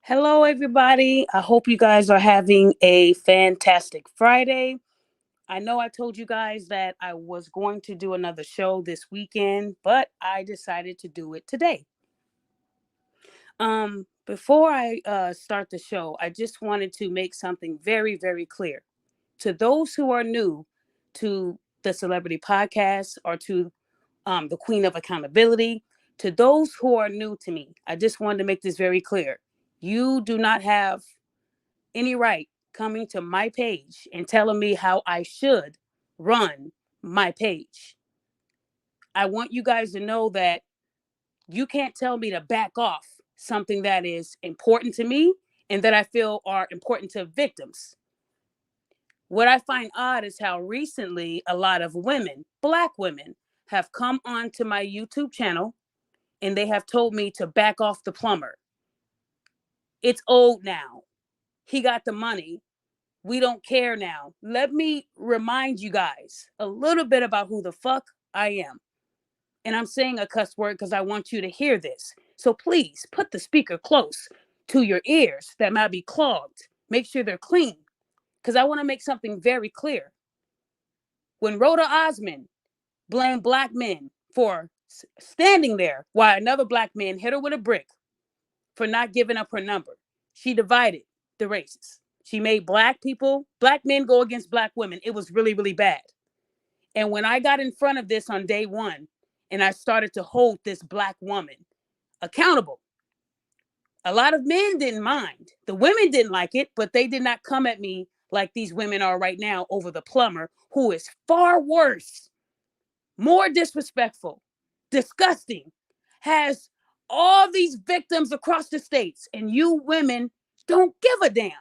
Hello, everybody. I hope you guys are having a fantastic Friday. I know I told you guys that I was going to do another show this weekend, but I decided to do it today. Before I start the show, I just wanted to make something very, very clear to those who are new to the Celebrity Podcast or to the Queen of Accountability. To those who are new to me, I just wanted to make this very clear. You do not have any right coming to my page and telling me how I should run my page. I want you guys to know that you can't tell me to back off something that is important to me and that I feel are important to victims. What I find odd is how recently a lot of women, Black women, have come onto my YouTube channel and they have told me to back off the plumber. It's old now. He got the money. We don't care now. Let me remind you guys a little bit about who the fuck I am. And I'm saying a cuss word because I want you to hear this. So please put the speaker close to your ears that might be clogged. Make sure they're clean because I want to make something very clear. When Rhoda Osmond blamed Black men for standing there while another Black man hit her with a brick for not giving up her number, she divided the races. She made Black men go against Black women. It was really, really bad. And when I got in front of this on day one and I started to hold this Black woman accountable, a lot of men didn't mind. The women didn't like it, but they did not come at me like these women are right now over the plumber, who is far worse, more disrespectful, disgusting, has all these victims across the states, and you women don't give a damn.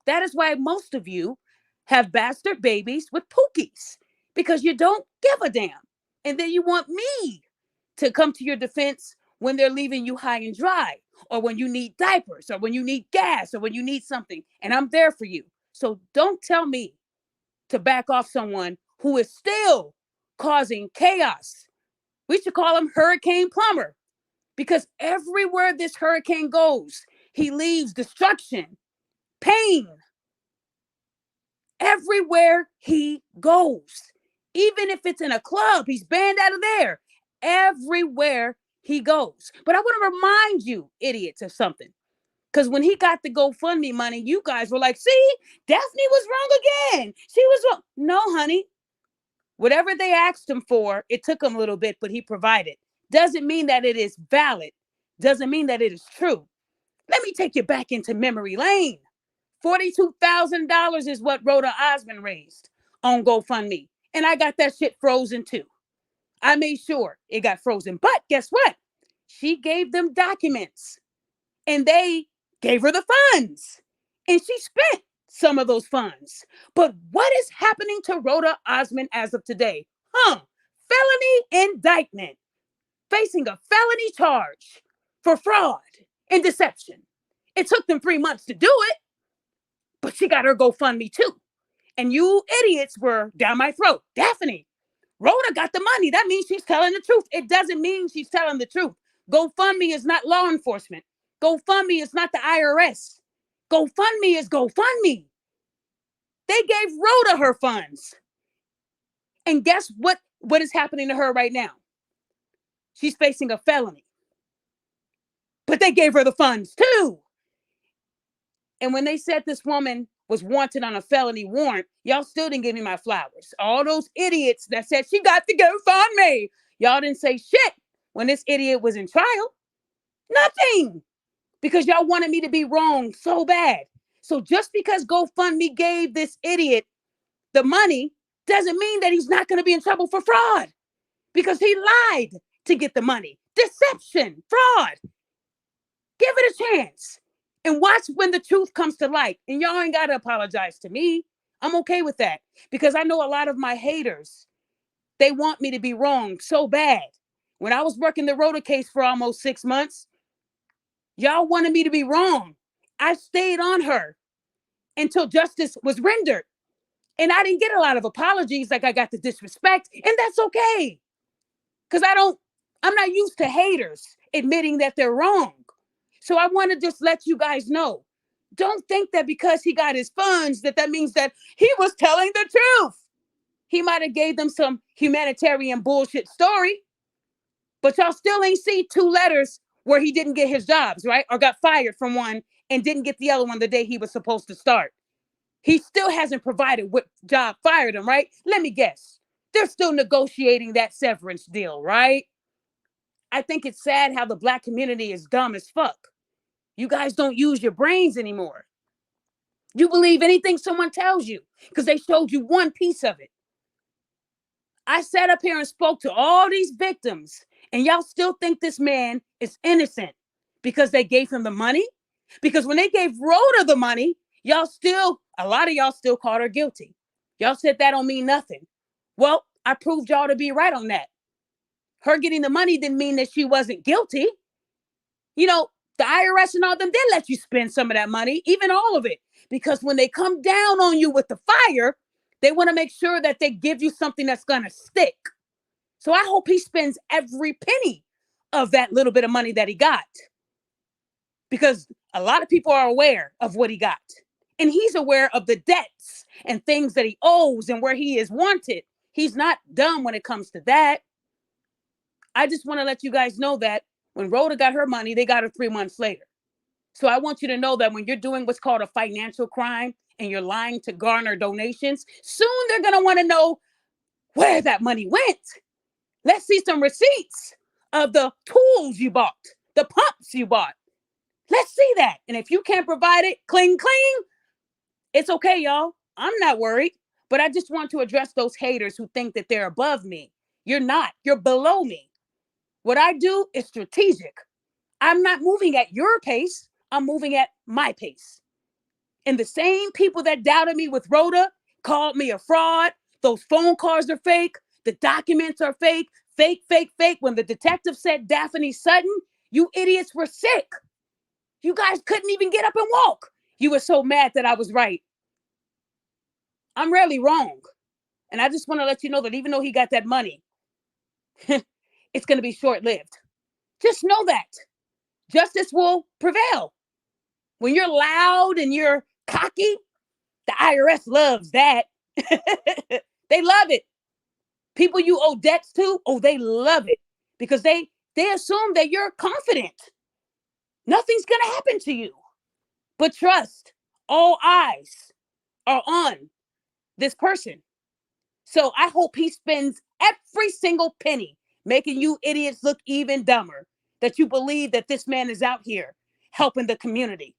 That is why most of you have bastard babies with pookies, because you don't give a damn. And then you want me to come to your defense when they're leaving you high and dry, or when you need diapers, or when you need gas, or when you need something, and I'm there for you. So don't tell me to back off someone who is still causing chaos. We should call him Hurricane Plumber, because everywhere this hurricane goes, he leaves destruction, pain, everywhere he goes. Even if it's in a club, he's banned out of there. Everywhere he goes. But I want to remind you, idiots, of something. Because when he got the GoFundMe money, you guys were like, see, Daphne was wrong again. She was wrong. No, honey. Whatever they asked him for, it took him a little bit, but he provided. Doesn't mean that it is valid. Doesn't mean that it is true. Let me take you back into memory lane. $42,000 is what Rhoda Osmond raised on GoFundMe. And I got that shit frozen too. I made sure it got frozen. But guess what? She gave them documents and they gave her the funds. And she spent some of those funds. But what is happening to Rhoda Osmond as of today? Felony indictment. Facing a felony charge for fraud and deception. It took them 3 months to do it, but she got her GoFundMe too. And you idiots were down my throat. Daphne, Rhoda got the money. That means she's telling the truth. It doesn't mean she's telling the truth. GoFundMe is not law enforcement. GoFundMe is not the IRS. GoFundMe is GoFundMe. They gave Rhoda her funds. And guess what is happening to her right now? She's facing a felony. But they gave her the funds too. And when they said this woman was wanted on a felony warrant, y'all still didn't give me my flowers. All those idiots that said she got to go fund me, y'all didn't say shit when this idiot was in trial. Nothing. Because y'all wanted me to be wrong so bad. So just because GoFundMe gave this idiot the money doesn't mean that he's not going to be in trouble for fraud. Because he lied to get the money. Deception, fraud. Give it a chance. And watch when the truth comes to light. And y'all ain't got to apologize to me. I'm okay with that. Because I know a lot of my haters, they want me to be wrong so bad. When I was working the Rhoda case for almost 6 months, y'all wanted me to be wrong. I stayed on her until justice was rendered. And I didn't get a lot of apologies like I got the disrespect. And that's okay. Because I'm not used to haters admitting that they're wrong. So I want to just let you guys know, don't think that because he got his funds that means that he was telling the truth. He might have gave them some humanitarian bullshit story, but y'all still ain't see 2 letters where he didn't get his jobs, right? Or got fired from one and didn't get the other one the day he was supposed to start. He still hasn't provided what job fired him, right? Let me guess. They're still negotiating that severance deal, right? I think it's sad how the Black community is dumb as fuck. You guys don't use your brains anymore. You believe anything someone tells you because they showed you one piece of it. I sat up here and spoke to all these victims, and y'all still think this man is innocent because they gave him the money? Because when they gave Rhoda the money, a lot of y'all still called her guilty. Y'all said that don't mean nothing. Well, I proved y'all to be right on that. Her getting the money didn't mean that she wasn't guilty. You know, the IRS and all them, they let you spend some of that money, even all of it. Because when they come down on you with the fire, they want to make sure that they give you something that's going to stick. So I hope he spends every penny of that little bit of money that he got. Because a lot of people are aware of what he got. And he's aware of the debts and things that he owes and where he is wanted. He's not dumb when it comes to that. I just want to let you guys know that when Rhoda got her money, they got her 3 months later. So I want you to know that when you're doing what's called a financial crime and you're lying to garner donations, soon they're going to want to know where that money went. Let's see some receipts of the tools you bought, the pumps you bought. Let's see that. And if you can't provide it, cling, cling, it's okay, y'all. I'm not worried. But I just want to address those haters who think that they're above me. You're not. You're below me. What I do is strategic. I'm not moving at your pace. I'm moving at my pace. And the same people that doubted me with Rhoda called me a fraud. Those phone calls are fake. The documents are fake. Fake, fake, fake. When the detective said Daphne Sutton, you idiots were sick. You guys couldn't even get up and walk. You were so mad that I was right. I'm rarely wrong. And I just want to let you know that even though he got that money, it's going to be short-lived. Just know that. Justice will prevail. When you're loud and you're cocky, the IRS loves that. They love it. People you owe debts to, they love it. Because they assume that you're confident. Nothing's going to happen to you. But trust, all eyes are on this person. So I hope he spends every single penny making you idiots look even dumber, that you believe that this man is out here helping the community.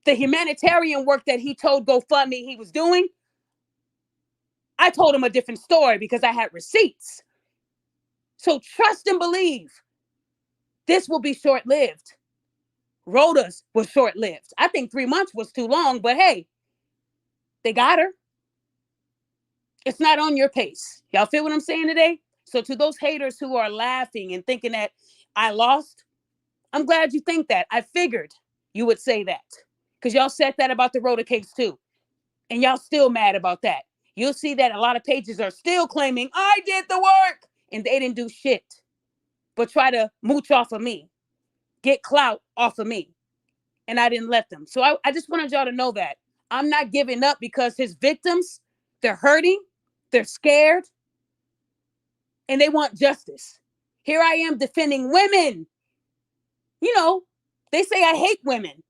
The humanitarian work that he told GoFundMe he was doing, I told him a different story because I had receipts. So trust and believe. This will be short-lived. Rhoda's was short-lived. I think 3 months was too long, but hey, they got her. It's not on your pace. Y'all feel what I'm saying today? So to those haters who are laughing and thinking that I lost, I'm glad you think that. I figured you would say that because y'all said that about the Rhoda case too. And y'all still mad about that. You'll see that a lot of pages are still claiming I did the work and they didn't do shit, but try to mooch off of me, get clout off of me. And I didn't let them. So I just wanted y'all to know that I'm not giving up because his victims, they're hurting, they're scared, and they want justice. Here I am defending women. You know, they say I hate women.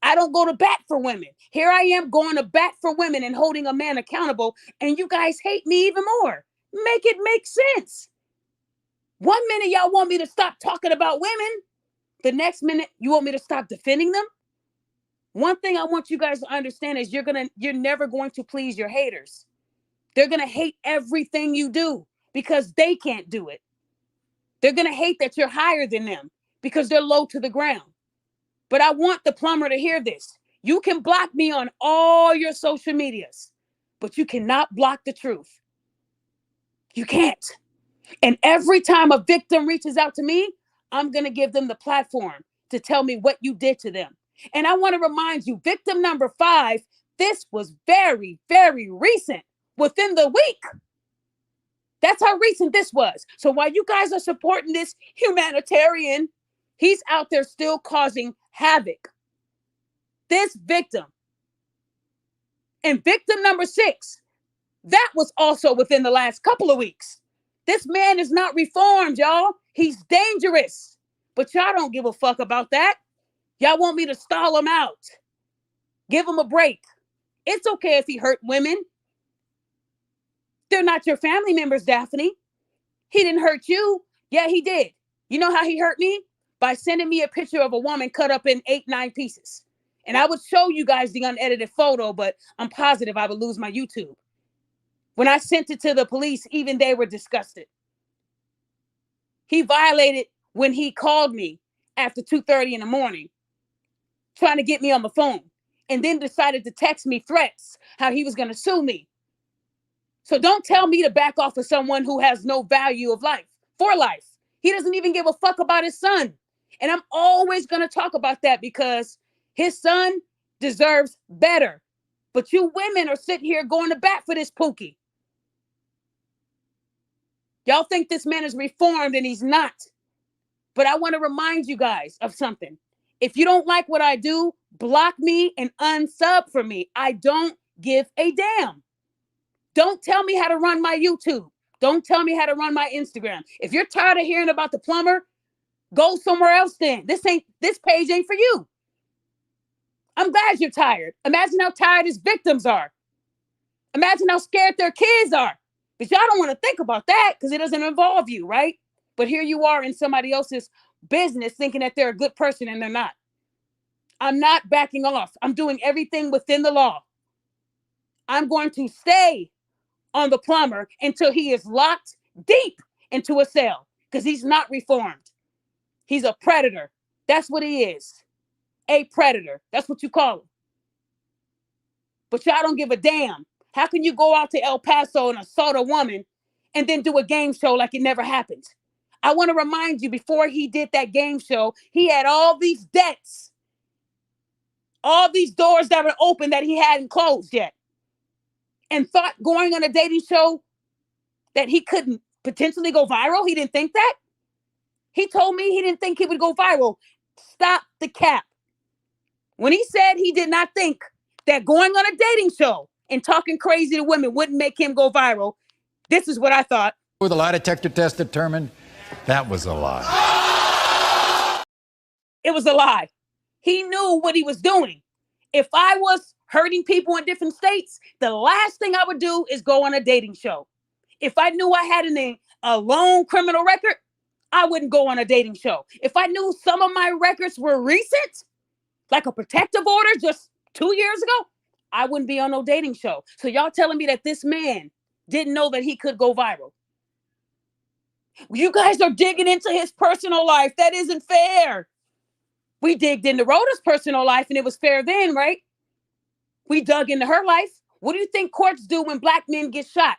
I don't go to bat for women. Here I am going to bat for women and holding a man accountable, and you guys hate me even more. Make it make sense. 1 minute y'all want me to stop talking about women. The next minute you want me to stop defending them. One thing I want you guys to understand is you're never going to please your haters. They're going to hate everything you do because they can't do it. They're going to hate that you're higher than them because they're low to the ground. But I want the plumber to hear this. You can block me on all your social medias, but you cannot block the truth. You can't. And every time a victim reaches out to me, I'm going to give them the platform to tell me what you did to them. And I want to remind you, victim number 5, this was very, very recent, within the week. That's how recent this was. So while you guys are supporting this humanitarian, He's out there still causing havoc. This victim. And victim number 6, that was also within the last couple of weeks. This man is not reformed, y'all. He's dangerous. But y'all don't give a fuck about that. Y'all want me to stall him out. Give him a break. It's okay if he hurt women. They're not your family members, Daphne. He didn't hurt you. Yeah, he did. You know how he hurt me? By sending me a picture of a woman cut up in 8, 9 pieces. And I would show you guys the unedited photo, but I'm positive I would lose my YouTube. When I sent it to the police, even they were disgusted. He violated when he called me after 2:30 in the morning, trying to get me on the phone, and then decided to text me threats, how he was going to sue me. So don't tell me to back off of someone who has no value of life, for life. He doesn't even give a fuck about his son. And I'm always going to talk about that because his son deserves better. But you women are sitting here going to bat for this Pookie. Y'all think this man is reformed and he's not. But I want to remind you guys of something. If you don't like what I do, block me and unsub for me. I don't give a damn. Don't tell me how to run my YouTube. Don't tell me how to run my Instagram. If you're tired of hearing about the plumber, go somewhere else then. This page ain't for you. I'm glad you're tired. Imagine how tired his victims are. Imagine how scared their kids are. But y'all don't want to think about that because it doesn't involve you, right? But here you are in somebody else's business thinking that they're a good person and they're not. I'm not backing off. I'm doing everything within the law. I'm going to stay on the plumber until he is locked deep into a cell because he's not reformed. He's a predator. That's what he is. A predator. That's what you call him. But y'all don't give a damn. How can you go out to El Paso and assault a woman and then do a game show like it never happened? I want to remind you, before he did that game show, he had all these debts, all these doors that were open that he hadn't closed yet, and thought going on a dating show that he couldn't potentially go viral. He didn't think that. He told me he didn't think he would go viral. Stop the cap. When he said he did not think that going on a dating show and talking crazy to women wouldn't make him go viral, this is what I thought. The lie detector test determined that was a lie. It was a lie. He knew what he was doing. If I was hurting people in different states, the last thing I would do is go on a dating show. If I knew I had a long criminal record, I wouldn't go on a dating show. If I knew some of my records were recent, like a protective order just 2 years ago, I wouldn't be on no dating show. So y'all telling me that this man didn't know that he could go viral. You guys are digging into his personal life. That isn't fair. We digged into Rhoda's personal life and it was fair then, right? We dug into her life. What do you think courts do when black men get shot?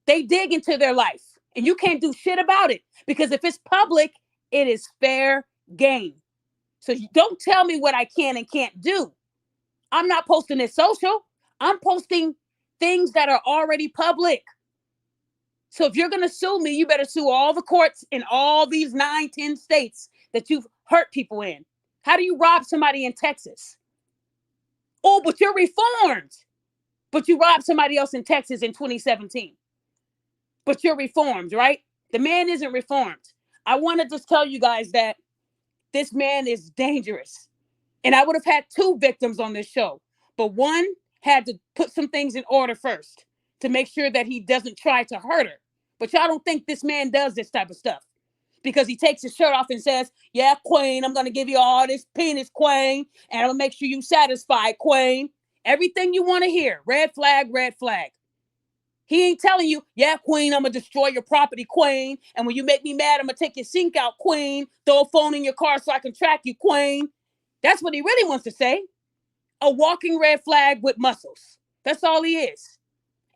They dig into their life and you can't do shit about it because if it's public, it is fair game. So you don't tell me what I can and can't do. I'm not posting it social. I'm posting things that are already public. So if you're going to sue me, you better sue all the courts in all these 9, 10 states that you've hurt people in. How do you rob somebody in Texas? Oh, but you're reformed. But you robbed somebody else in Texas in 2017. But you're reformed, right? The man isn't reformed. I want to just tell you guys that this man is dangerous. And I would have had 2 victims on this show. But one had to put some things in order first to make sure that he doesn't try to hurt her. But y'all don't think this man does this type of stuff. Because he takes his shirt off and says, yeah, Queen, I'm going to give you all this penis, Queen. And I'm going to make sure you satisfied, Queen. Everything you want to hear. Red flag, red flag. He ain't telling you, yeah, Queen, I'm going to destroy your property, Queen. And when you make me mad, I'm going to take your sink out, Queen. Throw a phone in your car so I can track you, Queen. That's what he really wants to say. A walking red flag with muscles. That's all he is.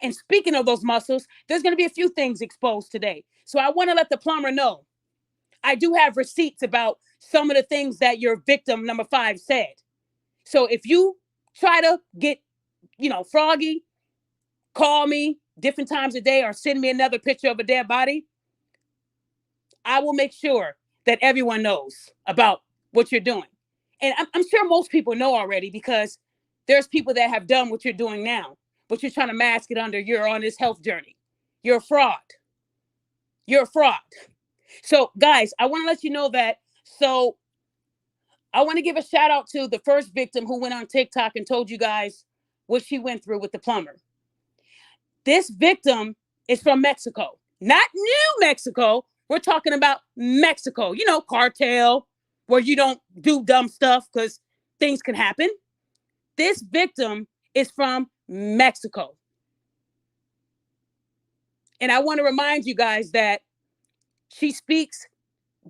And speaking of those muscles, there's going to be a few things exposed today. So I want to let the plumber know. I do have receipts about some of the things that your victim number 5 said. So if you try to get, froggy, call me different times a day or send me another picture of a dead body, I will make sure that everyone knows about what you're doing. And I'm sure most people know already, because there's people that have done what you're doing now, but you're trying to mask it under you're on this health journey. You're a fraud. You're a fraud. So, guys, I want to let you know that. So, I want to give a shout out to the first victim who went on TikTok and told you guys what she went through with the plumber. This victim is from Mexico, not New Mexico. We're talking about Mexico, you know, cartel, where you don't do dumb stuff because things can happen. This victim is from Mexico. And I want to remind you guys that she speaks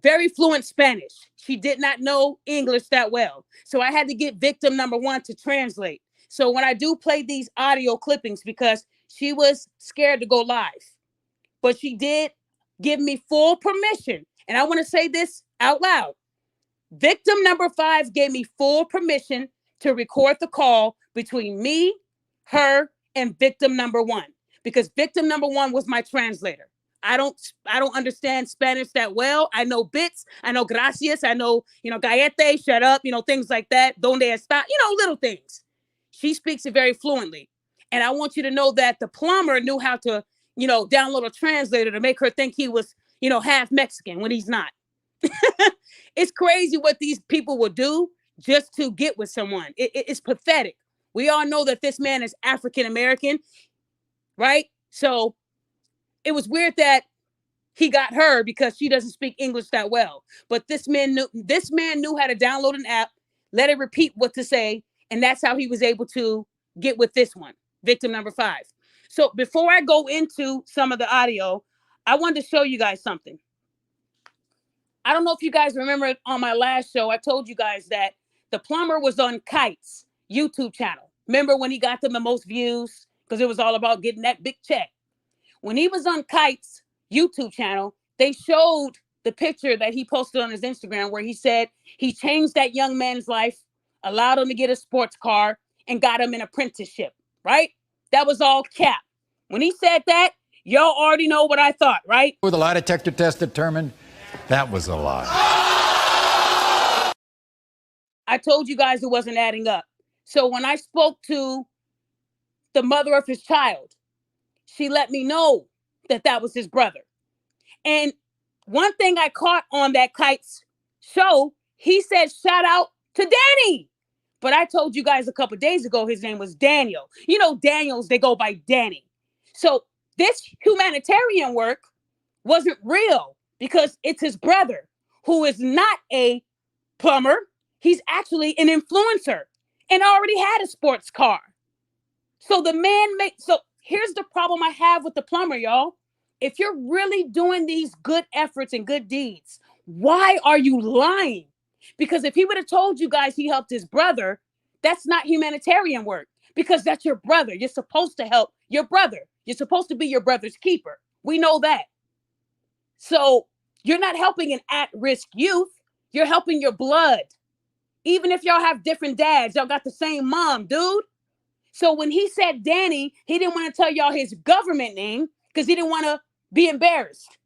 very fluent Spanish. She did not know English that well. So I had to get victim number one to translate. So when I do play these audio clippings, because she was scared to go live, but she did give me full permission. And I want to say this out loud. Victim number 5 gave me full permission to record the call between me, her, and victim number 1, because victim number 1 was my translator. I don't understand Spanish that well. I know bits. I know gracias. I know, gallete, shut up, things like that. Donde está, little things. She speaks it very fluently. And I want you to know that the plumber knew how to, download a translator to make her think he was, half Mexican when he's not. It's crazy what these people will do just to get with someone. It's pathetic. We all know that this man is African American, right? So it was weird that he got her because she doesn't speak English that well. But this man knew how to download an app, let it repeat what to say, and that's how he was able to get with this one, victim number 5. So before I go into some of the audio, I wanted to show you guys something. I don't know if you guys remember on my last show, I told you guys that the plumber was on Kite's YouTube channel. Remember when he got them the most views? Because it was all about getting that big check. When he was on Kite's YouTube channel, they showed the picture that he posted on his Instagram where he said he changed that young man's life, allowed him to get a sports car, and got him an apprenticeship, right? That was all cap. When he said that, y'all already know what I thought, right? The lie detector test determined that was a lie. I told you guys it wasn't adding up. So when I spoke to the mother of his child, she let me know that that was his brother. And one thing I caught on that Kite's show, he said, shout out to Danny. But I told you guys a couple days ago, his name was Daniel. Daniels, they go by Danny. So this humanitarian work wasn't real because it's his brother who is not a plumber. He's actually an influencer and already had a sports car. So so here's the problem I have with the plumber, y'all. If you're really doing these good efforts and good deeds, why are you lying? Because if he would have told you guys he helped his brother, that's not humanitarian work, because that's your brother. You're supposed to help your brother. You're supposed to be your brother's keeper. We know that. So you're not helping an at-risk youth. You're helping your blood. Even if y'all have different dads, y'all got the same mom, dude. So when he said Danny, he didn't want to tell y'all his government name because he didn't want to be embarrassed.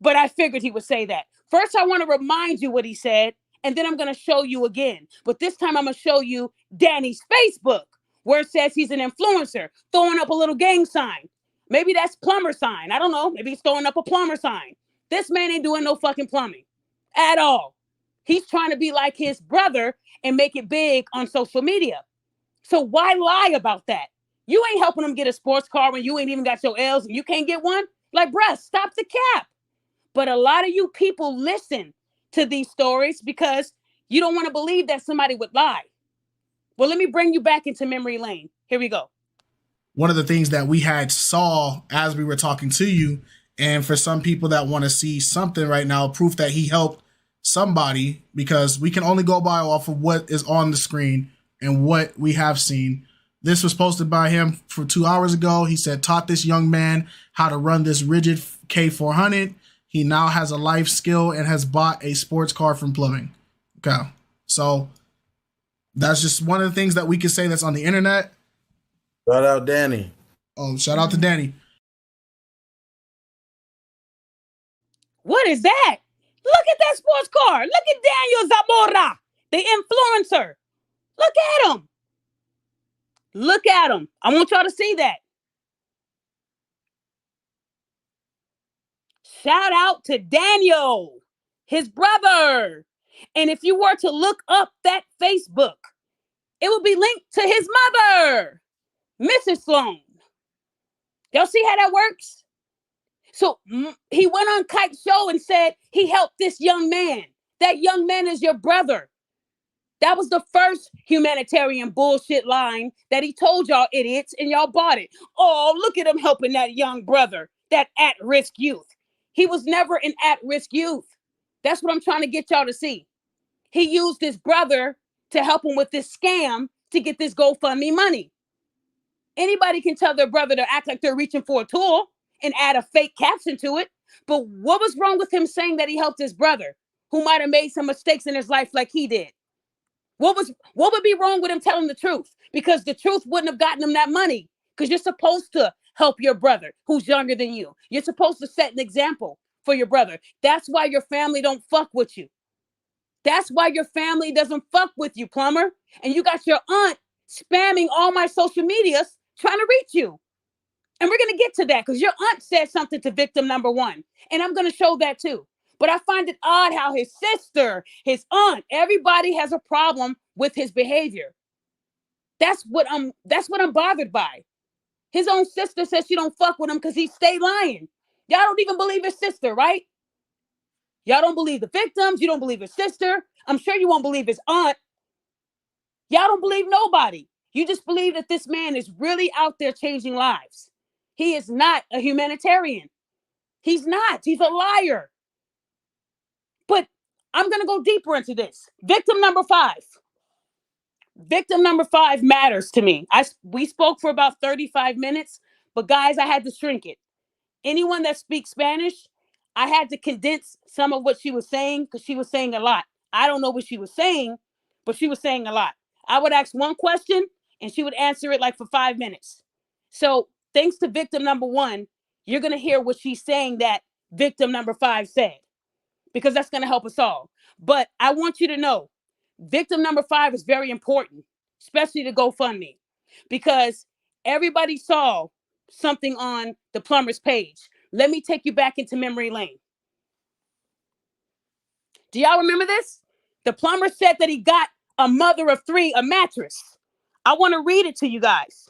But I figured he would say that. First, I want to remind you what he said, and then I'm going to show you again. But this time I'm going to show you Danny's Facebook, where it says he's an influencer, throwing up a little gang sign. Maybe that's plumber sign. I don't know. Maybe he's throwing up a plumber sign. This man ain't doing no fucking plumbing at all. He's trying to be like his brother and make it big on social media. So why lie about that? You ain't helping him get a sports car when you ain't even got your L's and you can't get one. Like, bruh, stop the cap. But a lot of you people listen to these stories because you don't want to believe that somebody would lie. Well, let me bring you back into memory lane. Here we go. One of the things that we had saw as we were talking to you, and for some people that want to see something right now, proof that he helped somebody, because we can only go by off of what is on the screen and what we have seen. This was posted by him for 2 hours ago. He said, taught this young man how to run this rigid K400. He now has a life skill and has bought a sports car from plumbing. Okay. So that's just one of the things that we can say that's on the internet. Shout out Danny. Oh, shout out to Danny. What is that? Look at that sports car. Look at Daniel Zamora, the influencer. Look at him. Look at him. I want y'all to see that. Shout out to Daniel, his brother. And if you were to look up that Facebook, it will be linked to his mother, Mrs. Sloan. Y'all see how that works? So he went on Kite's show and said he helped this young man. That young man is your brother. That was the first humanitarian bullshit line that he told y'all idiots, and y'all bought it. Oh, look at him helping that young brother, that at-risk youth. He was never an at-risk youth. That's what I'm trying to get y'all to see. He used his brother to help him with this scam to get this GoFundMe money. Anybody can tell their brother to act like they're reaching for a tool and add a fake caption to it. But what was wrong with him saying that he helped his brother, who might have made some mistakes in his life like he did? What would be wrong with him telling the truth? Because the truth wouldn't have gotten him that money. Because you're supposed to help your brother who's younger than you. You're supposed to set an example for your brother. That's why your family don't fuck with you. That's why your family doesn't fuck with you, plumber. And you got your aunt spamming all my social medias trying to reach you. And we're going to get to that because your aunt said something to victim number one. And I'm going to show that too. But I find it odd how his sister, his aunt, everybody has a problem with his behavior. That's what I'm bothered by. His own sister says she don't fuck with him because he stay lying. Y'all don't even believe his sister, right? Y'all don't believe the victims. You don't believe his sister. I'm sure you won't believe his aunt. Y'all don't believe nobody. You just believe that this man is really out there changing lives. He is not a humanitarian. He's not. He's a liar. But I'm going to go deeper into this. Victim number 5. Victim number 5 matters to me. We spoke for about 35 minutes, but guys, I had to shrink it. Anyone that speaks Spanish, I had to condense some of what she was saying because she was saying a lot. I don't know what she was saying, but she was saying a lot. I would ask one question and she would answer it like for 5 minutes. So thanks to victim number 1, you're going to hear what she's saying that victim number 5 said, because that's going to help us all. But I want you to know, victim number 5 is very important, especially to GoFundMe, because everybody saw something on the plumber's page. Let me take you back into memory lane. Do y'all remember this? The plumber said that he got a mother of 3 a mattress. I want to read it to you guys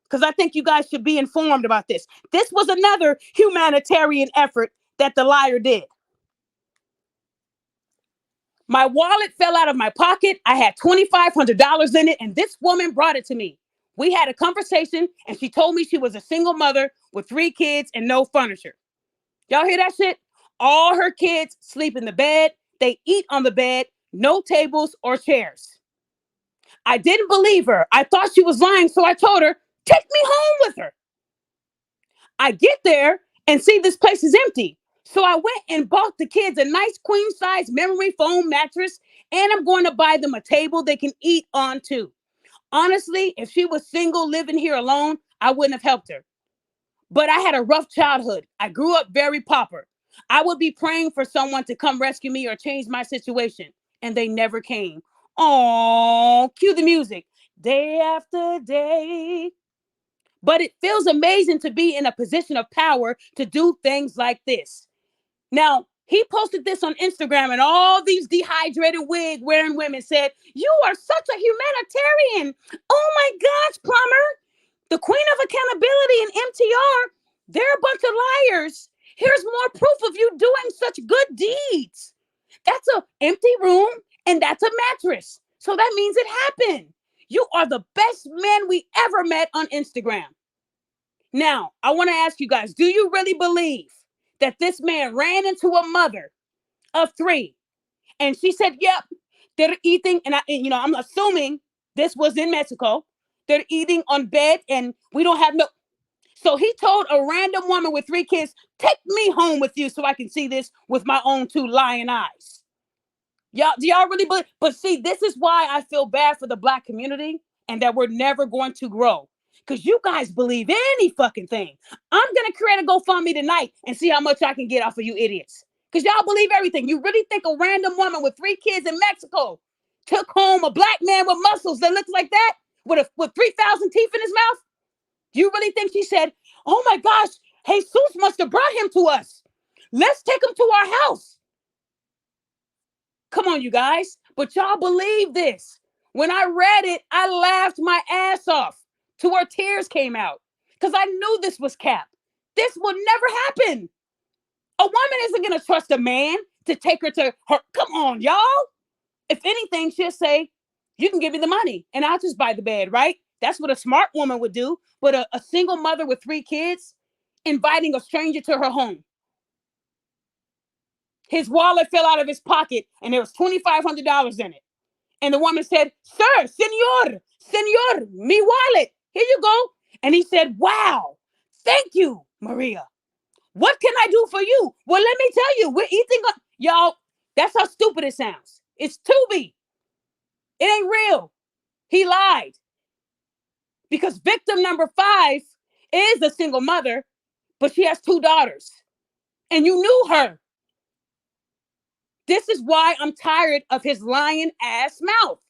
because I think you guys should be informed about this. This was another humanitarian effort that the liar did. My wallet fell out of my pocket. I had $2,500 in it, and this woman brought it to me. We had a conversation, and she told me she was a single mother with 3 kids and no furniture. Y'all hear that shit? All her kids sleep in the bed. They eat on the bed, no tables or chairs. I didn't believe her. I thought she was lying, so I told her, take me home with her. I get there and see this place is empty. So I went and bought the kids a nice queen size memory foam mattress, and I'm going to buy them a table they can eat on too. Honestly, if she was single living here alone, I wouldn't have helped her. But I had a rough childhood. I grew up very pauper. I would be praying for someone to come rescue me or change my situation, and they never came. Oh, cue the music. Day after day. But it feels amazing to be in a position of power to do things like this. Now, he posted this on Instagram, and all these dehydrated wig wearing women said, you are such a humanitarian. Oh my gosh, plumber. The queen of accountability and MTR, they're a bunch of liars. Here's more proof of you doing such good deeds. That's an empty room, and that's a mattress. So that means it happened. You are the best men we ever met on Instagram. Now, I want to ask you guys, do you really believe that this man ran into a mother of 3 and she said, yep, they're eating, and I'm assuming this was in Mexico. They're eating on bed and we don't have no. So he told a random woman with 3 kids, take me home with you so I can see this with my own 2 lying eyes. Y'all, do y'all really believe? But see, this is why I feel bad for the Black community and that we're never going to grow. Because you guys believe any fucking thing. I'm going to create a GoFundMe tonight and see how much I can get off of you idiots. Because y'all believe everything. You really think a random woman with 3 kids in Mexico took home a black man with muscles that looks like that with 3,000 teeth in his mouth? Do you really think she said, oh my gosh, Jesus must have brought him to us. Let's take him to our house. Come on, you guys. But y'all believe this. When I read it, I laughed my ass off to where tears came out because I knew this was cap. This would never happen. A woman isn't going to trust a man to take her to her. Come on, y'all. If anything, she'll say, you can give me the money and I'll just buy the bed, right? That's what a smart woman would do. But a single mother with 3 kids inviting a stranger to her home. His wallet fell out of his pocket and there was $2,500 in it. And the woman said, sir, senor, mi wallet. Here you go. And he said, wow, thank you, Maria. What can I do for you? Well, let me tell you, we're eating. Y'all, that's how stupid it sounds. It's Tubi. It ain't real. He lied. Because victim number 5 is a single mother, but she has 2 daughters. And you knew her. This is why I'm tired of his lying ass mouth.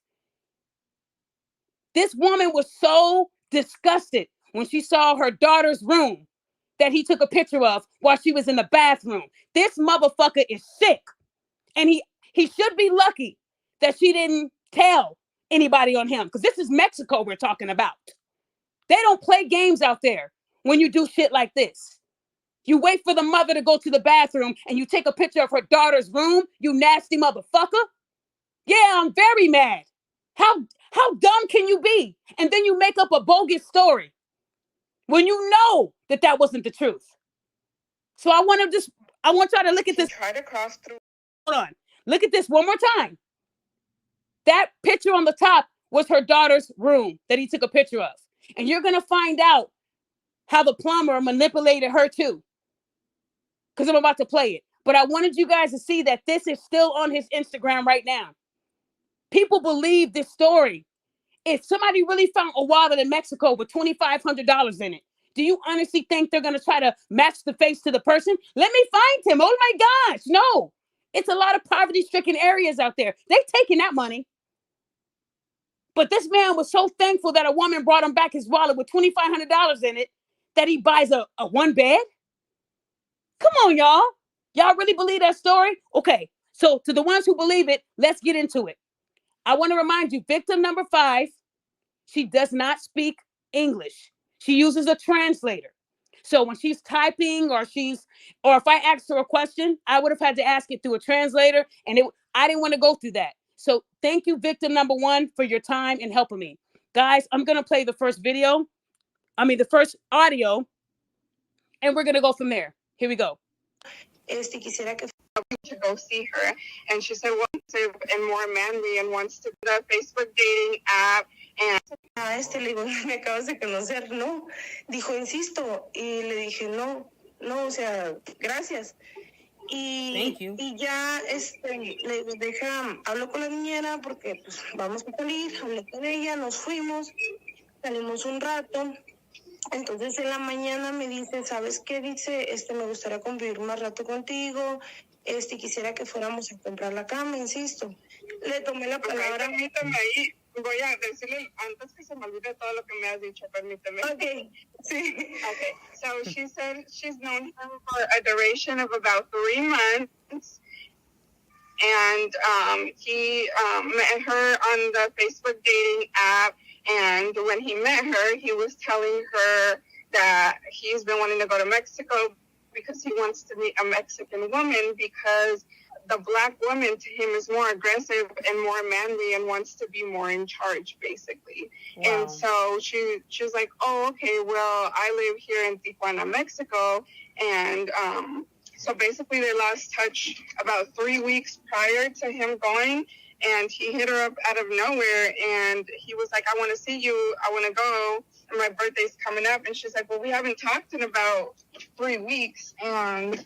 This woman was so disgusted when she saw her daughter's room that he took a picture of while she was in the bathroom. This motherfucker is sick. And he should be lucky that she didn't tell anybody on him. Because this is Mexico we're talking about. They don't play games out there when you do shit like this. You wait for the mother to go to the bathroom and you take a picture of her daughter's room, you nasty motherfucker. Yeah, I'm very mad. How dumb can you be? And then you make up a bogus story when you know that wasn't the truth. So I want y'all to look at this. Try to cross through. Hold on. Look at this one more time. That picture on the top was her daughter's room that he took a picture of. And you're going to find out how the plumber manipulated her too. Because I'm about to play it. But I wanted you guys to see that this is still on his Instagram right now. People believe this story. If somebody really found a wallet in Mexico with $2,500 in it, do you honestly think they're going to try to match the face to the person? Let me find him. Oh my gosh. No. It's a lot of poverty-stricken areas out there. They taking that money. But this man was so thankful that a woman brought him back his wallet with $2,500 in it that he buys a 1 bed. Come on, y'all. Y'all really believe that story? Okay. So to the ones who believe it, let's get into it. I want to remind you, victim number 5, she does not speak English. She uses a translator. So when she's typing or if I asked her a question, I would have had to ask it through a translator. And I didn't want to go through that. So thank you, victim number 1, for your time and helping me. Guys, I'm going to play the first audio, and we're going to go from there. Here we go. Quisiera que to go see her, and she said wants to and more manly and wants to do the Facebook dating app. And le digo, me acabas de conocer, no, dijo, insisto, y le dije, no, o sea, gracias. Y ya le deja, hablo con la niñera porque pues vamos a salir, hablé con ella, nos fuimos, salimos un rato. Entonces en la mañana me dice, ¿sabes qué? Dice, me gustaría convivir más rato contigo, quisiera que fuéramos a comprar la cama, insisto. Le tomé la palabra. Permítame ahí, voy a decirle antes que se me olvide todo lo que me has dicho, permíteme. Okay, sí. Okay, so she said she's known him for a duration of about 3 months. And he met her on the Facebook dating app. And when he met her, he was telling her that he's been wanting to go to Mexico because he wants to meet a Mexican woman because the black woman to him is more aggressive and more manly and wants to be more in charge, basically. Wow. And so she was like, oh, okay, well, I live here in Tijuana, Mexico. And so basically they lost touch about 3 weeks prior to him going. And he hit her up out of nowhere, and he was like, I want to see you. I want to go. And my birthday's coming up. And she's like, well, we haven't talked in about 3 weeks. And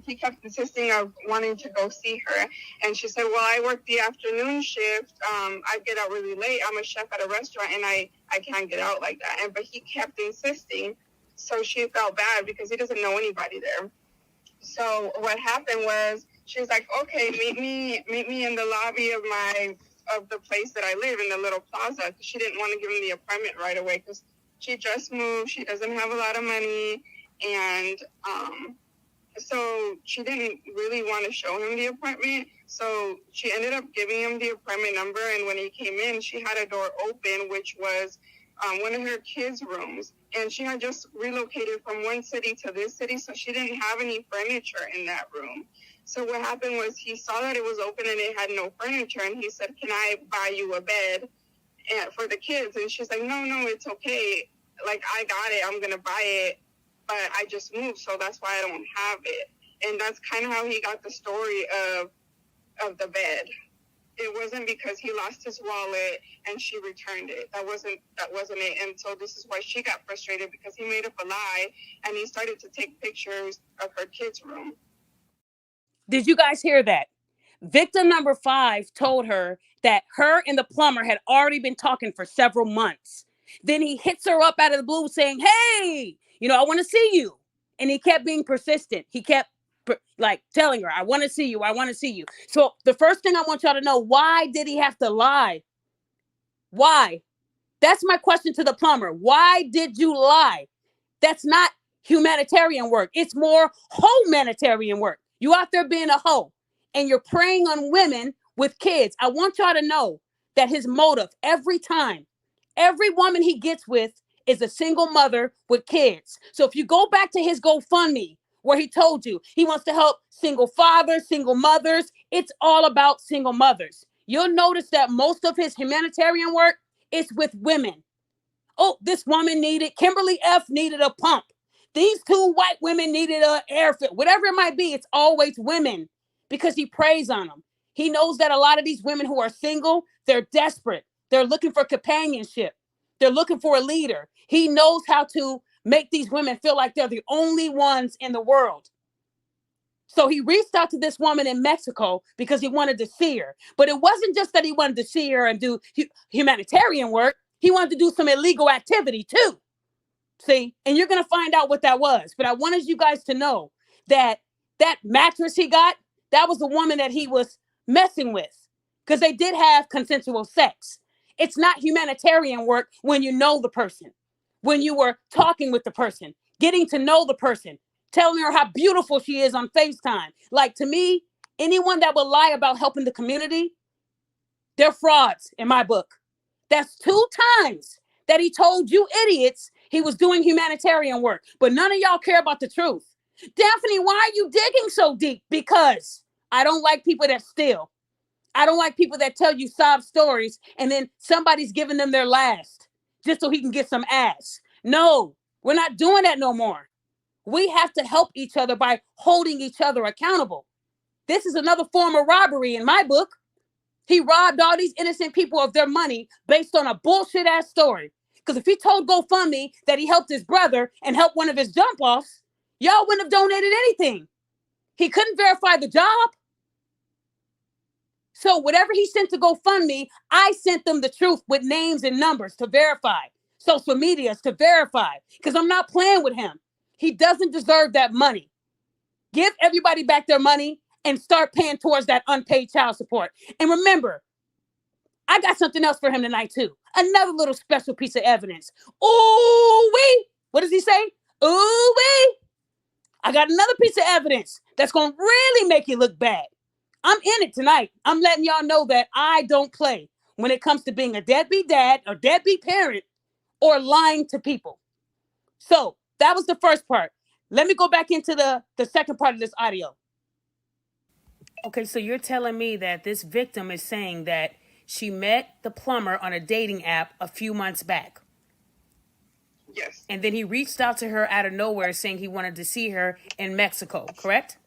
he kept insisting of wanting to go see her. And she said, well, I work the afternoon shift. I get out really late. I'm a chef at a restaurant, and I can't get out like that. But he kept insisting. So she felt bad because he doesn't know anybody there. So what happened was she was like, okay, meet me in the lobby of the place that I live in the little plaza. She didn't want to give him the apartment right away because she just moved. She doesn't have a lot of money. And so she didn't really want to show him the apartment. So she ended up giving him the apartment number. And when he came in, she had a door open, which was one of her kids' rooms. And she had just relocated from one city to this city. So she didn't have any furniture in that room. So what happened was he saw that it was open and it had no furniture. And he said, can I buy you a bed for the kids? And she's like, no, it's okay. Like, I got it. I'm going to buy it. But I just moved, so that's why I don't have it. And that's kind of how he got the story of the bed. It wasn't because he lost his wallet and she returned it. That wasn't it. And so this is why she got frustrated, because he made up a lie and he started to take pictures of her kids' room. Did you guys hear that? Victim number 5 told her that her and the plumber had already been talking for several months. Then he hits her up out of the blue saying, hey, I want to see you. And he kept being persistent. He kept telling her, I want to see you. I want to see you. So the first thing I want y'all to know, why did he have to lie? Why? That's my question to the plumber. Why did you lie? That's not humanitarian work. It's more humanitarian work. You out there being a hoe and you're preying on women with kids. I want y'all to know that his motive every time, every woman he gets with is a single mother with kids. So if you go back to his GoFundMe, where he told you he wants to help single fathers, single mothers, it's all about single mothers. You'll notice that most of his humanitarian work is with women. Oh, this woman Kimberly F. needed a pump. These 2 white women needed an airfit. Whatever it might be, it's always women because he preys on them. He knows that a lot of these women who are single, they're desperate. They're looking for companionship. They're looking for a leader. He knows how to make these women feel like they're the only ones in the world. So he reached out to this woman in Mexico because he wanted to see her. But it wasn't just that he wanted to see her and do humanitarian work. He wanted to do some illegal activity too. See, and you're going to find out what that was. But I wanted you guys to know that mattress he got, that was the woman that he was messing with, because they did have consensual sex. It's not humanitarian work when you know the person, when you were talking with the person, getting to know the person, telling her how beautiful she is on FaceTime. Like, to me, anyone that will lie about helping the community, they're frauds in my book. That's 2 times that he told you idiots he was doing humanitarian work. But none of y'all care about the truth. Daphne, why are you digging so deep? Because I don't like people that steal. I don't like people that tell you sob stories and then somebody's giving them their last just so he can get some ass. No, we're not doing that no more. We have to help each other by holding each other accountable. This is another form of robbery in my book. He robbed all these innocent people of their money based on a bullshit ass story. Because if he told GoFundMe that he helped his brother and helped one of his jump offs, y'all wouldn't have donated anything. He couldn't verify the job. So whatever he sent to GoFundMe, I sent them the truth with names and numbers to verify. Social medias to verify. Because I'm not playing with him. He doesn't deserve that money. Give everybody back their money and start paying towards that unpaid child support. And remember, I got something else for him tonight too. Another little special piece of evidence. Ooh-wee. What does he say? Ooh-wee. I got another piece of evidence that's going to really make you look bad. I'm in it tonight. I'm letting y'all know that I don't play when it comes to being a deadbeat dad or deadbeat parent or lying to people. So that was the first part. Let me go back into the second part of this audio. Okay, so you're telling me that this victim is saying that she met the plumber on a dating app a few months back. Yes. And then he reached out to her out of nowhere saying he wanted to see her in Mexico, correct?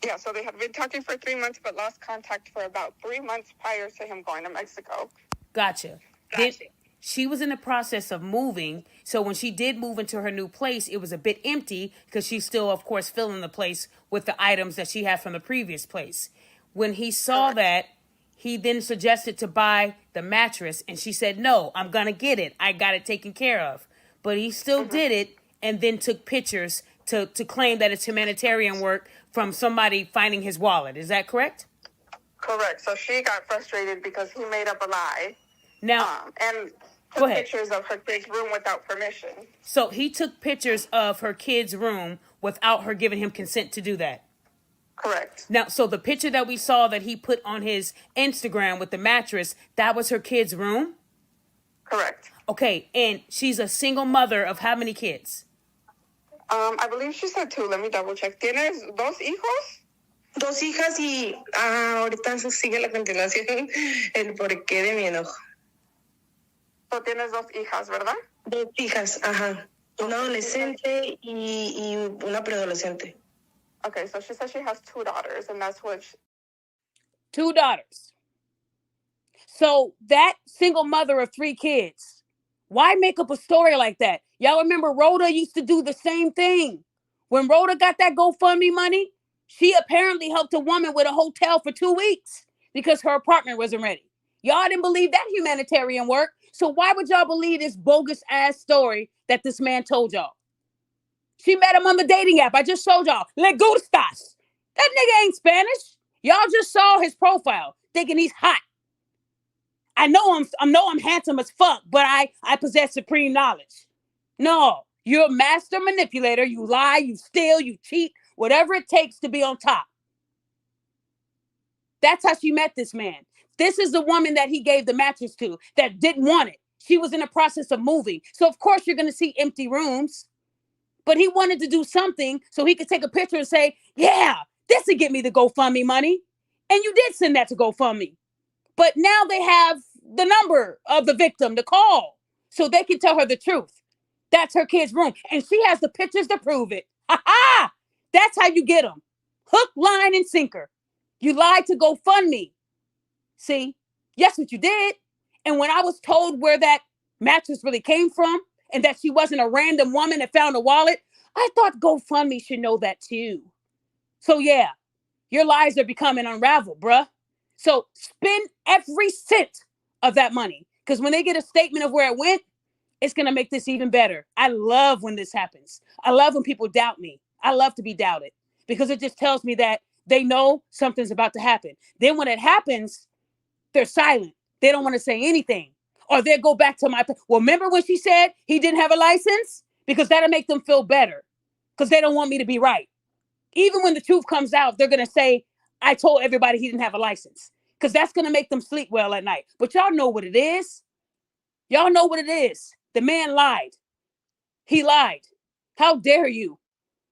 Yeah, so they had been talking for 3 months, but lost contact for about 3 months prior to him going to Mexico. Gotcha. She was in the process of moving. So when she did move into her new place, it was a bit empty because she's still, of course, filling the place with the items that she had from the previous place. When he saw that, he then suggested to buy the mattress. And she said, no, I'm going to get it. I got it taken care of. But he still did it and then took pictures to claim that it's humanitarian work from somebody finding his wallet. Is that correct? Correct. So she got frustrated because he made up a lie. Now, and go took ahead. pictures of her kid's room without permission. So he took pictures of her kid's room without her giving him consent to do that. Correct. Now, so the picture that we saw that he put on his Instagram with the mattress, that was her kid's room? Correct. Okay, and she's a single mother of how many kids? I believe she said 2. Let me double check. ¿Tienes 2 hijos? 2 hijas y ahorita sigue la continuación el porqué de mi enojo. So tienes 2 hijas, ¿verdad? 2 hijas, ajá. Una adolescente y una preadolescente. Okay, so she says she has 2 daughters, and that's what 2 daughters. So that single mother of 3 kids, why make up a story like that? Y'all remember Rhoda used to do the same thing. When Rhoda got that GoFundMe money, she apparently helped a woman with a hotel for 2 weeks because her apartment wasn't ready. Y'all didn't believe that humanitarian work. So why would y'all believe this bogus ass story that this man told y'all? She met him on the dating app. I just showed y'all. Le gustas. That nigga ain't Spanish. Y'all just saw his profile thinking he's hot. I know I'm handsome as fuck, but I possess supreme knowledge. No, you're a master manipulator. You lie, you steal, you cheat, whatever it takes to be on top. That's how she met this man. This is the woman that he gave the mattress to that didn't want it. She was in the process of moving. So of course you're going to see empty rooms. But he wanted to do something so he could take a picture and say, yeah, this would get me the GoFundMe money. And you did send that to GoFundMe. But now they have the number of the victim to call so they can tell her the truth. That's her kid's room. And she has the pictures to prove it. Ha ha! That's how you get them. Hook, line, and sinker. You lied to GoFundMe. See, yes, what you did. And when I was told where that mattress really came from and that she wasn't a random woman that found a wallet, I thought GoFundMe should know that too. So yeah, your lies are becoming unraveled, bruh. So spend every cent of that money. Because when they get a statement of where it went, it's going to make this even better. I love when this happens. I love when people doubt me. I love to be doubted because it just tells me that they know something's about to happen. Then when it happens, they're silent. They don't want to say anything. Or they'll go back to well, remember when she said he didn't have a license? Because that'll make them feel better because they don't want me to be right. Even when the truth comes out, they're going to say, I told everybody he didn't have a license because that's going to make them sleep well at night. But y'all know what it is. Y'all know what it is. The man lied. He lied. How dare you?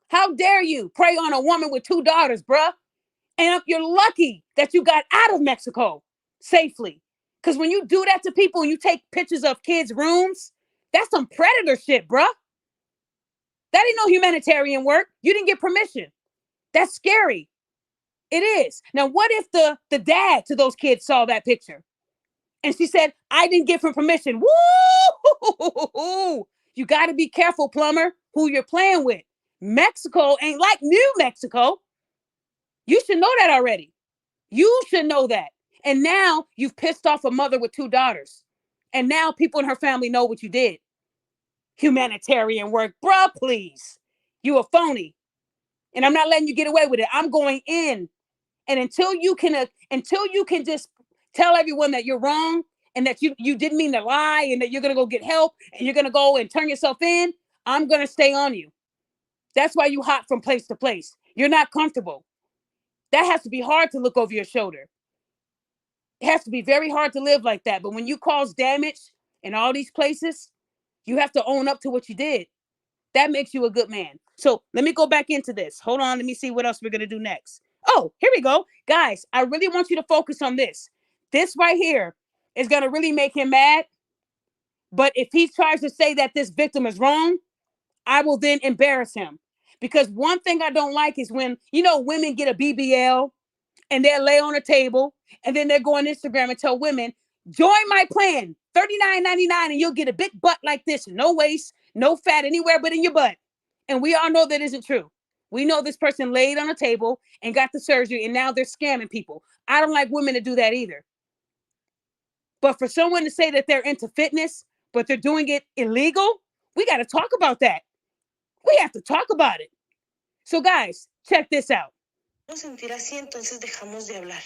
How dare you prey on a woman with 2 daughters, bruh? And you're lucky that you got out of Mexico safely. Because when you do that to people and you take pictures of kids' rooms, that's some predator shit, bruh. That ain't no humanitarian work. You didn't get permission. That's scary. It is. Now, what if the dad to those kids saw that picture? And she said, I didn't give him permission. Woo! You got to be careful, plumber, who you're playing with. Mexico ain't like New Mexico. You should know that already. You should know that. And now you've pissed off a mother with 2 daughters. And now people in her family know what you did. Humanitarian work. Bruh, please. You a phony. And I'm not letting you get away with it. I'm going in. And until you can just tell everyone that you're wrong and that you didn't mean to lie and that you're going to go get help and you're going to go and turn yourself in, I'm going to stay on you. That's why you hop from place to place. You're not comfortable. That has to be hard to look over your shoulder. It has to be very hard to live like that. But when you cause damage in all these places, you have to own up to what you did. That makes you a good man. So let me go back into this. Hold on. Let me see what else we're going to do next. Oh, here we go. Guys, I really want you to focus on this. This right here is going to really make him mad. But if he tries to say that this victim is wrong, I will then embarrass him. Because one thing I don't like is when, women get a BBL and they'll lay on a table and then they'll go on Instagram and tell women, join my plan, $39.99, and you'll get a big butt like this. No waist, no fat anywhere but in your butt. And we all know that isn't true. We know this person laid on a table and got the surgery and now they're scamming people. I don't like women to do that either. But for someone to say that they're into fitness, but they're doing it illegal, we got to talk about that. We have to talk about it. So guys, check this out. Sentir así, entonces dejamos de hablar.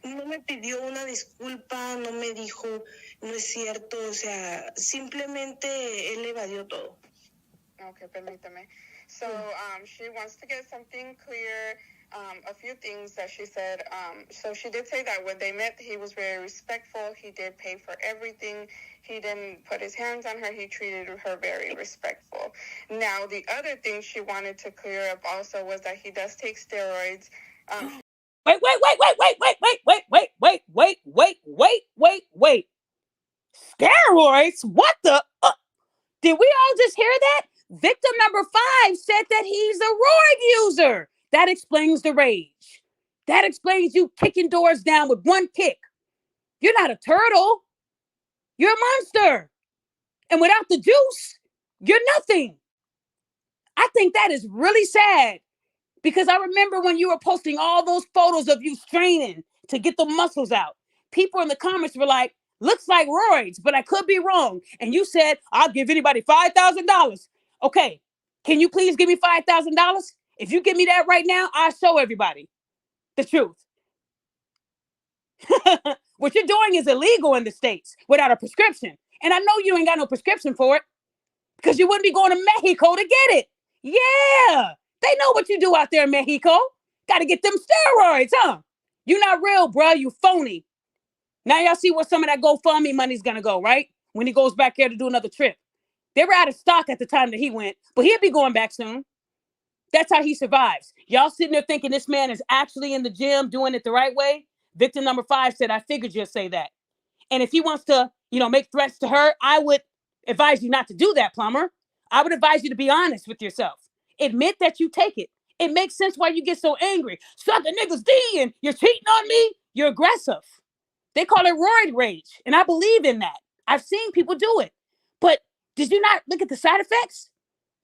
No me pidió una disculpa, no me dijo, no es cierto, o sea, simplemente él evadió todo. Okay, permítame. So she wants to get something clear, a few things that she said. So she did say that when they met, he was very respectful. He did pay for everything. He didn't put his hands on her. He treated her very respectful. Now, the other thing she wanted to clear up also was that he does take steroids. Wait. Steroids? What the? Did we all just hear that? Victim number 5 said that he's a roid user. That explains the rage. That explains you kicking doors down with one kick. You're not a turtle. You're a monster. And without the juice, you're nothing. I think that is really sad because I remember when you were posting all those photos of you straining to get the muscles out. People in the comments were like, looks like roids, but I could be wrong. And you said, I'll give anybody $5,000. Okay, can you please give me $5,000? If you give me that right now, I'll show everybody the truth. What you're doing is illegal in the States without a prescription. And I know you ain't got no prescription for it because you wouldn't be going to Mexico to get it. Yeah, they know what you do out there in Mexico. Got to get them steroids, huh? You're not real, bro. You phony. Now y'all see where some of that GoFundMe money's going to go, right? When he goes back there to do another trip. They were out of stock at the time that he went, but he'll be going back soon. That's how he survives. Y'all sitting there thinking this man is actually in the gym doing it the right way? Victim number 5 said, I figured you'll say that. And if he wants to, make threats to her, I would advise you not to do that, plumber. I would advise you to be honest with yourself. Admit that you take it. It makes sense why you get so angry. Suck a nigga's D and you're cheating on me. You're aggressive. They call it roid rage. And I believe in that. I've seen people do it. But did you not look at the side effects?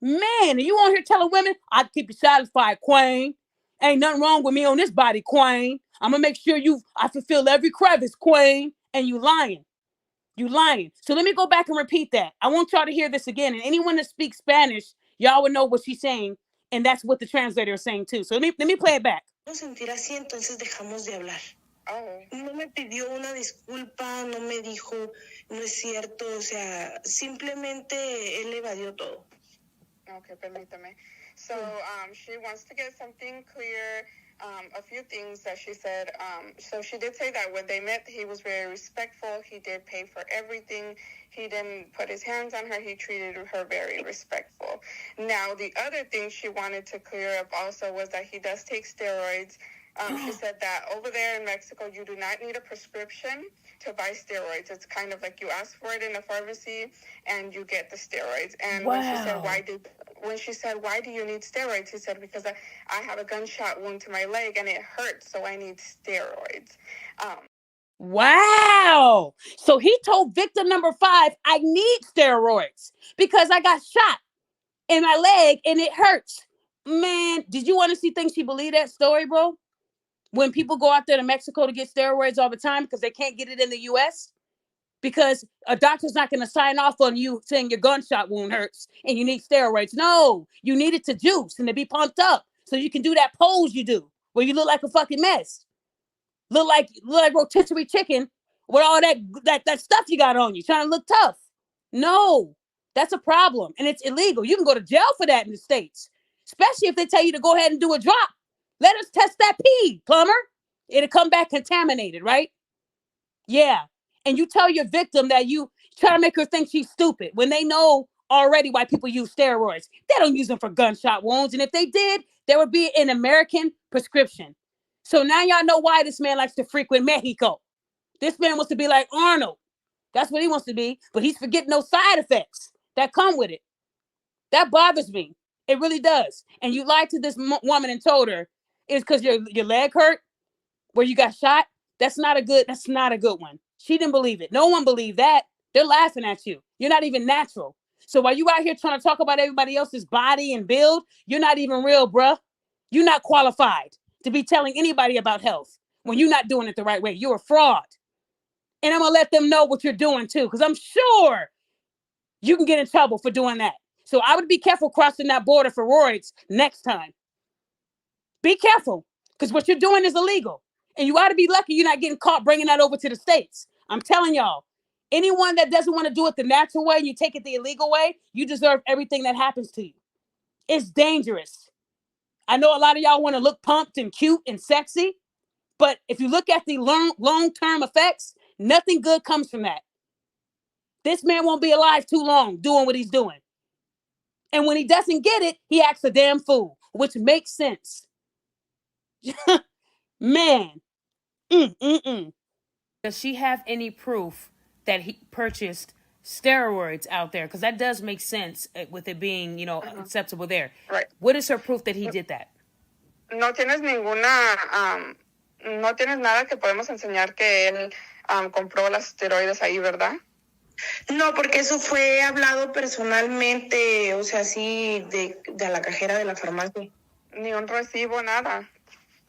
Man, are you on here telling women, I'll keep you satisfied, Queen. Ain't nothing wrong with me on this body, Queen. I'm going to make sure I fulfill every crevice, Queen. And you lying. You lying. So let me go back and repeat that. I want y'all to hear this again. And anyone that speaks Spanish, y'all would know what she's saying. And that's what the translator is saying too. So let me play it back. Sentir así, entonces dejamos de hablar. No me pidió una disculpa, no me dijo, no es cierto, o sea, simplemente él evadió todo. Okay, permítame. So she wants to get something clear, a few things that she said. So she did say that when they met, he was very respectful. He did pay for everything. He didn't put his hands on her. He treated her very respectful. Now, the other thing she wanted to clear up also was that he does take steroids. She said that over there in Mexico, you do not need a prescription to buy steroids. It's kind of like you ask for it in a pharmacy and you get the steroids. And wow. when she said, why do you need steroids? He said, because I have a gunshot wound to my leg and it hurts, so I need steroids. Wow. So he told victim number 5, I need steroids because I got shot in my leg and it hurts. Man, did you want to see things she believed that story, bro? When people go out there to Mexico to get steroids all the time because they can't get it in the U.S. because a doctor's not going to sign off on you saying your gunshot wound hurts and you need steroids. No, you need it to juice and to be pumped up so you can do that pose you do where you look like a fucking mess. Look like rotisserie chicken with all that stuff you got on you, trying to look tough. No, that's a problem and it's illegal. You can go to jail for that in the States, especially if they tell you to go ahead and do a drop. Let us test that pee, plumber. It'll come back contaminated, right? Yeah. And you tell your victim that you try to make her think she's stupid when they know already why people use steroids. They don't use them for gunshot wounds. And if they did, there would be an American prescription. So now y'all know why this man likes to frequent Mexico. This man wants to be like Arnold. That's what he wants to be. But he's forgetting those side effects that come with it. That bothers me. It really does. And you lied to this woman and told her it's because your leg hurt where you got shot. That's not a good one. She didn't believe it. No one believed that. They're laughing at you. You're not even natural. So while you out here trying to talk about everybody else's body and build, you're not even real, bruh. You're not qualified to be telling anybody about health when you're not doing it the right way. You're a fraud. And I'm going to let them know what you're doing too, because I'm sure you can get in trouble for doing that. So I would be careful crossing that border for roids next time. Be careful, because what you're doing is illegal. And you ought to be lucky you're not getting caught bringing that over to the States. I'm telling y'all, anyone that doesn't want to do it the natural way and you take it the illegal way, you deserve everything that happens to you. It's dangerous. I know a lot of y'all want to look pumped and cute and sexy, but if you look at the long-term effects, nothing good comes from that. This man won't be alive too long doing what he's doing. And when he doesn't get it, he acts a damn fool, which makes sense. Man. Does she have any proof that he purchased steroids out there? Because that does make sense with it being, acceptable there. Right. What is her proof that he did that? No tienes no tienes nada que podemos enseñar que él compró las esteroides ahí, ¿verdad? No, porque eso fue hablado personalmente, o sea, así de la cajera de la farmacia. Ni un recibo, nada.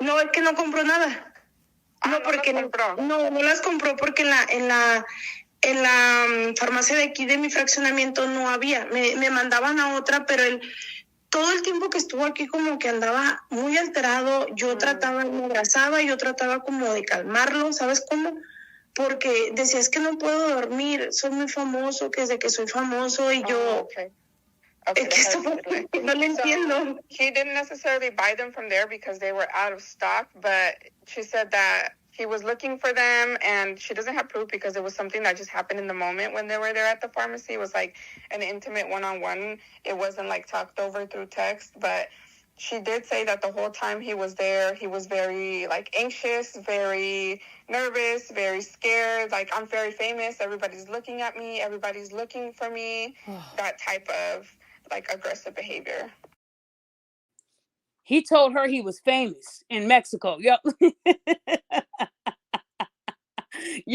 No, es que no compró nada. No, porque no las compró porque en la farmacia de aquí de mi fraccionamiento no había. Me mandaban a otra, pero todo el tiempo que estuvo aquí como que andaba muy alterado. Yo me abrazaba, yo trataba como de calmarlo, ¿sabes cómo? Porque decía, es que no puedo dormir, soy muy famoso, que desde que soy famoso y yo... Okay, no le entiendo. He didn't necessarily buy them from there because they were out of stock, but she said that he was looking for them and she doesn't have proof because it was something that just happened in the moment when they were there at the pharmacy. It was like an intimate one-on-one. It wasn't like talked over through text, but she did say that the whole time he was there, he was very like anxious, very nervous, very scared. Like, I'm very famous. Everybody's looking at me. Everybody's looking for me. That type of like aggressive behavior. He told her he was famous in Mexico. Yo,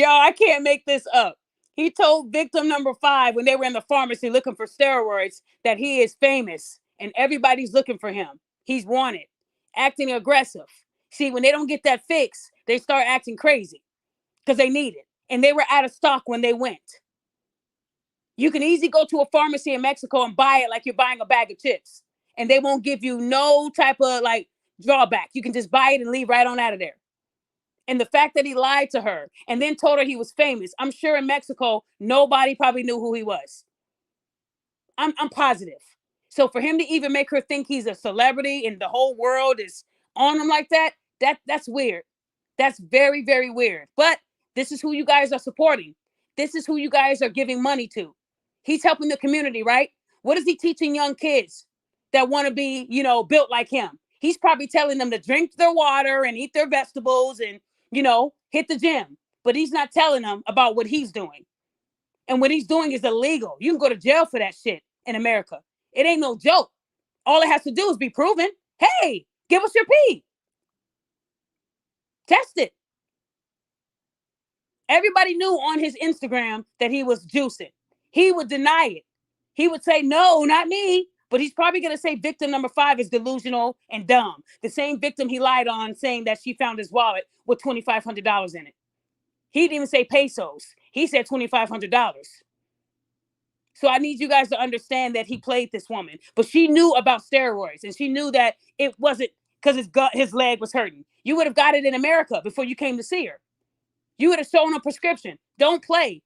I can't make this up. He told victim number 5 when they were in the pharmacy looking for steroids that he is famous and everybody's looking for him. He's wanted, acting aggressive. See, when they don't get that fix, they start acting crazy because they need it. And they were out of stock when they went. You can easily go to a pharmacy in Mexico and buy it like you're buying a bag of chips. And they won't give you no type of like drawback. You can just buy it and leave right on out of there. And the fact that he lied to her and then told her he was famous, I'm sure in Mexico, nobody probably knew who he was. I'm positive. So for him to even make her think he's a celebrity and the whole world is on him like that, that's weird. That's very, very weird. But this is who you guys are supporting. This is who you guys are giving money to. He's helping the community, right? What is he teaching young kids that want to be, built like him? He's probably telling them to drink their water and eat their vegetables and, hit the gym. But he's not telling them about what he's doing. And what he's doing is illegal. You can go to jail for that shit in America. It ain't no joke. All it has to do is be proven. Hey, give us your pee. Test it. Everybody knew on his Instagram that he was juicing. He would deny it. He would say, no, not me. But he's probably going to say victim number 5 is delusional and dumb. The same victim he lied on saying that she found his wallet with $2,500 in it. He didn't even say pesos. He said $2,500. So I need you guys to understand that he played this woman. But she knew about steroids. And she knew that it wasn't because his leg was hurting. You would have got it in America before you came to see her. You would have shown a prescription. Don't play.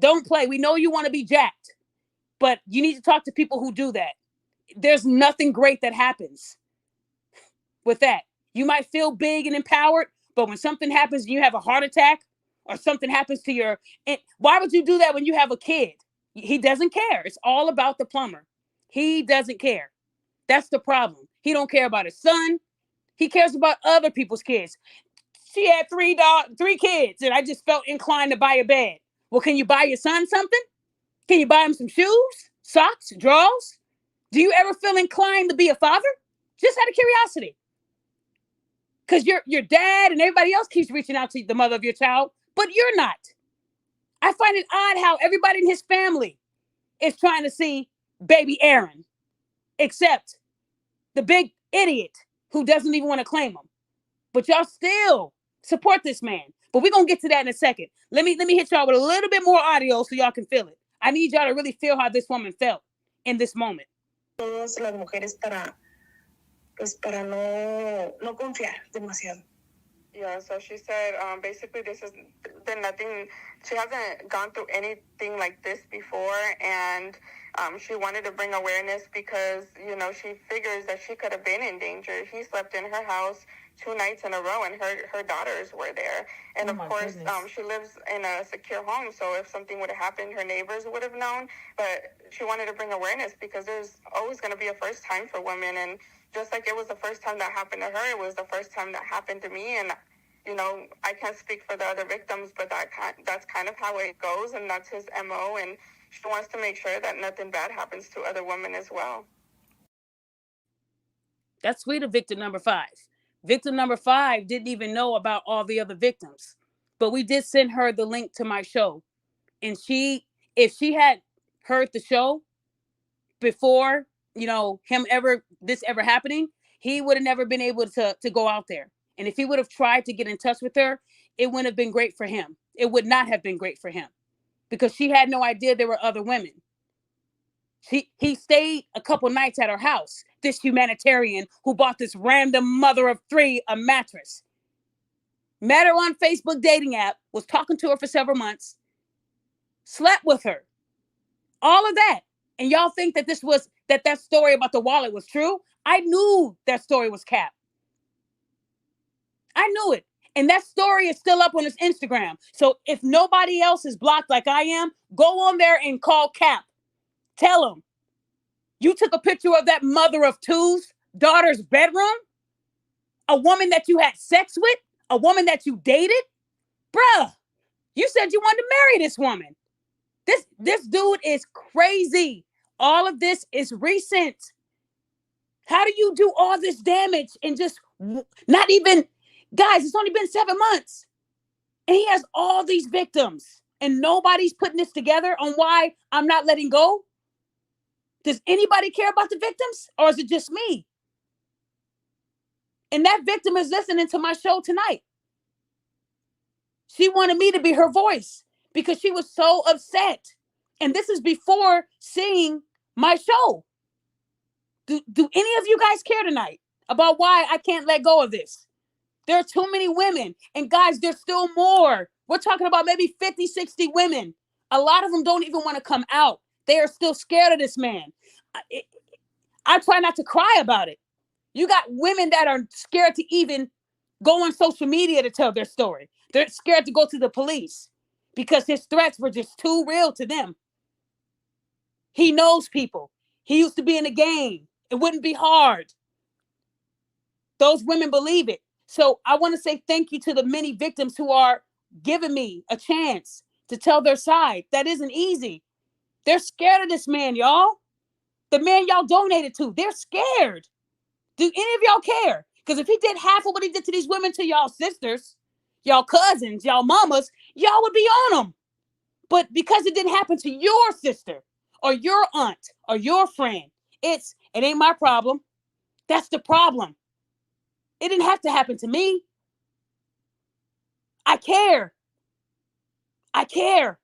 Don't play. We know you want to be jacked. But you need to talk to people who do that. There's nothing great that happens with that. You might feel big and empowered, but when something happens and you have a heart attack or something happens to why would you do that when you have a kid? He doesn't care. It's all about the plumber. He doesn't care. That's the problem. He don't care about his son. He cares about other people's kids. She had 3 kids and I just felt inclined to buy a bed. Well, can you buy your son something? Can you buy him some shoes, socks, drawers? Do you ever feel inclined to be a father? Just out of curiosity. Because your dad and everybody else keeps reaching out to the mother of your child, but you're not. I find it odd how everybody in his family is trying to see baby Aaron, except the big idiot who doesn't even want to claim him. But y'all still support this man. But we're going to get to that in a second. Let me hit y'all with a little bit more audio so y'all can feel it. I need y'all to really feel how this woman felt in this moment. Todas las mujeres pues para no confiar demasiado. Yeah, so she said basically this has been nothing, she hasn't gone through anything like this before, and she wanted to bring awareness because, you know, she figures that she could have been in danger. He slept in her house 2 nights in a row, and her daughters were there. And of course, she lives in a secure home, so if something would have happened, her neighbors would have known. But she wanted to bring awareness because there's always going to be a first time for women, and just like it was the first time that happened to her, it was the first time that happened to me. And, you know, I can't speak for the other victims, but that's kind of how it goes, and that's his MO. And she wants to make sure that nothing bad happens to other women as well. That's sweet of victim number 5. Victim number 5 didn't even know about all the other victims, but we did send her the link to my show. And if she had heard the show before, you know, this ever happening, he would have never been able to go out there. And if he would have tried to get in touch with her, it wouldn't have been great for him. It would not have been great for him because she had no idea there were other women. He stayed a couple nights at her house, this humanitarian who bought this random mother of 3 a mattress. Met her on Facebook dating app, was talking to her for several months, slept with her. All of that. And y'all think that that story about the wallet was true? I knew that story was cap. I knew it. And that story is still up on his Instagram. So if nobody else is blocked like I am, go on there and call Cap. Tell him you took a picture of that mother of 2's daughter's bedroom, a woman that you had sex with, a woman that you dated. Bruh, you said you wanted to marry this woman. This dude is crazy. All of this is recent. How do you do all this damage and just not even, guys, it's only been 7 months. And he has all these victims and nobody's putting this together on why I'm not letting go. Does anybody care about the victims or is it just me? And that victim is listening to my show tonight. She wanted me to be her voice because she was so upset. And this is before seeing my show. Do any of you guys care tonight about why I can't let go of this? There are too many women. And guys, there's still more. We're talking about maybe 50, 60 women. A lot of them don't even want to come out. They are still scared of this man. I try not to cry about it. You got women that are scared to even go on social media to tell their story. They're scared to go to the police because his threats were just too real to them. He knows people. He used to be in the game. It wouldn't be hard. Those women believe it. So I want to say thank you to the many victims who are giving me a chance to tell their side. That isn't easy. They're scared of this man, y'all. The man y'all donated to. They're scared. Do any of y'all care? Because if he did half of what he did to these women, to y'all sisters, y'all cousins, y'all mamas, y'all would be on him. But because it didn't happen to your sister or your aunt or your friend, it ain't my problem. That's the problem. It didn't have to happen to me. I care. I care.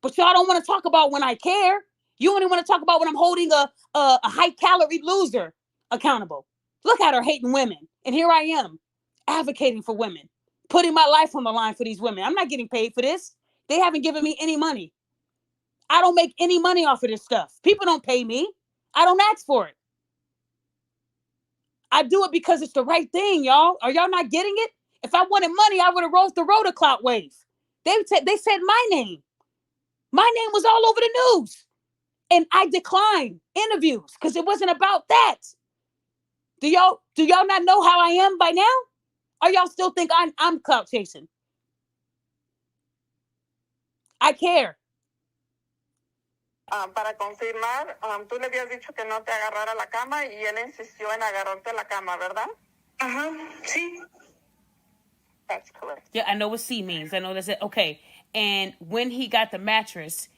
But y'all don't want to talk about when I care. You only want to talk about when I'm holding a high-calorie loser accountable. Look at her hating women. And here I am advocating for women, putting my life on the line for these women. I'm not getting paid for this. They haven't given me any money. I don't make any money off of this stuff. People don't pay me. I don't ask for it. I do it because it's the right thing, y'all. Are y'all not getting it? If I wanted money, I would have rode the rotor clout wave. They said my name. My name was all over the news. And I declined interviews because it wasn't about that. Do y'all not know how I am by now? Or y'all still think I'm clout chasing? I care. Para confirmar, tú le habías dicho que no te agarrara la cama y él insistió en agarrarte la cama, ¿verdad? Ajá, sí. That's correct. Yeah, I know what C means. I know that's it. Okay. And when he got the mattress,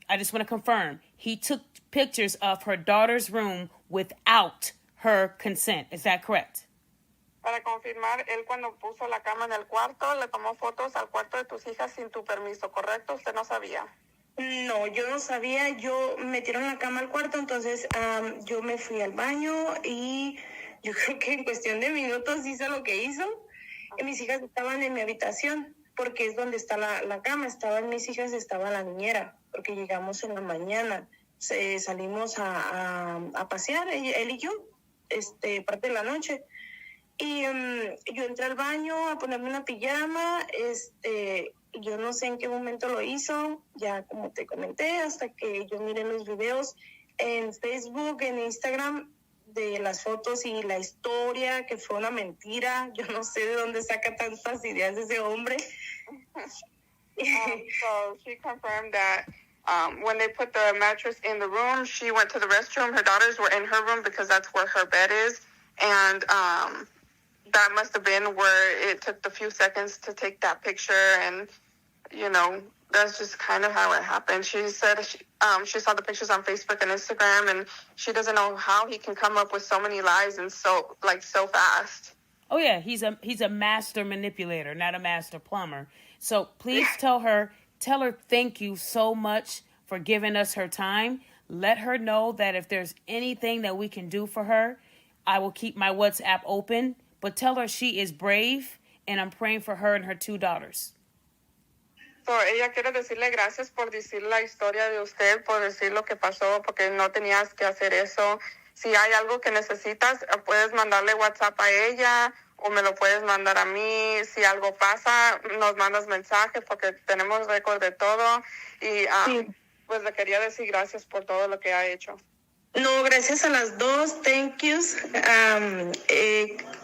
I just want to confirm, he took pictures of her daughter's room without her consent. Is that correct? Para confirmar, él cuando puso la cama en el cuarto, le tomó fotos al cuarto de tus hijas sin tu permiso, ¿correcto? ¿Usted no sabía? No, yo no sabía. Yo metieron la cama al cuarto, entonces yo me fui al baño y yo creo que en cuestión de minutos hizo lo que hizo. Y mis hijas estaban en mi habitación, porque es donde está la cama. Estaban mis hijas, estaba la niñera, porque llegamos en la mañana. Salimos a pasear, él y yo, parte de la noche. Y yo entré al baño a ponerme una pijama, yo no sé en qué momento lo hizo, ya como te comenté, hasta que yo miré los videos en Facebook, en Instagram, de las fotos y la historia, que fue una mentira. Yo no sé de dónde saca tantas ideas ese hombre. So she confirmed that when they put the mattress in the room, she went to the restroom. Her daughters were in her room because that's where her bed is. And that must have been where it took the few seconds to take that picture. And, you know, that's just kind of how it happened. She said she saw the pictures on Facebook and Instagram, and she doesn't know how he can come up with so many lies and so fast. Oh yeah, he's a master manipulator, not a master plumber. So please tell her thank you so much for giving us her time. Let her know that if there's anything that we can do for her, I will keep my WhatsApp open. But tell her she is brave, and I'm praying for her and her 2 daughters. So, ella quiere decirle gracias por decir la historia de usted, por decir lo que pasó, porque no tenías que hacer eso. Si hay algo que necesitas, puedes mandarle WhatsApp a ella o me lo puedes mandar a mí. Si algo pasa, nos mandas mensaje porque tenemos récord de todo. Y pues le quería decir gracias por todo lo que ha hecho. No, gracias a las dos. Thank yous.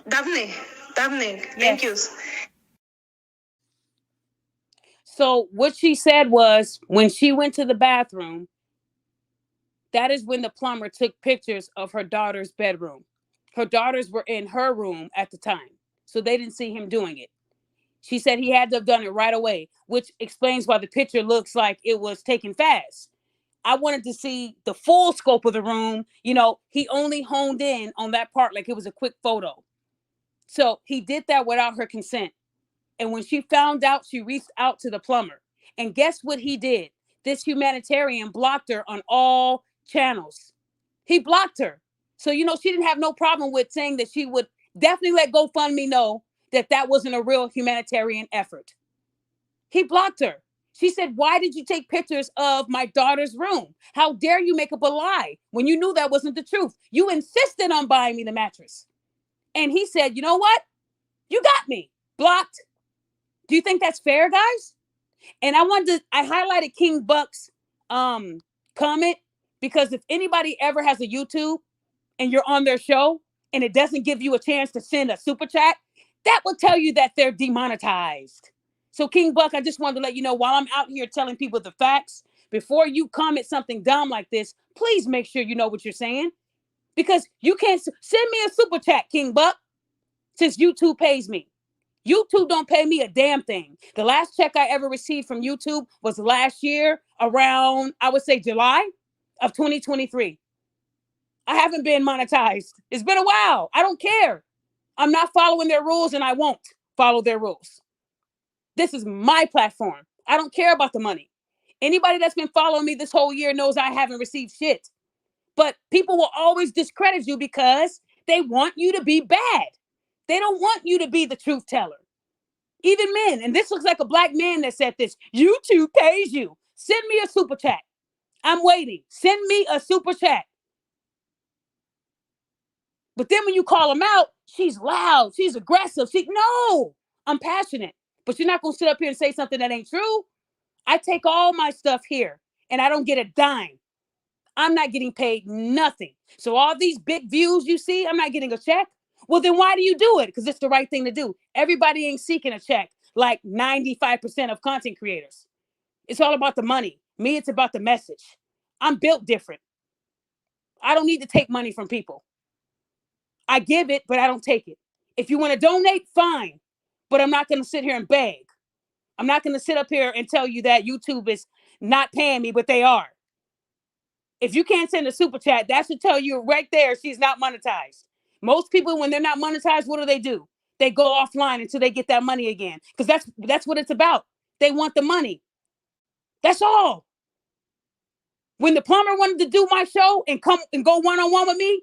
Daphne, thank yous. So what she said was, when she went to the bathroom, that is when the plumber took pictures of her daughter's bedroom. Her daughters were in her room at the time, so they didn't see him doing it. She said he had to have done it right away, which explains why the picture looks like it was taken fast. I wanted to see the full scope of the room. You know, he only honed in on that part like it was a quick photo. So he did that without her consent. And when she found out, she reached out to the plumber. And guess what he did? This humanitarian blocked her on all channels. He blocked her. So, you know, she didn't have no problem with saying that she would definitely let GoFundMe know that that wasn't a real humanitarian effort. He blocked her. She said, why did you take pictures of my daughter's room? How dare you make up a lie when you knew that wasn't the truth? You insisted on buying me the mattress. And he said, you know what? You got me. Blocked. Do you think that's fair, guys? And I highlighted King Buck's comment, because if anybody ever has a YouTube and you're on their show and it doesn't give you a chance to send a super chat, that will tell you that they're demonetized. So King Buck, I just wanted to let you know, while I'm out here telling people the facts, before you comment something dumb like this, please make sure you know what you're saying, because you can't send me a super chat, King Buck, since YouTube pays me. YouTube don't pay me a damn thing. The last check I ever received from YouTube was last year around, I would say, July of 2023. I haven't been monetized. It's been a while. I don't care. I'm not following their rules, and I won't follow their rules. This is my platform. I don't care about the money. Anybody that's been following me this whole year knows I haven't received shit. But people will always discredit you because they want you to be bad. They don't want you to be the truth teller. Even men, and this looks like a black man that said this, YouTube pays you. Send me a super chat. I'm waiting. Send me a super chat. But then when you call them out, she's loud, she's aggressive. No, I'm passionate. But you're not going to sit up here and say something that ain't true. I take all my stuff here, and I don't get a dime. I'm not getting paid nothing. So all these big views you see, I'm not getting a check. Well, then why do you do it? Because it's the right thing to do. Everybody ain't seeking a check like 95% of content creators. It's all about the money. Me, it's about the message. I'm built different. I don't need to take money from people. I give it, but I don't take it. If you want to donate, fine. But I'm not going to sit here and beg. I'm not going to sit up here and tell you that YouTube is not paying me, but they are. If you can't send a super chat, that should tell you right there she's not monetized. Most people, when they're not monetized, what do? They go offline until they get that money again. Because that's what it's about. They want the money. That's all. When the plumber wanted to do my show and come and go one-on-one with me,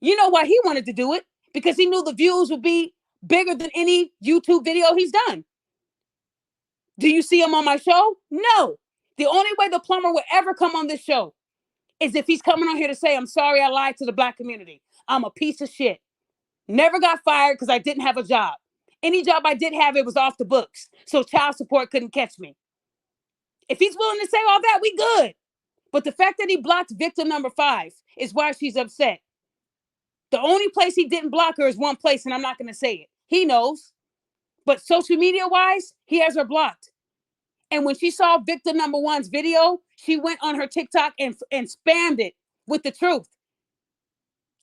you know why he wanted to do it? because he knew the views would be bigger than any YouTube video he's done. Do you see him on my show? No. The only way the plumber would ever come on this show is if he's coming on here to say, I'm sorry I lied to the Black community. I'm a piece of shit. Never got fired because I didn't have a job. Any job I did have, it was off the books. So child support couldn't catch me. If he's willing to say all that, we good. But the fact that he blocked victim number 5 is why she's upset. The only place he didn't block her is one place, and I'm not going to say it. He knows. But social media-wise, he has her blocked. And when she saw victim number 1's video, she went on her TikTok and spammed it with the truth.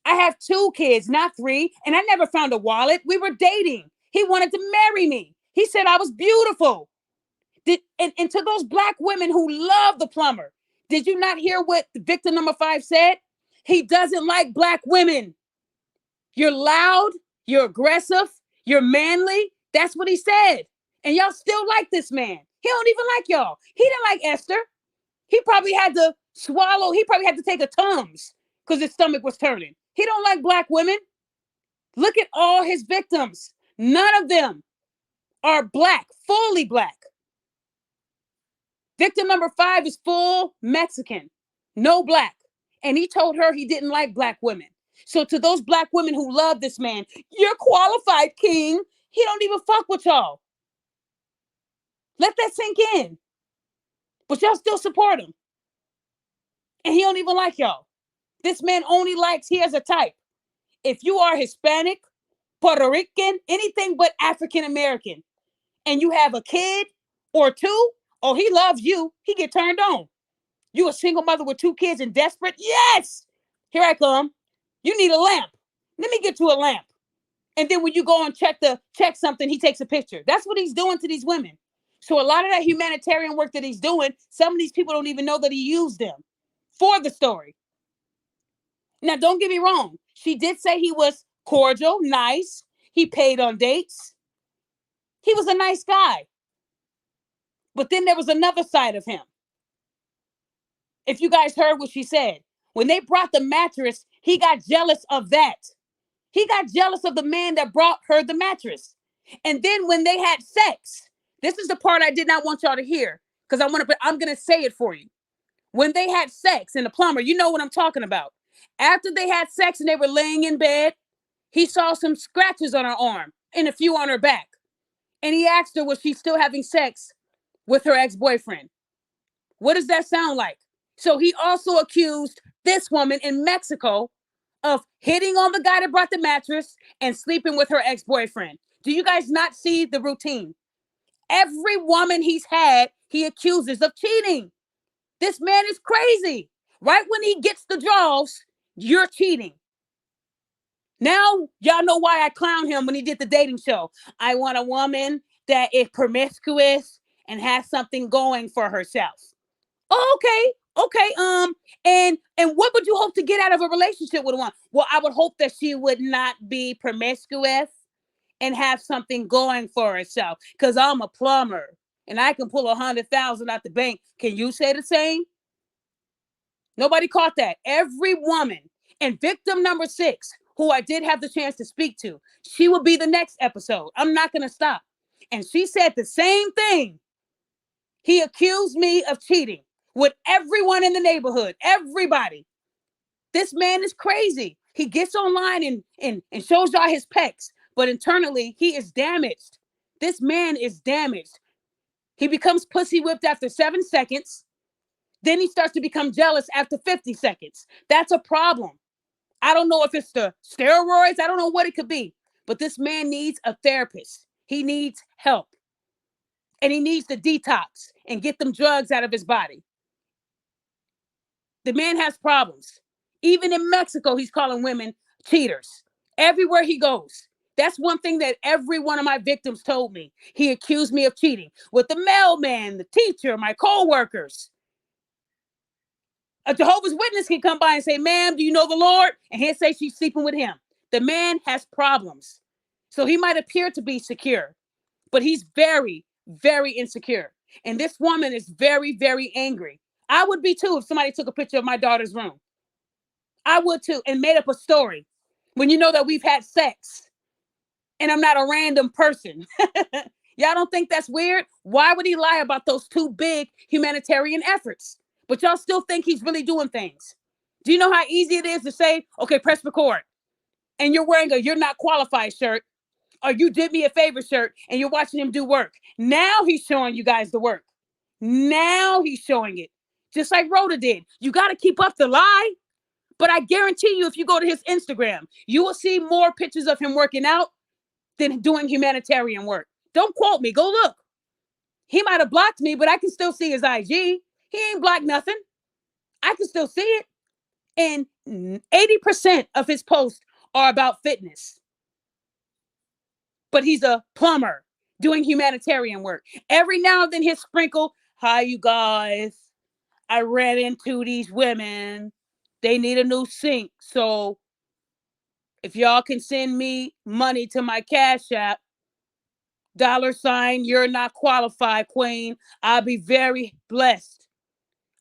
I have 2 kids, not 3, and I never found a wallet. We were dating. He wanted to marry me. He said I was beautiful. And to those Black women who love the plumber, did you not hear what the victim number 5 said? He doesn't like Black women. You're loud, you're aggressive, you're manly. That's what he said. And y'all still like this man. He don't even like y'all. He didn't like Esther. He probably had to swallow. He probably had to take a Tums because his stomach was turning. He don't like Black women. Look at all his victims. None of them are Black, fully Black. Victim number 5 is full Mexican, no Black. And he told her he didn't like Black women. So to those Black women who love this man, you're qualified, king. He don't even fuck with y'all. Let that sink in. But y'all still support him. And he don't even like y'all. This man only likes, he has a type. If you are Hispanic, Puerto Rican, anything but African American, and you have a kid or 2, oh, he loves you, he get turned on. You a single mother with 2 kids and desperate? Yes! Here I come. You need a lamp. Let me get you a lamp. And then when you go and check something, he takes a picture. That's what he's doing to these women. So a lot of that humanitarian work that he's doing, some of these people don't even know that he used them for the story. Now, don't get me wrong. She did say he was cordial, nice. He paid on dates. He was a nice guy. But then there was another side of him. If you guys heard what she said, when they brought the mattress, he got jealous of that. He got jealous of the man that brought her the mattress. And then when they had sex, this is the part I did not want y'all to hear because I'm going to say it for you. When they had sex and the plumber, you know what I'm talking about. After they had sex and they were laying in bed, he saw some scratches on her arm and a few on her back. And he asked her, was she still having sex with her ex-boyfriend? What does that sound like? So he also accused this woman in Mexico of hitting on the guy that brought the mattress and sleeping with her ex-boyfriend. Do you guys not see the routine? Every woman he's had, he accuses of cheating. This man is crazy. Right when he gets the draws, you're cheating. Now, y'all know why I clown him when he did the dating show. I want a woman that is promiscuous and has something going for herself. Oh, okay. And what would you hope to get out of a relationship with one? Well, I would hope that she would not be promiscuous and have something going for herself. Because I'm a plumber and I can pull 100,000 out the bank. Can you say the same? Nobody caught that. Every woman. And victim number 6, who I did have the chance to speak to, she will be the next episode. I'm not going to stop. And she said the same thing. He accused me of cheating with everyone in the neighborhood, everybody. This man is crazy. He gets online and shows y'all his pecs, but internally he is damaged. This man is damaged. He becomes pussy whipped after 7 seconds. Then he starts to become jealous after 50 seconds. That's a problem. I don't know if it's the steroids. I don't know what it could be, but this man needs a therapist. He needs help. And he needs to detox and get them drugs out of his body. The man has problems. Even in Mexico, he's calling women cheaters. Everywhere he goes. That's one thing that every one of my victims told me. He accused me of cheating with the mailman, the teacher, my co-workers. A Jehovah's Witness can come by and say, ma'am, do you know the Lord? And he'll say she's sleeping with him. The man has problems. So he might appear to be secure, but he's very, very insecure. And this woman is very, very angry. I would be too if somebody took a picture of my daughter's room. I would too, and made up a story. when you know that we've had sex and I'm not a random person? Y'all don't think that's weird? Why would he lie about those two big humanitarian efforts? But y'all still think he's really doing things. Do you know how easy it is to say, okay, press record, and you're wearing a "you're not qualified" shirt, or "you did me a favor" shirt, and you're watching him do work? Now he's showing you guys the work. Now he's showing it. Just like Rhoda did. You got to keep up the lie. But I guarantee you, if you go to his Instagram, you will see more pictures of him working out than doing humanitarian work. Don't quote me. Go look. He might have blocked me, but I can still see his IG. He ain't blocked nothing. I can still see it. And 80% of his posts are about fitness. But he's a plumber doing humanitarian work. Every now and then he'll sprinkle, "Hi, you guys. I ran into these women. They need a new sink. So if y'all can send me money to my Cash App, $ you're not qualified, queen, I'll be very blessed.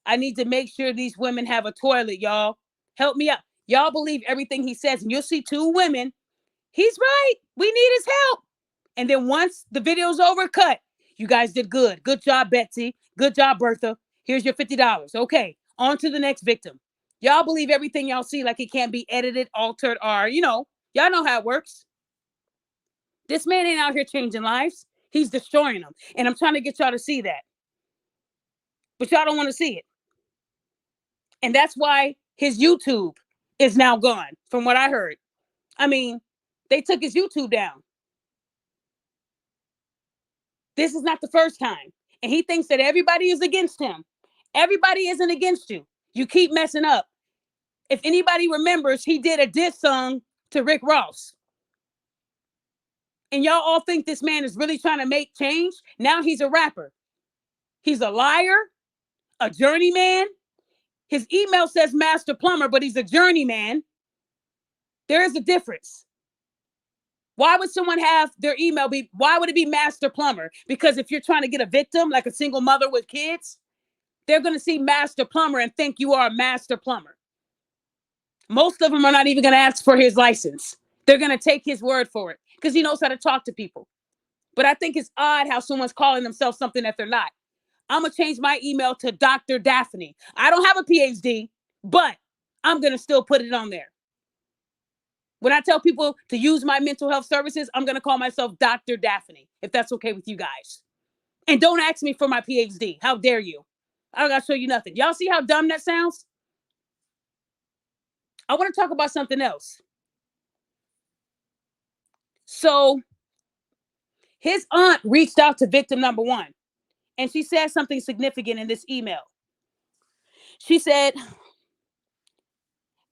I need to make sure these women have a toilet, y'all. Help me out." Y'all believe everything he says, and you'll see two women. He's right. We need his help. And then once the video's over, cut. "You guys did good. Good job, Betsy. Good job, Bertha. Here's your $50. Okay, on to the next victim." Y'all believe everything y'all see like it can't be edited, altered, or, y'all know how it works. This man ain't out here changing lives. He's destroying them. And I'm trying to get y'all to see that. But y'all don't want to see it. And that's why his YouTube is now gone, from what I heard. I mean, they took his YouTube down. This is not the first time. And he thinks that everybody is against him. Everybody isn't against you. You keep messing up. If anybody remembers, he did a diss song to Rick Ross. And y'all all think this man is really trying to make change. Now he's a rapper. He's a liar, a journeyman. His email says master plumber, but he's a journeyman. There is a difference. Why would someone have their email be, why would it be master plumber? Because if you're trying to get a victim, like a single mother with kids, they're going to see master plumber and think you are a master plumber. Most of them are not even going to ask for his license. They're going to take his word for it because he knows how to talk to people. But I think it's odd how someone's calling themselves something that they're not. I'm going to change my email to Dr. Daphne. I don't have a PhD, but I'm going to still put it on there. When I tell people to use my mental health services, I'm going to call myself Dr. Daphne, if that's okay with you guys. And don't ask me for my PhD. How dare you? I don't got to show you nothing. Y'all see how dumb that sounds? I want to talk about something else. So his aunt reached out to victim number one, and she said something significant in this email. She said,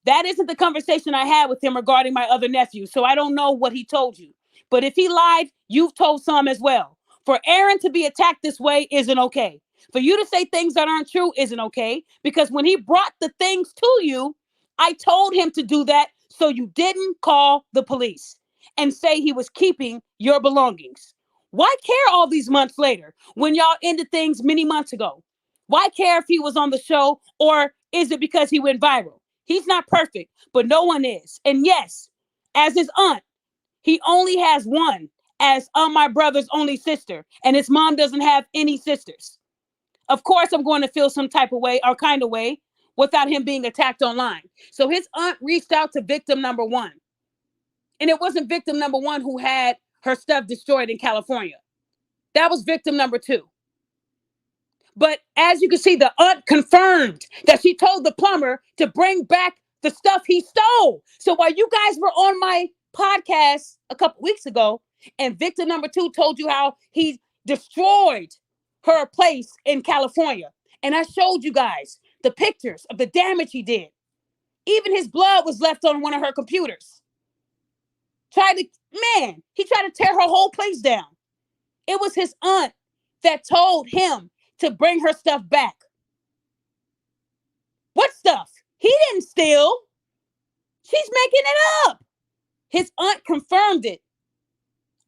"That isn't the conversation I had with him regarding my other nephew, so I don't know what he told you. But if he lied, you've told some as well. For Aaron to be attacked this way isn't okay. For you to say things that aren't true isn't okay, because when he brought the things to you, I told him to do that so you didn't call the police and say he was keeping your belongings. Why care all these months later when y'all ended things many months ago? Why care if he was on the show, or is it because he went viral? He's not perfect, but no one is. And yes, as his aunt, he only has one, as my brother's only sister, and his mom doesn't have any sisters. Of course, I'm going to feel some type of way or kind of way without him being attacked online." So his aunt reached out to victim number one. And it wasn't victim number one who had her stuff destroyed in California. That was victim number two. But as you can see, the aunt confirmed that she told the plumber to bring back the stuff he stole. So while you guys were on my podcast a couple weeks ago, and victim number two told you how he destroyed her place in California, and I showed you guys the pictures of the damage he did. Even his blood was left on one of her computers. He tried to tear her whole place down. It was his aunt that told him to bring her stuff back. What stuff? He didn't steal. She's making it up. His aunt confirmed it.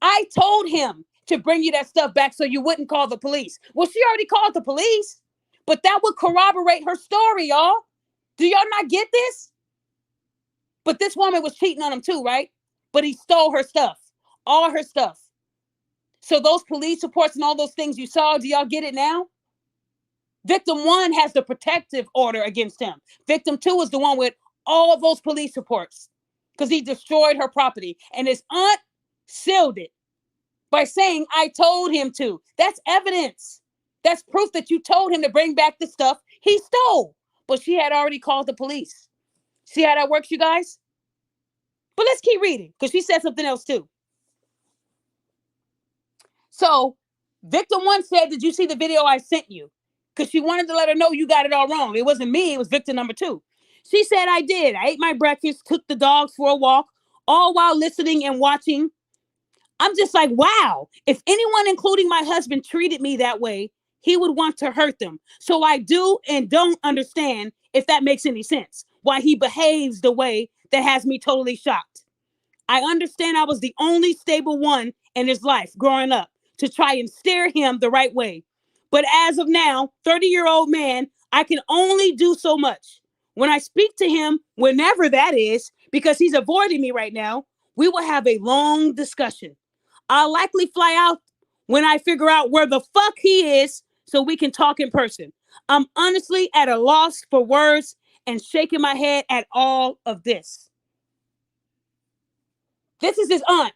I told him to bring you that stuff back so you wouldn't call the police. Well, she already called the police, but that would corroborate her story, y'all. Do y'all not get this? But this woman was cheating on him too, right? But he stole her stuff, all her stuff. So those police reports and all those things you saw, do y'all get it now? Victim 1 has the protective order against him. Victim 2 is the one with all of those police reports because he destroyed her property. And his aunt sealed it by saying, I told him to. That's evidence. That's proof that you told him to bring back the stuff he stole. But she had already called the police. See how that works, you guys? But let's keep reading because she said something else too. So victim 1 said, did you see the video I sent you? Because she wanted to let her know you got it all wrong. It wasn't me. It was victim number 2. She said, I did. I ate my breakfast, took the dogs for a walk, all while listening and watching. I'm just like, wow, if anyone, including my husband, treated me that way, he would want to hurt them. So I do and don't understand, if that makes any sense, why he behaves the way that has me totally shocked. I understand I was the only stable one in his life growing up to try and steer him the right way. But as of now, 30-year-old man, I can only do so much. When I speak to him, whenever that is, because he's avoiding me right now, we will have a long discussion. I'll likely fly out when I figure out where the fuck he is so we can talk in person. I'm honestly at a loss for words and shaking my head at all of this. This is his aunt,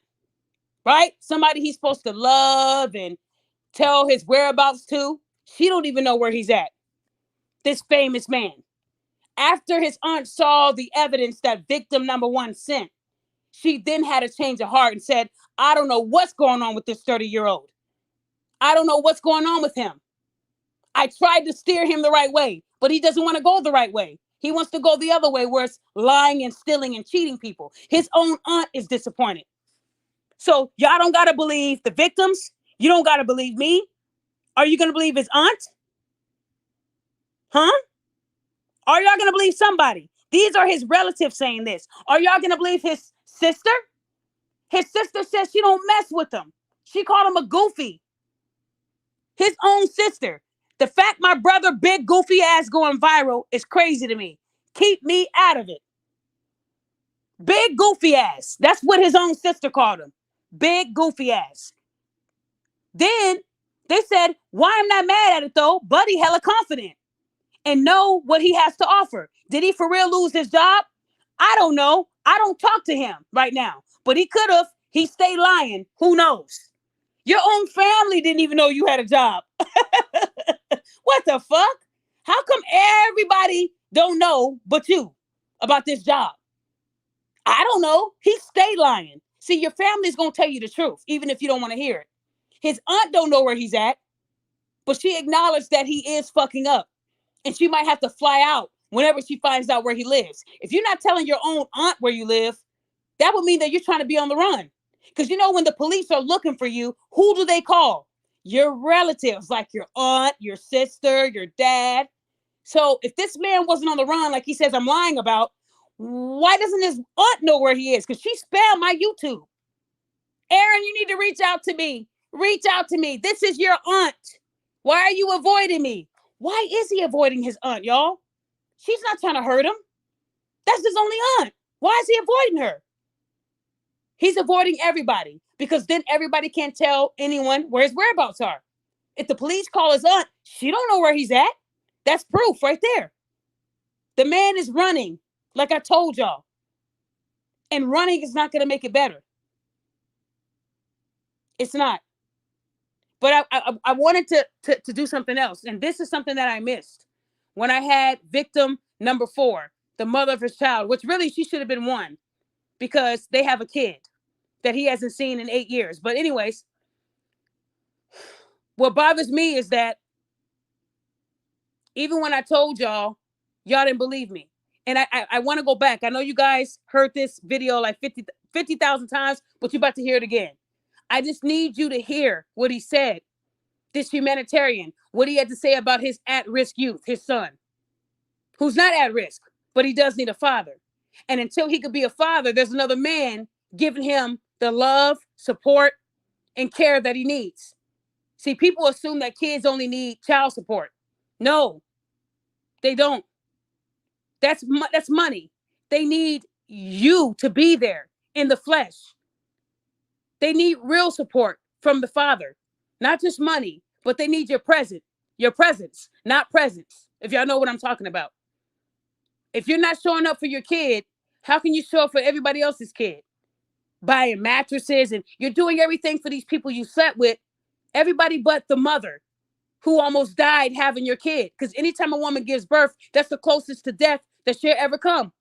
right? Somebody he's supposed to love and tell his whereabouts to. She don't even know where he's at. This famous man. After his aunt saw the evidence that victim number 1 sent, she then had a change of heart and said, I don't know what's going on with this 30-year-old. I don't know what's going on with him. I tried to steer him the right way, but he doesn't want to go the right way. He wants to go the other way where it's lying and stealing and cheating people. His own aunt is disappointed. So y'all don't got to believe the victims. You don't got to believe me. Are you going to believe his aunt? Huh? Are y'all going to believe somebody? These are his relatives saying this. Are y'all going to believe his sister? His sister says she don't mess with him. She called him a goofy. His own sister. The fact my brother, big goofy ass, going viral is crazy to me. Keep me out of it. Big goofy ass. That's what his own sister called him. Big goofy ass. Then they said, why I'm not mad at it though? Buddy hella confident and know what he has to offer. Did he for real lose his job? I don't know. I don't talk to him right now, but he could have. He stayed lying. Who knows? Your own family didn't even know you had a job. What the fuck? How come everybody don't know but you about this job? I don't know. He stayed lying. See, your family's going to tell you the truth, even if you don't want to hear it. His aunt don't know where he's at, but she acknowledged that he is fucking up. And she might have to fly out whenever she finds out where he lives. If you're not telling your own aunt where you live, that would mean that you're trying to be on the run. Because you know, when the police are looking for you, who do they call? Your relatives, like your aunt, your sister, your dad. So if this man wasn't on the run, like he says I'm lying about, why doesn't his aunt know where he is? Because she spammed my YouTube. Aaron, you need to reach out to me. Reach out to me. This is your aunt. Why are you avoiding me? Why is he avoiding his aunt, y'all? She's not trying to hurt him. That's his only aunt. Why is he avoiding her? He's avoiding everybody because then everybody can't tell anyone where his whereabouts are. If the police call his aunt, she don't know where he's at. That's proof right there. The man is running, like I told y'all. And running is not going to make it better. It's not. But I wanted to do something else. And this is something that I missed. When I had victim number 4, the mother of his child, which really she should have been 1 because they have a kid that he hasn't seen in 8 years. But anyways, what bothers me is that even when I told y'all didn't believe me. And I want to go back. I know you guys heard this video like 50,000 times, but you're about to hear it again. I just need you to hear what he said. This humanitarian, what he had to say about his at-risk youth, his son, who's not at risk, but he does need a father. And until he could be a father, there's another man giving him the love, support, and care that he needs. See, people assume that kids only need child support. No, they don't. That's money. They need you to be there in the flesh. They need real support from the father, not just money, but they need your presence, not presence. If y'all know what I'm talking about. If you're not showing up for your kid, how can you show up for everybody else's kid? Buying mattresses, and you're doing everything for these people you slept with, everybody but the mother who almost died having your kid. Because anytime a woman gives birth, that's the closest to death that she'll ever come.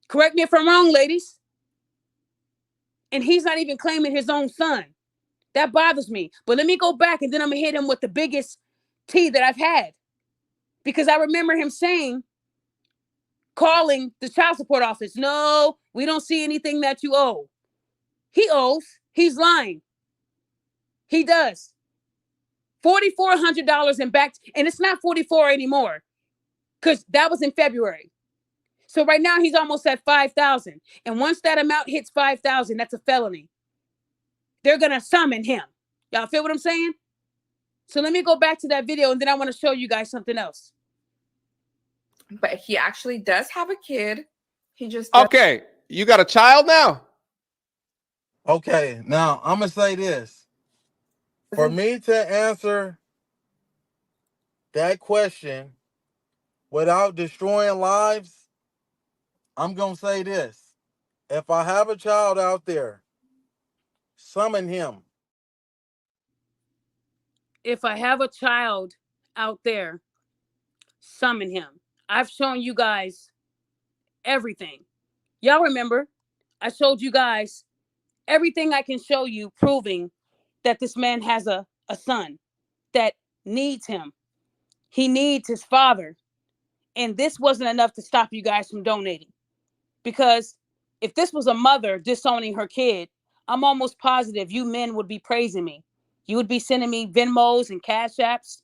Correct me if I'm wrong, ladies. And he's not even claiming his own son. That bothers me. But let me go back, and then I'm going to hit him with the biggest tea that I've had. Because I remember him saying, calling the child support office, no, we don't see anything that you owe. He owes. He's lying. He does. $4,400 in back, and it's not 44 anymore, because that was in February. So right now he's almost at 5,000. And once that amount hits 5,000, that's a felony. They're going to summon him. Y'all feel what I'm saying? So let me go back to that video, and then I want to show you guys something else. But he actually does have a kid. He just Okay, you got a child now? Okay, now I'm gonna say this. For me to answer that question without destroying lives, I'm gonna say this. If I have a child out there, summon him. If I have a child out there, summon him. I've shown you guys everything. Y'all remember, I showed you guys everything I can show you, proving that this man has a son that needs him. He needs his father. And this wasn't enough to stop you guys from donating. Because if this was a mother disowning her kid, I'm almost positive you men would be praising me. You would be sending me Venmos and Cash Apps.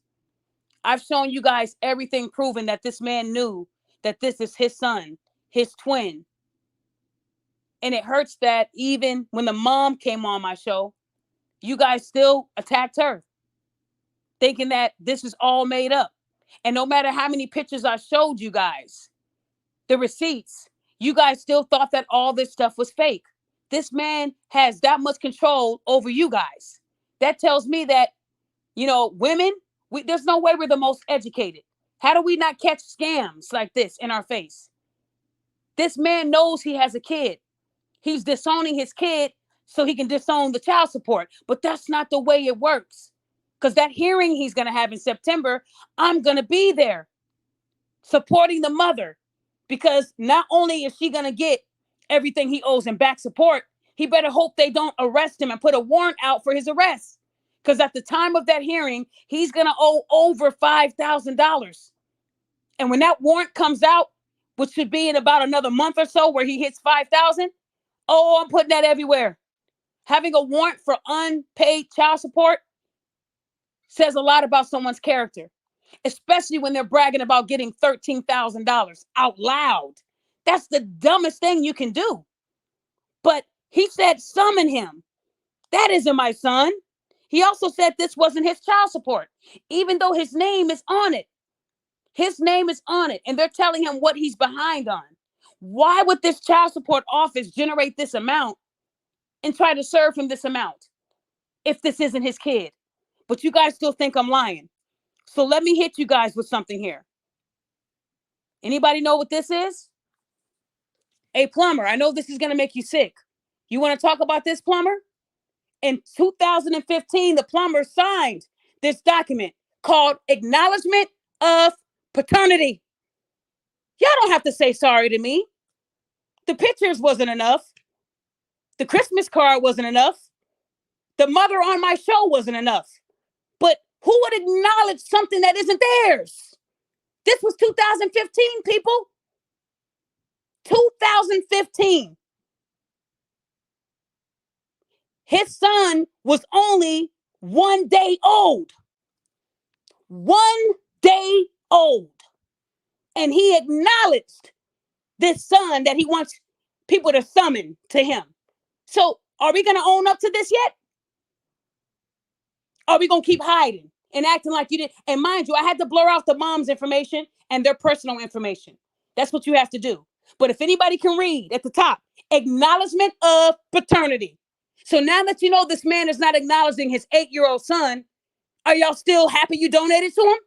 I've shown you guys everything, proving that this man knew that this is his son, his twin. And it hurts that even when the mom came on my show, you guys still attacked her, thinking that this is all made up. And no matter how many pictures I showed you guys, the receipts, you guys still thought that all this stuff was fake. This man has that much control over you guys. That tells me that, women, there's no way we're the most educated. How do we not catch scams like this in our face? This man knows he has a kid. He's disowning his kid so he can disown the child support. But that's not the way it works. Because that hearing he's going to have in September, I'm going to be there supporting the mother. Because not only is she going to get everything he owes in back support, he better hope they don't arrest him and put a warrant out for his arrest. Because at the time of that hearing, he's going to owe over $5,000. And when that warrant comes out, which should be in about another month or so where he hits 5,000, oh, I'm putting that everywhere. Having a warrant for unpaid child support says a lot about someone's character, especially when they're bragging about getting $13,000 out loud. That's the dumbest thing you can do. But he said, summon him. That isn't my son. He also said this wasn't his child support, even though his name is on it. His name is on it, and they're telling him what he's behind on. Why would this child support office generate this amount and try to serve him this amount if this isn't his kid? But you guys still think I'm lying. So let me hit you guys with something here. Anybody know what this is? A plumber. I know this is going to make you sick. You want to talk about this, plumber? In 2015, the plumber signed this document called Acknowledgement of Paternity. Y'all don't have to say sorry to me. The pictures wasn't enough. The Christmas card wasn't enough. The mother on my show wasn't enough. But who would acknowledge something that isn't theirs? This was 2015, people. 2015. His son was only 1 day old. 1 day old. And he acknowledged this son that he wants people to summon to him. So are we going to own up to this yet? Are we going to keep hiding and acting like you did? And mind you, I had to blur out the mom's information and their personal information. That's what you have to do. But if anybody can read at the top, acknowledgement of paternity. So now that you know this man is not acknowledging his 8-year-old son, are y'all still happy you donated to him?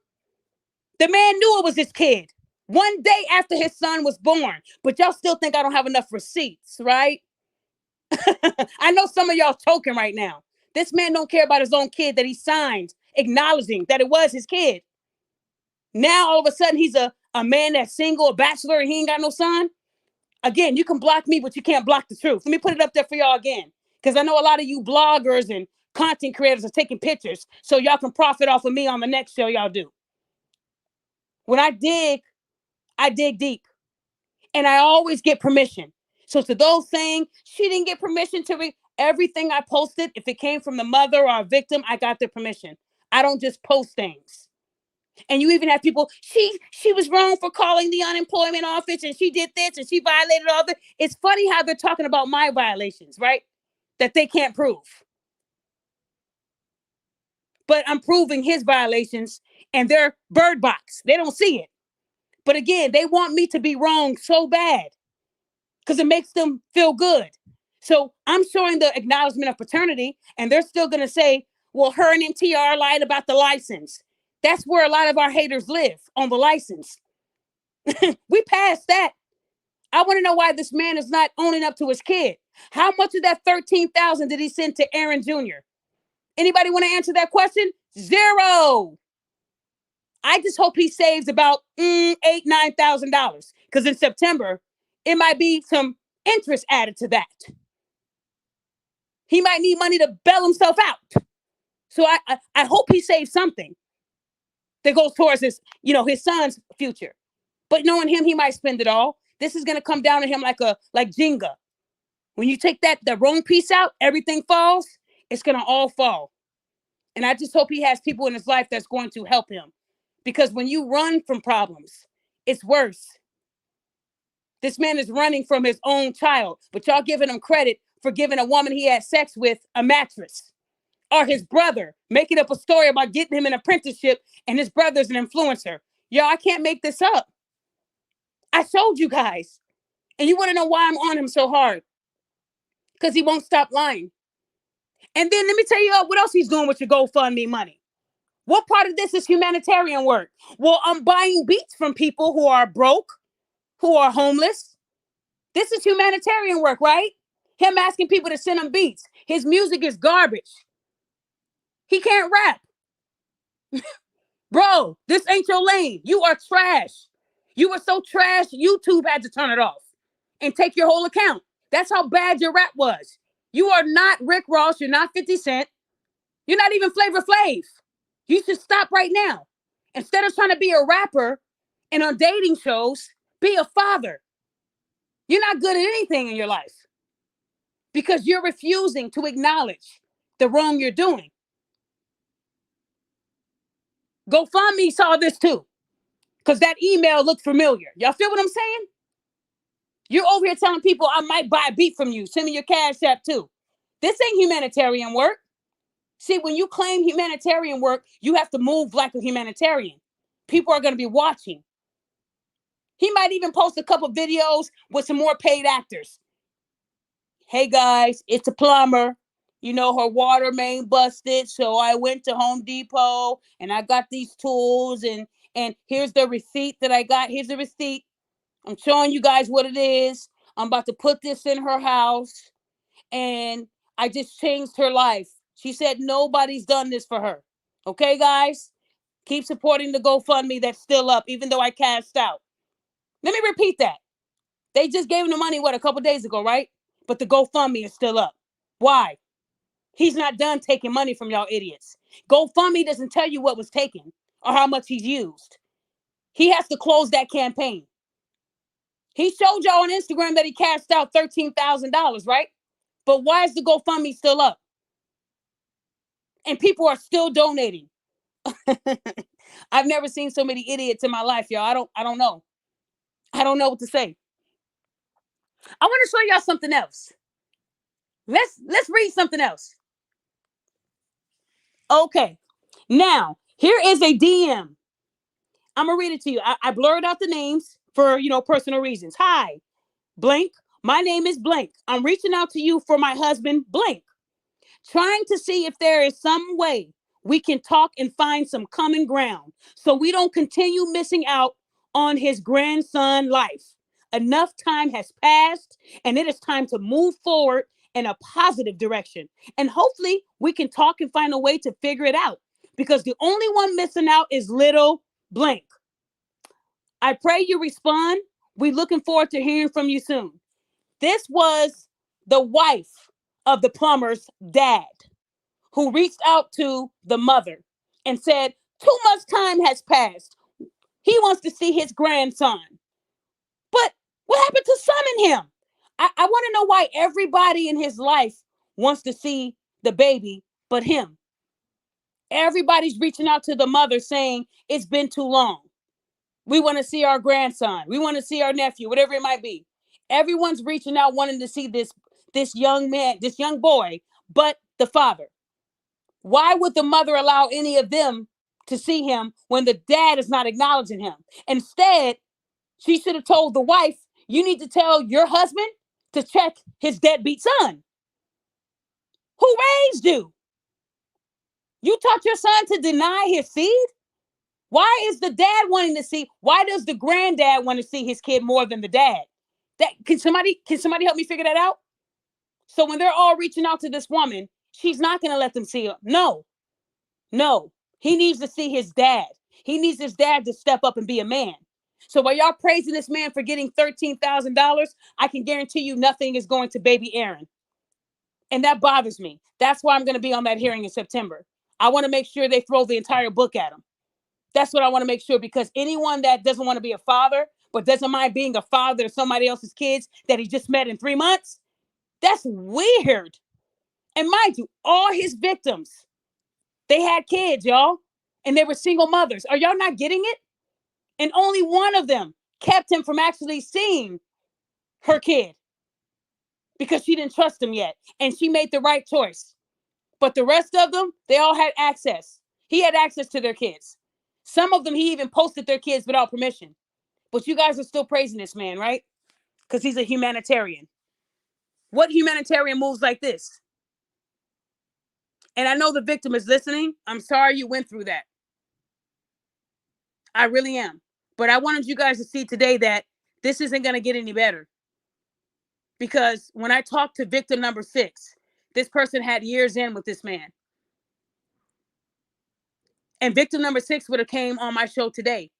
The man knew it was his kid one day after his son was born, but y'all still think I don't have enough receipts, right? I know some of y'all choking right now. This man don't care about his own kid that he signed, acknowledging that it was his kid. Now, all of a sudden, he's a man that's single, a bachelor, and he ain't got no son. Again, you can block me, but you can't block the truth. Let me put it up there for y'all again, because I know a lot of you bloggers and content creators are taking pictures so y'all can profit off of me on the next show y'all do. When I dig deep, and I always get permission. So to those saying she didn't get permission to read everything I posted, if it came from the mother or a victim, I got their permission. I don't just post things. And you even have people, she was wrong for calling the unemployment office, and she did this, and she violated all this. It's funny how they're talking about my violations, right? That they can't prove. But I'm proving his violations, and they're bird box. They don't see it. But again, they want me to be wrong so bad because it makes them feel good. So I'm showing the acknowledgement of paternity, and they're still going to say, well, her and MTR lied about the license. That's where a lot of our haters live, on the license. We passed that. I want to know why this man is not owning up to his kid. How much of that $13,000 did he send to Aaron Jr.? Anybody want to answer that question? 0. I just hope he saves about $8,000-$9,000, because in September, it might be some interest added to that. He might need money to bail himself out. So I hope he saves something that goes towards his son's future. But knowing him, he might spend it all. This is going to come down to him like Jenga. When you take the wrong piece out, everything falls. It's going to all fall. And I just hope he has people in his life that's going to help him. Because when you run from problems, it's worse. This man is running from his own child, but y'all giving him credit for giving a woman he had sex with a mattress. Or his brother making up a story about getting him an apprenticeship, and his brother's an influencer. Y'all, I can't make this up. I showed you guys. And you want to know why I'm on him so hard? Because he won't stop lying. And then let me tell you what else he's doing with your GoFundMe money. What part of this is humanitarian work? Well, I'm buying beats from people who are broke, who are homeless. This is humanitarian work, right? Him asking people to send him beats. His music is garbage. He can't rap. Bro, this ain't your lane. You are trash. You were so trash, YouTube had to turn it off and take your whole account. That's how bad your rap was. You are not Rick Ross. You're not 50 Cent. You're not even Flavor Flav. You should stop right now. Instead of trying to be a rapper and on dating shows, be a father. You're not good at anything in your life because you're refusing to acknowledge the wrong you're doing. GoFundMe saw this too, because that email looked familiar. Y'all feel what I'm saying? You're over here telling people I might buy a beat from you. Send me your Cash App too. This ain't humanitarian work. See, when you claim humanitarian work, you have to move like a humanitarian. People are going to be watching. He might even post a couple videos with some more paid actors. Hey guys, it's a plumber. You know, her water main busted, so I went to Home Depot and I got these tools, and here's the receipt that I got. Here's the receipt. I'm showing you guys what it is. I'm about to put this in her house, and I just changed her life. She said nobody's done this for her. Okay, guys? Keep supporting the GoFundMe that's still up, even though I cashed out. Let me repeat that. They just gave him the money, a couple days ago, right? But the GoFundMe is still up. Why? He's not done taking money from y'all idiots. GoFundMe doesn't tell you what was taken or how much he's used. He has to close that campaign. He showed y'all on Instagram that he cashed out $13,000, right? But why is the GoFundMe still up? And people are still donating. I've never seen so many idiots in my life, y'all. I don't know. I don't know what to say. I want to show y'all something else. Let's read something else. Okay. Now, here is a DM. I'm going to read it to you. I blurred out the names for, personal reasons. Hi, Blank, my name is Blank. I'm reaching out to you for my husband, Blank, trying to see if there is some way we can talk and find some common ground so we don't continue missing out on his grandson life. Enough time has passed, and it is time to move forward in a positive direction. And hopefully we can talk and find a way to figure it out, because the only one missing out is little Blank. I pray you respond. We're looking forward to hearing from you soon. This was the wife of the plumber's dad, who reached out to the mother and said, too much time has passed. He wants to see his grandson. But what happened to summon him? I want to know why everybody in his life wants to see the baby but him. Everybody's reaching out to the mother saying, it's been too long. We want to see our grandson. We want to see our nephew, whatever it might be. Everyone's reaching out wanting to see this young man, this young boy, but the father. Why would the mother allow any of them to see him when the dad is not acknowledging him? Instead, she should have told the wife, you need to tell your husband to check his deadbeat son. Who raised you? You taught your son to deny his seed? Why is the dad wanting to see? Why does the granddad want to see his kid more than the dad? Can somebody help me figure that out? So when they're all reaching out to this woman, she's not going to let them see her. No. He needs to see his dad. He needs his dad to step up and be a man. So while y'all praising this man for getting $13,000, I can guarantee you nothing is going to baby Aaron. And that bothers me. That's why I'm going to be on that hearing in September. I want to make sure they throw the entire book at him. That's what I want to make sure, because anyone that doesn't want to be a father, but doesn't mind being a father to somebody else's kids that he just met in 3 months, that's weird. And mind you, all his victims, they had kids, y'all, and they were single mothers. Are y'all not getting it? And only one of them kept him from actually seeing her kid because she didn't trust him yet. And she made the right choice. But the rest of them, they all had access. He had access to their kids. Some of them, he even posted their kids without permission. But you guys are still praising this man, right? Because he's a humanitarian. What humanitarian moves like this? And I know the victim is listening. I'm sorry you went through that. I really am. But I wanted you guys to see today that this isn't going to get any better. Because when I talked to victim number 6, this person had years in with this man. And victim number 6 would have came on my show today.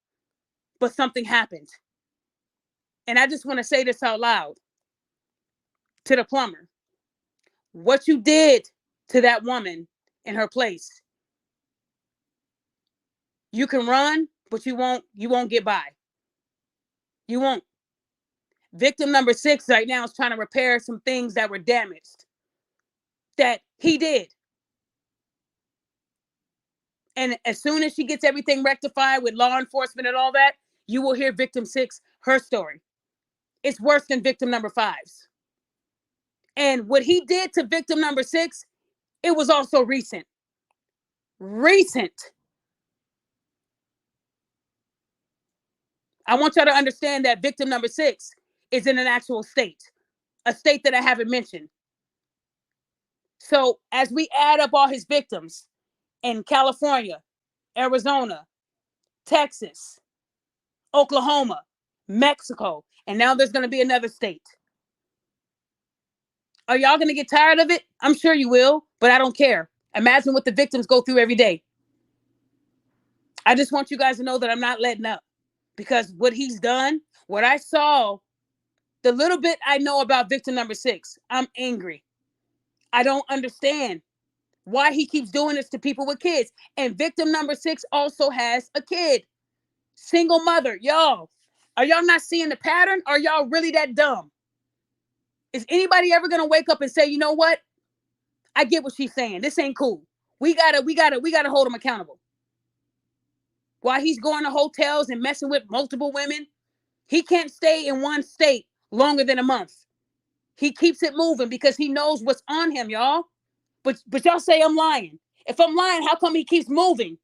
But something happened. And I just want to say this out loud to the plumber. What you did to that woman in her place, you can run, but you won't get by. You won't. Victim number 6 right now is trying to repair some things that were damaged that he did. And as soon as she gets everything rectified with law enforcement and all that, you will hear victim 6, her story. It's worse than victim number 5's. And what he did to victim number 6, it was also recent. Recent. I want y'all to understand that victim number 6 is in an actual state, a state that I haven't mentioned. So as we add up all his victims in California, Arizona, Texas, Oklahoma, Mexico, and now there's going to be another state. Are y'all going to get tired of it? I'm sure you will, but I don't care. Imagine what the victims go through every day. I just want you guys to know that I'm not letting up, because what he's done, what I saw, the little bit I know about victim number 6, I'm angry. I don't understand why he keeps doing this to people with kids. And victim number 6 also has a kid. Single mother. Y'all, are y'all not seeing the pattern? Are y'all really that dumb? Is anybody ever going to wake up and say, you know what? I get what she's saying. This ain't cool. We gotta hold him accountable. While he's going to hotels and messing with multiple women, he can't stay in one state longer than a month. He keeps it moving because he knows what's on him, y'all. But y'all say I'm lying. If I'm lying, how come he keeps moving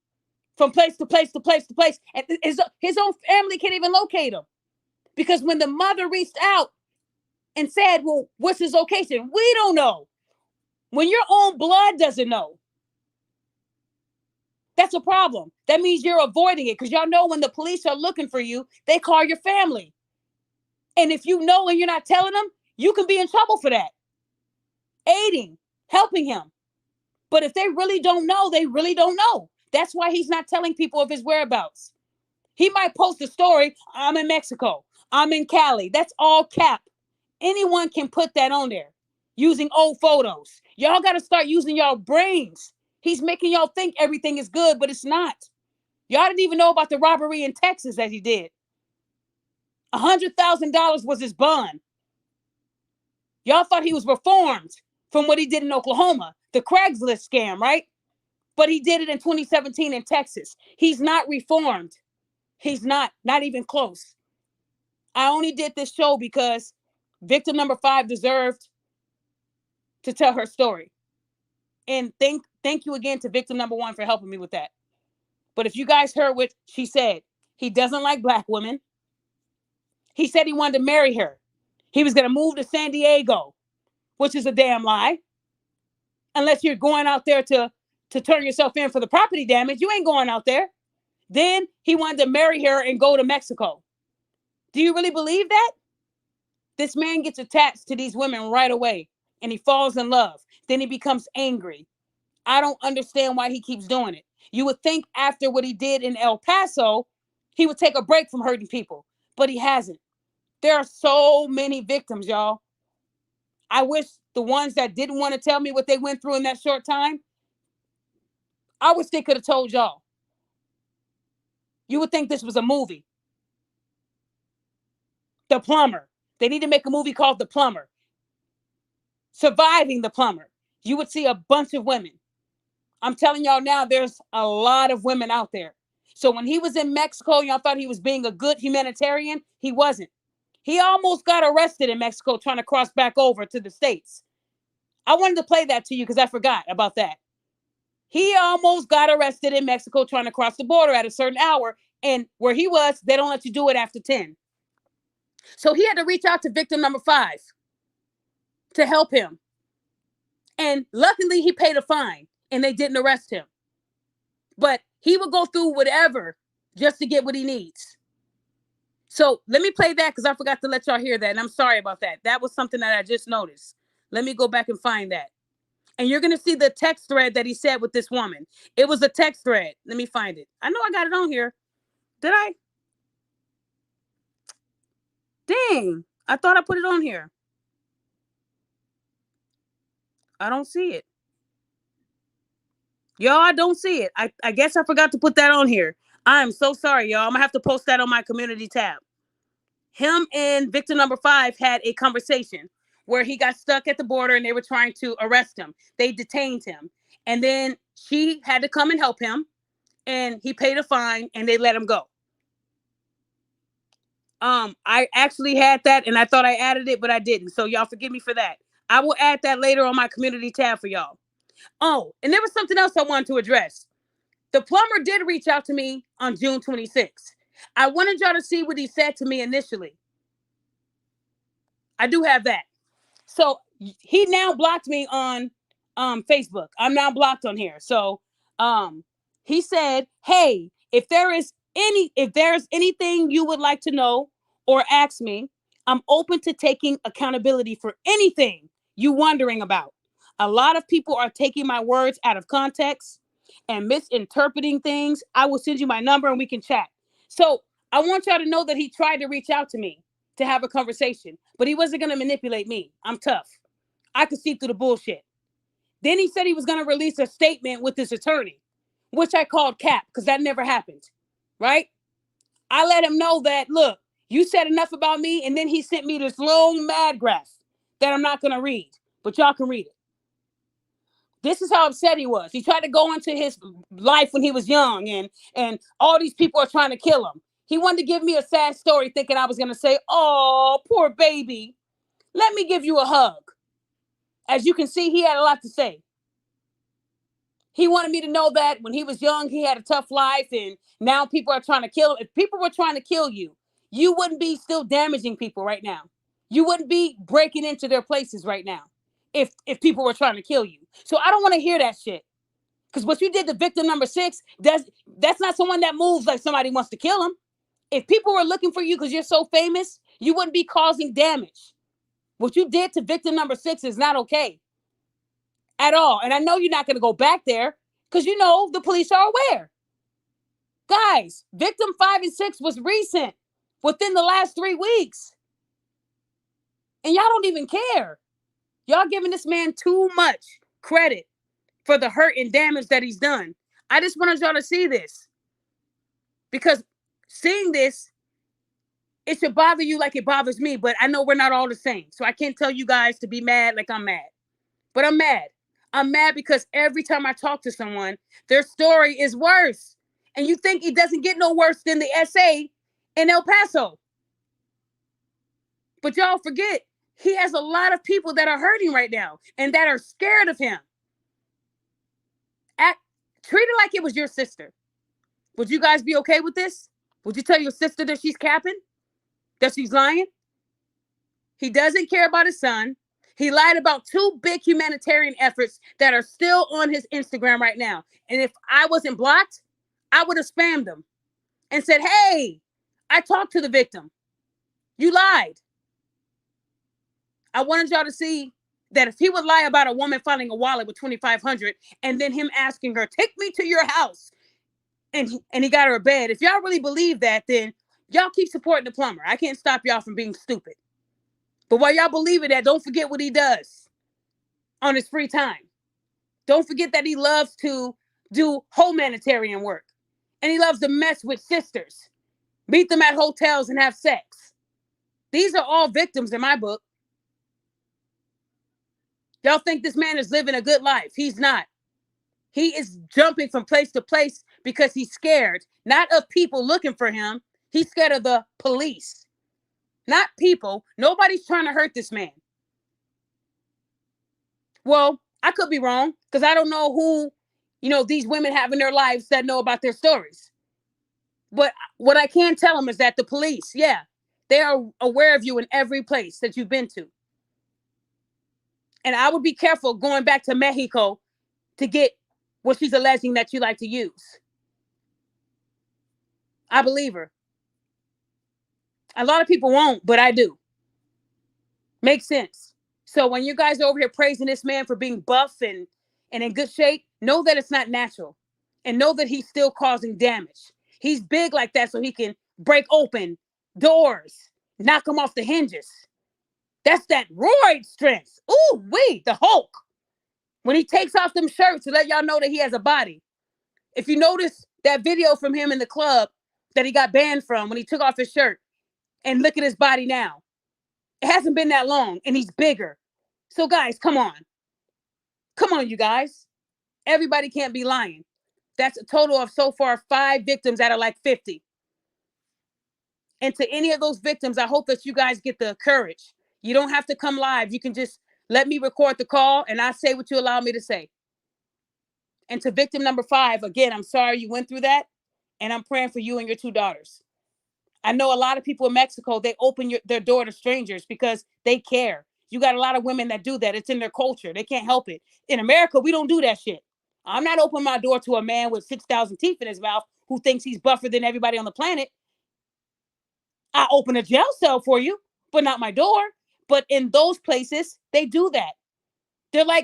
from place to place to place to place? And his own family can't even locate him. Because when the mother reached out, and said, well, what's his location? We don't know. When your own blood doesn't know, that's a problem. That means you're avoiding it, because y'all know when the police are looking for you, they call your family. And if you know and you're not telling them, you can be in trouble for that. Aiding, helping him. But if they really don't know, they really don't know. That's why he's not telling people of his whereabouts. He might post a story, I'm in Mexico, I'm in Cali. That's all cap. Anyone can put that on there using old photos. Y'all got to start using y'all brains. He's making y'all think everything is good, but it's not. Y'all didn't even know about the robbery in Texas that he did. $100,000 was his bond. Y'all thought he was reformed from what he did in Oklahoma, the Craigslist scam, right? But he did it in 2017 in Texas. He's not reformed. He's not even close. I only did this show because victim number 5 deserved to tell her story. And thank you again to victim number 1 for helping me with that. But if you guys heard what she said, he doesn't like black women. He said he wanted to marry her. He was going to move to San Diego, which is a damn lie. Unless you're going out there to turn yourself in for the property damage, you ain't going out there. Then he wanted to marry her and go to Mexico. Do you really believe that? This man gets attached to these women right away and he falls in love. Then he becomes angry. I don't understand why he keeps doing it. You would think after what he did in El Paso, he would take a break from hurting people, but he hasn't. There are so many victims, y'all. I wish the ones that didn't want to tell me what they went through in that short time, I wish they could have told y'all. You would think this was a movie. The Plumber. They need to make a movie called The Plumber. Surviving the Plumber. You would see a bunch of women. I'm telling y'all now, there's a lot of women out there. So when he was in Mexico, y'all thought he was being a good humanitarian. He wasn't. He almost got arrested in Mexico trying to cross back over to the States. I wanted to play that to you because I forgot about that. He almost got arrested in Mexico trying to cross the border at a certain hour. And where he was, they don't let you do it after 10. So he had to reach out to victim number 5 to help him. And luckily, he paid a fine and they didn't arrest him. But he would go through whatever just to get what he needs. So let me play that because I forgot to let y'all hear that. And I'm sorry about that. That was something that I just noticed. Let me go back and find that. And you're going to see the text thread that he said with this woman. It was a text thread. Let me find it. I know I got it on here. Did I? Dang. I thought I put it on here. I don't see it. Y'all, I don't see it. I guess I forgot to put that on here. I'm so sorry, y'all. I'm going to have to post that on my community tab. Him and victim number 5 had a conversation where he got stuck at the border and they were trying to arrest him. They detained him. And then she had to come and help him. And he paid a fine and they let him go. I actually had that and I thought I added it, but I didn't. So y'all forgive me for that. I will add that later on my community tab for y'all. Oh, and there was something else I wanted to address. The plumber did reach out to me on June 26th. I wanted y'all to see what he said to me initially. I do have that. So he now blocked me on Facebook. I'm now blocked on here. So he said, hey, if there's anything you would like to know or ask me, I'm open to taking accountability for anything you wondering about. A lot of people are taking my words out of context and misinterpreting things. I will send you my number and we can chat. So I want y'all to know that he tried to reach out to me to have a conversation, but he wasn't going to manipulate me. I'm tough. I could see through the bullshit. Then he said he was going to release a statement with his attorney, which I called cap because that never happened, right? I let him know that, look, you said enough about me, and then he sent me this long mad graph that I'm not going to read, but y'all can read it. This is how upset he was. He tried to go into his life when he was young, and all these people are trying to kill him. He wanted to give me a sad story thinking I was going to say, oh, poor baby. Let me give you a hug. As you can see, he had a lot to say. He wanted me to know that when he was young, he had a tough life, and now people are trying to kill him. If people were trying to kill you, you wouldn't be still damaging people right now. You wouldn't be breaking into their places right now if people were trying to kill you. So I don't want to hear that shit. Because what you did to victim number 6, that's not someone that moves like somebody wants to kill him. If people were looking for you because you're so famous, you wouldn't be causing damage. What you did to victim number 6 is not okay at all. And I know you're not going to go back there because you know the police are aware. Guys, victim 5 and 6 was recent, within the last 3 weeks. And y'all don't even care. Y'all giving this man too much credit for the hurt and damage that he's done. I just wanted y'all to see this. Because seeing this, it should bother you like it bothers me, but I know we're not all the same. So I can't tell you guys to be mad like I'm mad. But I'm mad. I'm mad because every time I talk to someone, their story is worse. And you think it doesn't get no worse than the SA in El Paso. But y'all forget, he has a lot of people that are hurting right now and that are scared of him. Treat it like it was your sister. Would you guys be okay with this? Would you tell your sister that she's capping? That she's lying? He doesn't care about his son. He lied about 2 big humanitarian efforts that are still on his Instagram right now. And if I wasn't blocked, I would have spammed them and said, hey, I talked to the victim. You lied. I wanted y'all to see that if he would lie about a woman finding a wallet with $2,500 and then him asking her, take me to your house, and he got her a bed. If y'all really believe that, then y'all keep supporting the plumber. I can't stop y'all from being stupid. But while y'all believe in that, don't forget what he does on his free time. Don't forget that he loves to do humanitarian work. And he loves to mess with sisters, meet them at hotels and have sex. These are all victims in my book. Y'all think this man is living a good life. He's not. He is jumping from place to place because he's scared, not of people looking for him. He's scared of the police, not people. Nobody's trying to hurt this man. Well, I could be wrong because I don't know who, these women have in their lives that know about their stories. But what I can tell them is that the police, yeah, they are aware of you in every place that you've been to. And I would be careful going back to Mexico to get what she's alleging that you like to use. I believe her. A lot of people won't, but I do. Makes sense. So when you guys are over here praising this man for being buff and in good shape, know that it's not natural. And know that he's still causing damage. He's big like that so he can break open doors, knock them off the hinges. That's that roid strength. Ooh, the Hulk. When he takes off them shirts to let y'all know that he has a body. If you notice that video from him in the club that he got banned from when he took off his shirt, and look at his body now. It hasn't been that long and he's bigger. So guys, come on. Come on, you guys. Everybody can't be lying. That's a total of so far 5 victims out of like 50. And to any of those victims, I hope that you guys get the courage. You don't have to come live. You can just let me record the call and I say what you allow me to say. And to victim number 5, again, I'm sorry you went through that. And I'm praying for you and your 2 daughters. I know a lot of people in Mexico, they open their door to strangers because they care. You got a lot of women that do that. It's in their culture. They can't help it. In America, we don't do that shit. I'm not opening my door to a man with 6,000 teeth in his mouth who thinks he's buffer than everybody on the planet. I open a jail cell for you, but not my door. But in those places, they do that.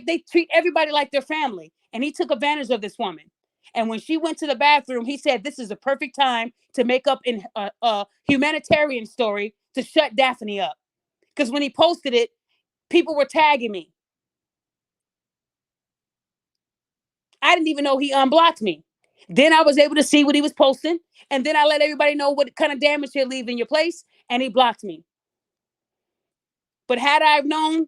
They treat everybody like their family. And he took advantage of this woman. And when she went to the bathroom, he said, this is the perfect time to make up in a humanitarian story to shut Daphne up. Because when he posted it, people were tagging me. I didn't even know he unblocked me. Then I was able to see what he was posting. And then I let everybody know what kind of damage he'll leave in your place. And he blocked me. But had I known,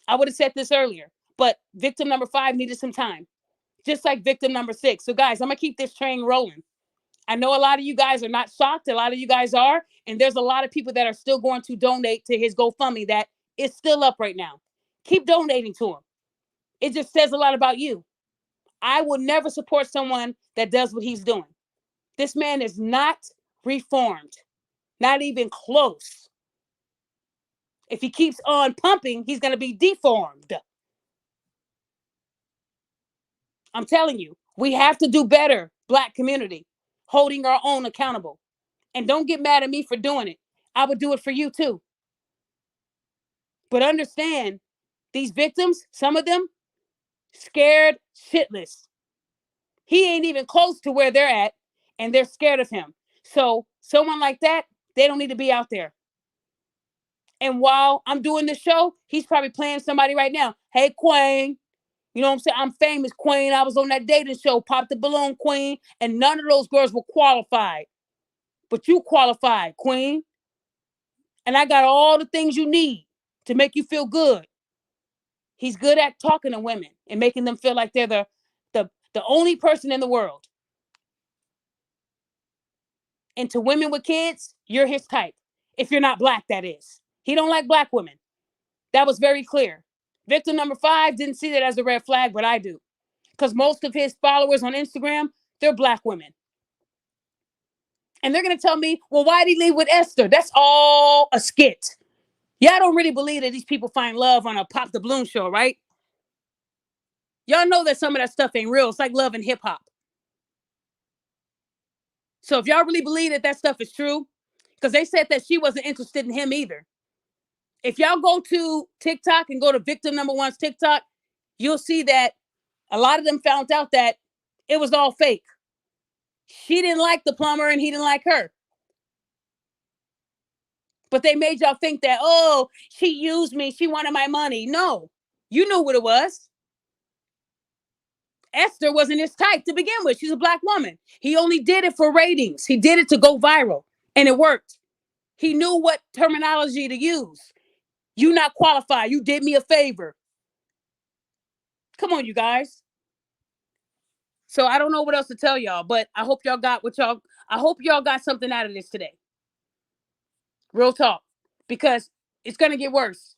I would have said this earlier. But victim number 5 needed some time. Just like victim number 6. So guys, I'm going to keep this train rolling. I know a lot of you guys are not shocked. A lot of you guys are. And there's a lot of people that are still going to donate to his GoFundMe that is still up right now. Keep donating to him. It just says a lot about you. I would never support someone that does what he's doing. This man is not reformed. Not even close. If he keeps on pumping, he's going to be deformed. I'm telling you, we have to do better, Black community, holding our own accountable. And don't get mad at me for doing it. I would do it for you too. But understand, these victims, some of them, scared shitless. He ain't even close to where they're at, and they're scared of him. So someone like that, they don't need to be out there. And while I'm doing this show, he's probably playing somebody right now. Hey, Queen. You know what I'm saying? I'm famous, Queen. I was on that dating show, Pop the Balloon, Queen. And none of those girls were qualified. But you qualified, Queen. And I got all the things you need to make you feel good. He's good at talking to women and making them feel like they're the only person in the world. And to women with kids, you're his type. If you're not Black, that is. He don't like Black women. That was very clear. Victim number 5 didn't see that as a red flag, but I do. Because most of his followers on Instagram, they're Black women. And they're going to tell me, well, why did he leave with Esther? That's all a skit. Y'all don't really believe that these people find love on a Pop the Balloon show, right? Y'all know that some of that stuff ain't real. It's like love and hip hop. So if y'all really believe that that stuff is true, because they said that she wasn't interested in him either. If y'all go to TikTok and go to victim number 1's TikTok, you'll see that a lot of them found out that it was all fake. She didn't like the plumber and he didn't like her. But they made y'all think that, oh, she used me. She wanted my money. No, you knew what it was. Esther wasn't his type to begin with. She's a Black woman. He only did it for ratings. He did it to go viral, and it worked. He knew what terminology to use. You not qualified. You did me a favor. Come on, you guys. So I don't know what else to tell y'all, but I hope y'all got I hope y'all got something out of this today. Real talk. Because it's going to get worse.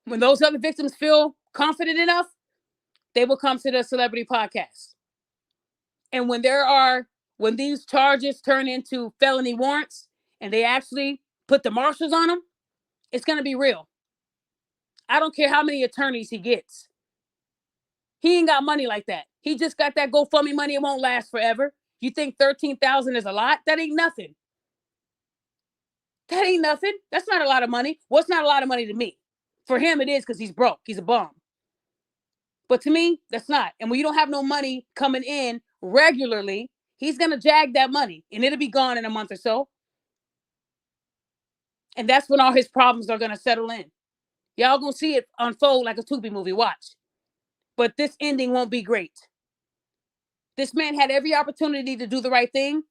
When those other victims feel confident enough, they will come to the celebrity podcast. And when these charges turn into felony warrants and they actually put the marshals on them, it's going to be real. I don't care how many attorneys he gets. He ain't got money like that. He just got that GoFundMe money. It won't last forever. You think $13,000 is a lot? That ain't nothing. That ain't nothing. That's not a lot of money. Well, it's not a lot of money to me. For him, it is because he's broke. He's a bum. But to me, that's not. And when you don't have no money coming in regularly, he's going to jag that money and it'll be gone in a month or so. And that's when all his problems are going to settle in. Y'all going to see it unfold like a Tubi movie. Watch. But this ending won't be great. This man had every opportunity to do the right thing.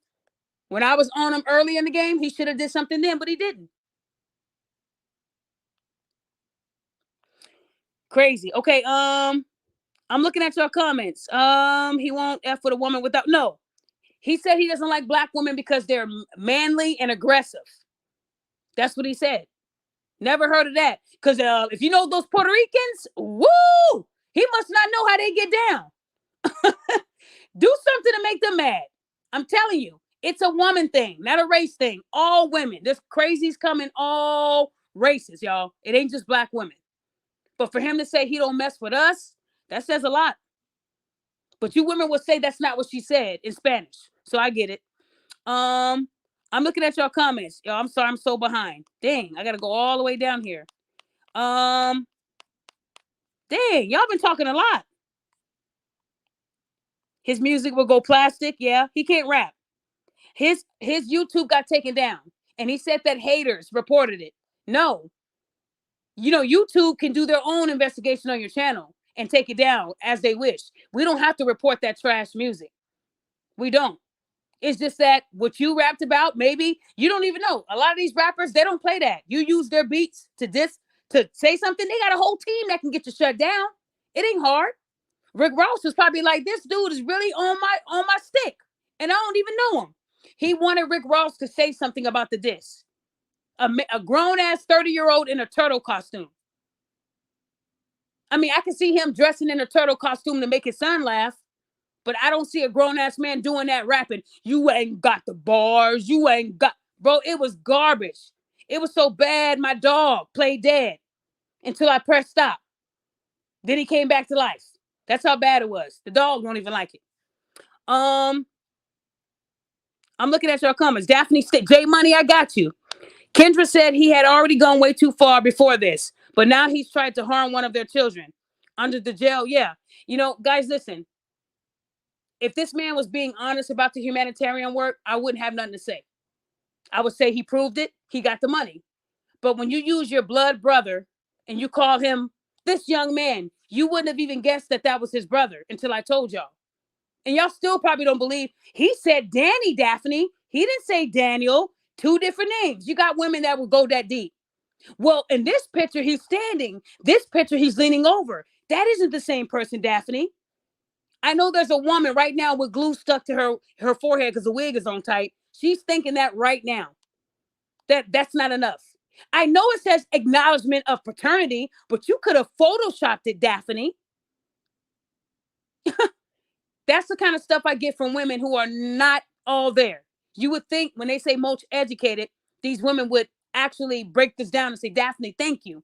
When I was on him early in the game, he should have did something then, but he didn't. Crazy. Okay, I'm looking at your comments. He won't F with a woman without, no. He said he doesn't like Black women because they're manly and aggressive. That's what he said. Never heard of that. Because if you know those Puerto Ricans, woo, he must not know how they get down. Do something to make them mad. I'm telling you, it's a woman thing, not a race thing. All women. There's crazies coming all races, y'all. It ain't just Black women. But for him to say he don't mess with us, that says a lot. But you women would say that's not what she said in Spanish. So I get it. I'm looking at your comments. Yo, I'm sorry, I'm so behind. Dang, I gotta go all the way down here. Dang, y'all been talking a lot. His music will go plastic. Yeah, he can't rap. His YouTube got taken down. And he said that haters reported it. No. You know, YouTube can do their own investigation on your channel and take it down as they wish. We don't have to report that trash music. We don't. It's just that what you rapped about, maybe you don't even know. A lot of these rappers, they don't play that. You use their beats to say something. They got a whole team that can get you shut down. It ain't hard. Rick Ross was probably like, this dude is really on my stick. And I don't even know him. He wanted Rick Ross to say something about the diss. A grown-ass 30-year-old in a turtle costume. I mean, I can see him dressing in a turtle costume to make his son laugh, but I don't see a grown-ass man doing that rapping. You ain't got the bars. You ain't got... Bro, it was garbage. It was so bad, my dog played dead until I pressed stop. Then he came back to life. That's how bad it was. The dog won't even like it. I'm looking at your comments. Daphne said, J Money, I got you. Kendra said he had already gone way too far before this, but now he's tried to harm one of their children. Under the jail, yeah. You know, guys, listen. If this man was being honest about the humanitarian work, I wouldn't have nothing to say. I would say he proved it. He got the money. But when you use your blood brother and you call him this young man, you wouldn't have even guessed that that was his brother until I told y'all. And y'all still probably don't believe. He said Danny, Daphne. He didn't say Daniel. Two different names. You got women that will go that deep. Well, in this picture, he's standing. This picture, he's leaning over. That isn't the same person, Daphne. I know there's a woman right now with glue stuck to her forehead because the wig is on tight. She's thinking that right now. That's not enough. I know it says acknowledgement of paternity, but you could have photoshopped it, Daphne. That's the kind of stuff I get from women who are not all there. You would think when they say most educated, these women would actually break this down and say, Daphne, thank you.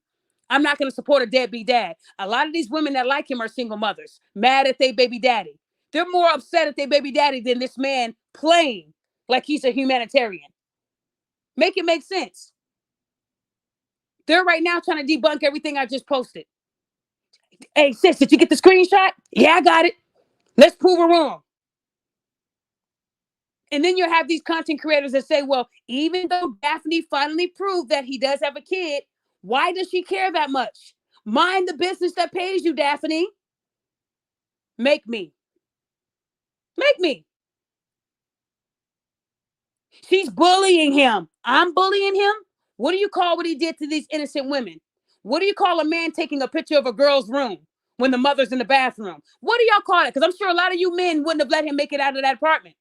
I'm not going to support a deadbeat dad. A lot of these women that like him are single mothers, mad at their baby daddy. They're more upset at their baby daddy than this man playing like he's a humanitarian. Make it make sense. They're right now trying to debunk everything I just posted. Hey, sis, did you get the screenshot? Yeah, I got it. Let's prove her wrong. And then you have these content creators that say, well, even though Daphne finally proved that he does have a kid, why does she care that much? Mind the business that pays you, Daphne. Make me. Make me. She's bullying him. I'm bullying him. What do you call what he did to these innocent women? What do you call a man taking a picture of a girl's room when the mother's in the bathroom? What do y'all call it? Because I'm sure a lot of you men wouldn't have let him make it out of that apartment.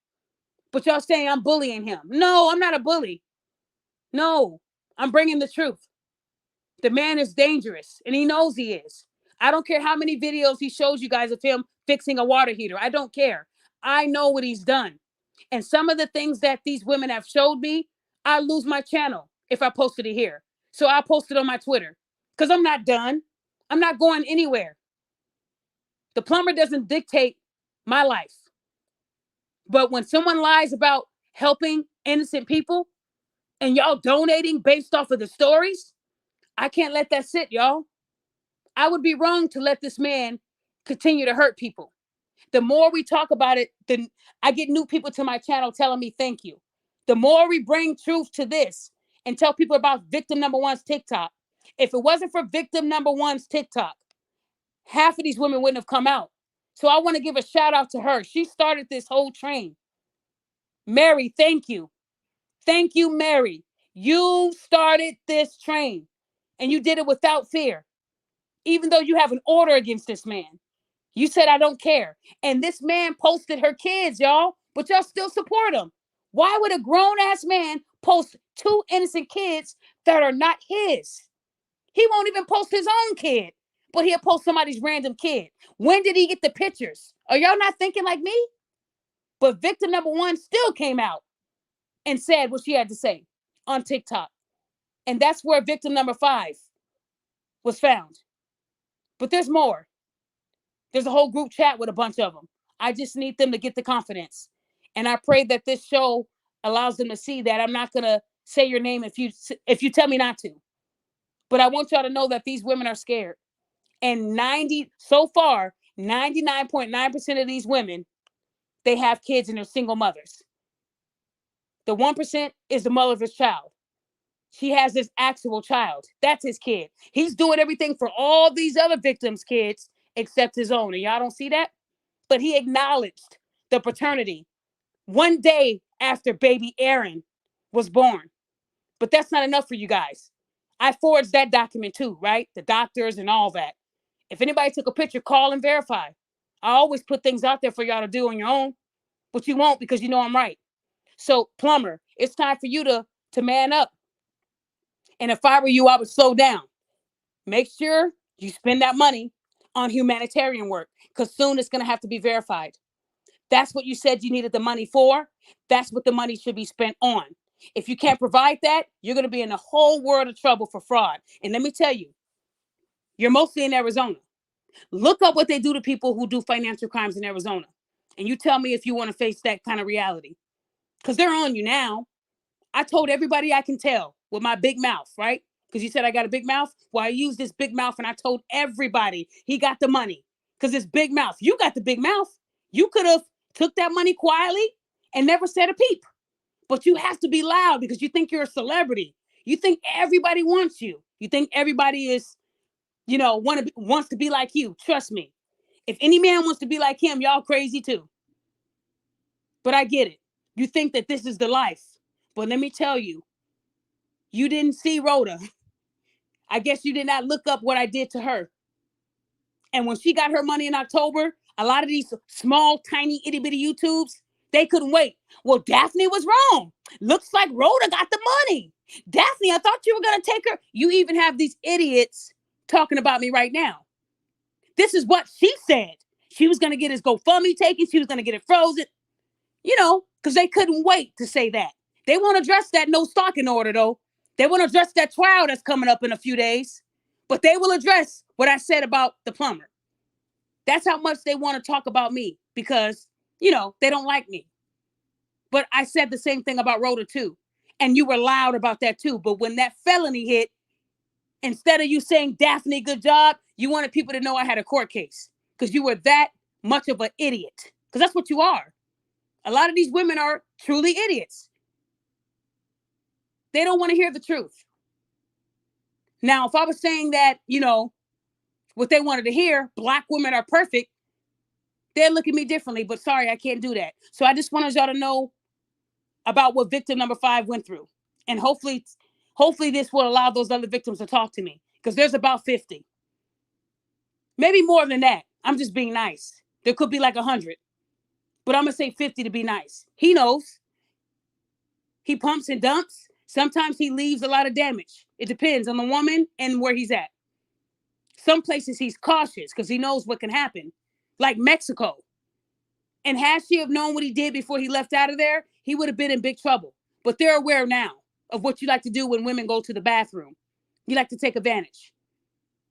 But y'all saying I'm bullying him. No, I'm not a bully. No, I'm bringing the truth. The man is dangerous, and he knows he is. I don't care how many videos he shows you guys of him fixing a water heater. I don't care. I know what he's done. And some of the things that these women have showed me, I lose my channel if I posted it here. So I posted on my Twitter because I'm not done. I'm not going anywhere. The plumber doesn't dictate my life. But when someone lies about helping innocent people and y'all donating based off of the stories, I can't let that sit, y'all. I would be wrong to let this man continue to hurt people. The more we talk about it, then I get new people to my channel telling me thank you. The more we bring truth to this and tell people about victim number one's TikTok. If it wasn't for victim number one's TikTok, half of these women wouldn't have come out. So I want to give a shout out to her. She started this whole train. Mary, thank you. Thank you, Mary. You started this train and you did it without fear. Even though you have an order against this man. You said, I don't care. And this man posted her kids, y'all, but y'all still support him. Why would a grown ass man post two innocent kids that are not his? He won't even post his own kid, but he'll post somebody's random kid. When did he get the pictures? Are y'all not thinking like me? But victim number one still came out and said what she had to say on TikTok. And that's where victim number 5 was found. But there's more. There's a whole group chat with a bunch of them. I just need them to get the confidence. And I pray that this show allows them to see that I'm not going to say your name if you tell me not to. But I want y'all to know that these women are scared. And 99.9% of these women, they have kids and they're single mothers. The 1% is the motherless child. She has this actual child. That's his kid. He's doing everything for all these other victims' kids except his own. And y'all don't see that? But he acknowledged the paternity one day after baby Aaron was born. But that's not enough for you guys. I forged that document too, right? The doctors and all that. If anybody took a picture, call and verify. I always put things out there for y'all to do on your own, but you won't because you know I'm right. So, plumber, it's time for you to man up. And if I were you, I would slow down. Make sure you spend that money on humanitarian work because soon it's going to have to be verified. That's what you said you needed the money for. That's what the money should be spent on. If you can't provide that, you're going to be in a whole world of trouble for fraud. And let me tell you, you're mostly in Arizona. Look up what they do to people who do financial crimes in Arizona. And you tell me if you want to face that kind of reality. Because they're on you now. I told everybody I can tell with my big mouth, right? Because you said I got a big mouth. Well, I used this big mouth and I told everybody he got the money. Because it's big mouth. You got the big mouth. You could have took that money quietly and never said a peep. But you have to be loud because you think you're a celebrity. You think everybody wants you. You think everybody is, wants to be like you. Trust me. If any man wants to be like him, y'all crazy too. But I get it. You think that this is the life. But let me tell you, you didn't see Rhoda. I guess you did not look up what I did to her. And when she got her money in October, a lot of these small, tiny, itty bitty YouTubes, they couldn't wait. Well, Daphne was wrong. Looks like Rhoda got the money. Daphne, I thought you were going to take her. You even have these idiots talking about me right now. This is what she said. She was going to get his GoFundMe taken. She was going to get it frozen. Because they couldn't wait to say that. They won't address that no stalking order, though. They won't address that trial that's coming up in a few days. But they will address what I said about the plumber. That's how much they want to talk about me because, they don't like me. But I said the same thing about Rhoda, too. And you were loud about that, too. But when that felony hit, instead of you saying, Daphne, good job, you wanted people to know I had a court case because you were that much of an idiot. Because that's what you are. A lot of these women are truly idiots. They don't want to hear the truth. Now, if I was saying that, what they wanted to hear, black women are perfect, they'd look at me differently. But sorry, I can't do that. So I just wanted y'all to know about what victim number 5 went through. And hopefully this will allow those other victims to talk to me because there's about 50. Maybe more than that. I'm just being nice. There could be like 100. But I'm going to say 50 to be nice. He knows. He pumps and dumps. Sometimes he leaves a lot of damage. It depends on the woman and where he's at. Some places he's cautious because he knows what can happen. Like Mexico. And had she have known what he did before he left out of there, he would have been in big trouble. But they're aware now of what you like to do when women go to the bathroom. You like to take advantage.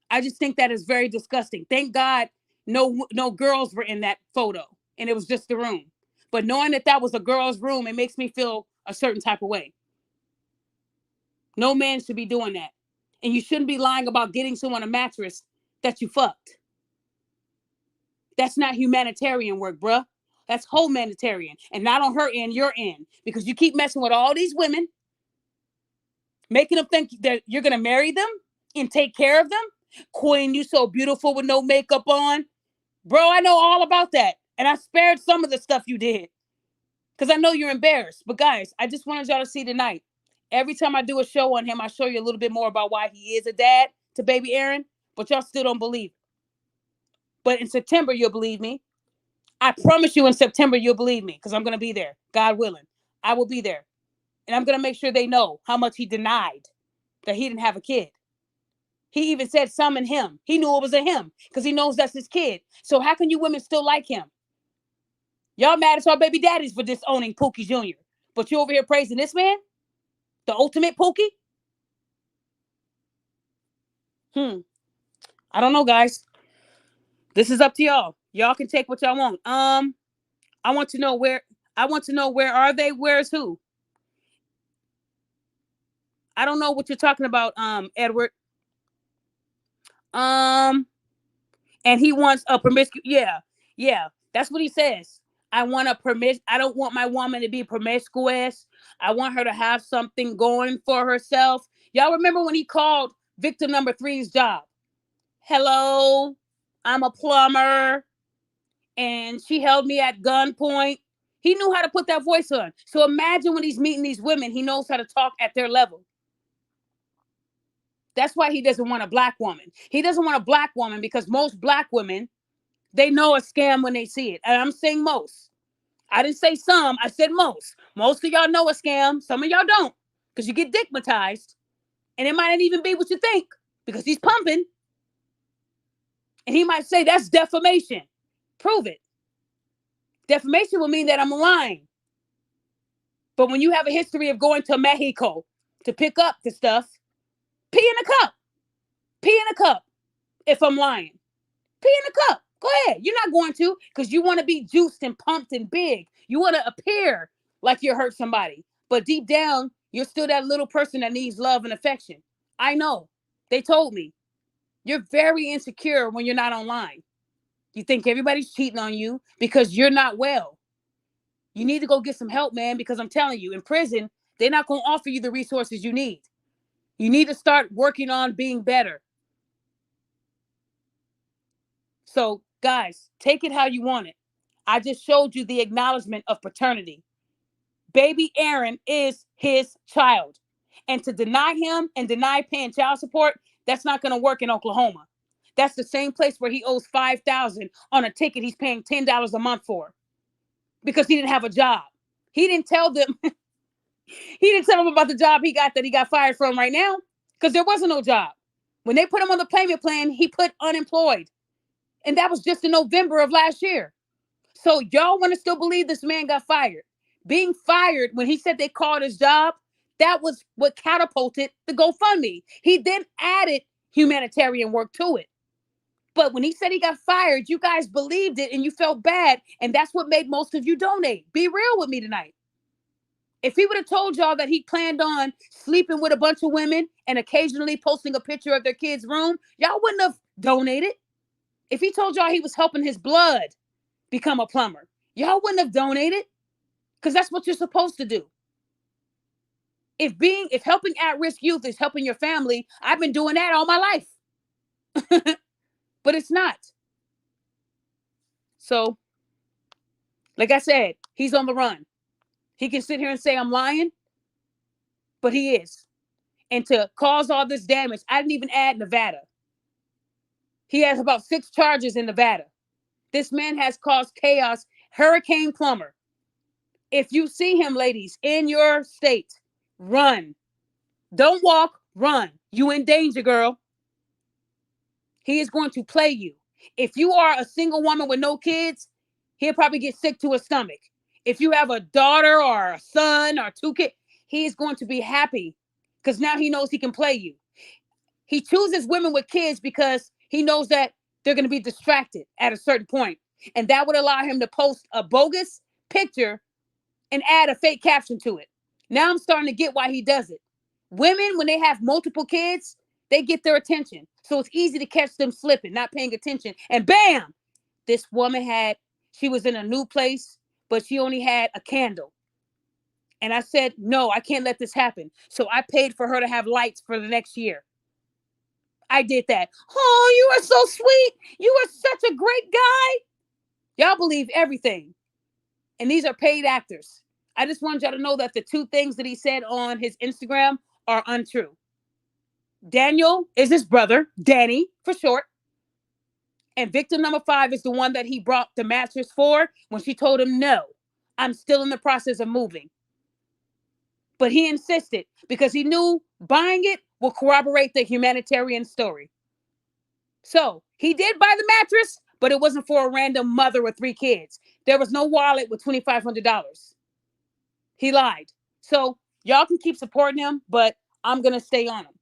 I just think that is very disgusting. Thank God no girls were in that photo. And it was just the room. But knowing that was a girl's room, it makes me feel a certain type of way. No man should be doing that. And you shouldn't be lying about getting someone a mattress that you fucked. That's not humanitarian work, bruh. That's humanitarian. And not on her end, your end. Because you keep messing with all these women, making them think that you're going to marry them and take care of them. Queen, you so beautiful with no makeup on. Bro, I know all about that. And I spared some of the stuff you did. Because I know you're embarrassed. But guys, I just wanted y'all to see tonight. Every time I do a show on him, I show you a little bit more about why he is a dad to baby Aaron. But y'all still don't believe it. But in September, you'll believe me. I promise you in September, you'll believe me. Because I'm going to be there. God willing. I will be there. And I'm going to make sure they know how much he denied that he didn't have a kid. He even said some in him. He knew it was a him. Because he knows that's his kid. So how can you women still like him? Y'all mad at our baby daddies for disowning Pookie Jr. But you over here praising this man? The ultimate Pookie? I don't know, guys. This is up to y'all. Y'all can take what y'all want. I want to know where are they? Where's who? I don't know what you're talking about, Edward. And he wants a promiscuous. Yeah. That's what he says. I want I don't want my woman to be promiscuous. I want her to have something going for herself. Y'all remember when he called victim number 3's job? Hello, I'm a plumber. And she held me at gunpoint. He knew how to put that voice on. So imagine when he's meeting these women, he knows how to talk at their level. That's why he doesn't want a black woman. He doesn't want a black woman because most black women, they know a scam when they see it. And I'm saying most. I didn't say some. I said most. Most of y'all know a scam. Some of y'all don't because you get dickmatized. And it might not even be what you think because he's pumping. And he might say that's defamation. Prove it. Defamation will mean that I'm lying. But when you have a history of going to Mexico to pick up the stuff, pee in a cup. Pee in a cup. If I'm lying, pee in a cup. Go ahead. You're not going to because you want to be juiced and pumped and big. You want to appear like you hurt somebody. But deep down, you're still that little person that needs love and affection. I know. They told me. You're very insecure when you're not online. You think everybody's cheating on you because you're not well. You need to go get some help, man, because I'm telling you, in prison, they're not going to offer you the resources you need. You need to start working on being better. So, guys, take it how you want it. I just showed you the acknowledgement of paternity. Baby Aaron is his child. And to deny him and deny paying child support, that's not going to work in Oklahoma. That's the same place where he owes $5,000 on a ticket he's paying $10 a month for because he didn't have a job. He didn't tell them. He didn't tell them about the job he got fired from right now because there wasn't no job. When they put him on the payment plan, he put unemployed. And that was just in November of last year. So y'all want to still believe this man got fired. Being fired when he said they called his job, that was what catapulted the GoFundMe. He then added humanitarian work to it. But when he said he got fired, you guys believed it and you felt bad. And that's what made most of you donate. Be real with me tonight. If he would have told y'all that he planned on sleeping with a bunch of women and occasionally posting a picture of their kid's room, y'all wouldn't have donated. If he told y'all he was helping his blood become a plumber, y'all wouldn't have donated because that's what you're supposed to do. If helping at-risk youth is helping your family, I've been doing that all my life. But it's not. So, like I said, he's on the run. He can sit here and say I'm lying, but he is. And to cause all this damage, I didn't even add Nevada. He has about 6 charges in Nevada. This man has caused chaos. Hurricane Plumber. If you see him, ladies, in your state, run. Don't walk, run. You in danger, girl. He is going to play you. If you are a single woman with no kids, he'll probably get sick to his stomach. If you have a daughter or a son or 2 kids, he is going to be happy because now he knows he can play you. He chooses women with kids because he knows that they're going to be distracted at a certain point. And that would allow him to post a bogus picture and add a fake caption to it. Now I'm starting to get why he does it. Women, when they have multiple kids, they get their attention. So it's easy to catch them slipping, not paying attention. And bam, this woman she was in a new place, but she only had a candle. And I said, no, I can't let this happen. So I paid for her to have lights for the next year. I did that. Oh, you are so sweet. You are such a great guy. Y'all believe everything. And these are paid actors. I just want y'all to know that the 2 things that he said on his Instagram are untrue. Daniel is his brother, Danny for short. And victim number 5 is the one that he brought the mattress for when she told him, no, I'm still in the process of moving. But he insisted because he knew buying it will corroborate the humanitarian story. So he did buy the mattress, but it wasn't for a random mother with 3 kids. There was no wallet with $2,500. He lied. So y'all can keep supporting him, but I'm going to stay on him.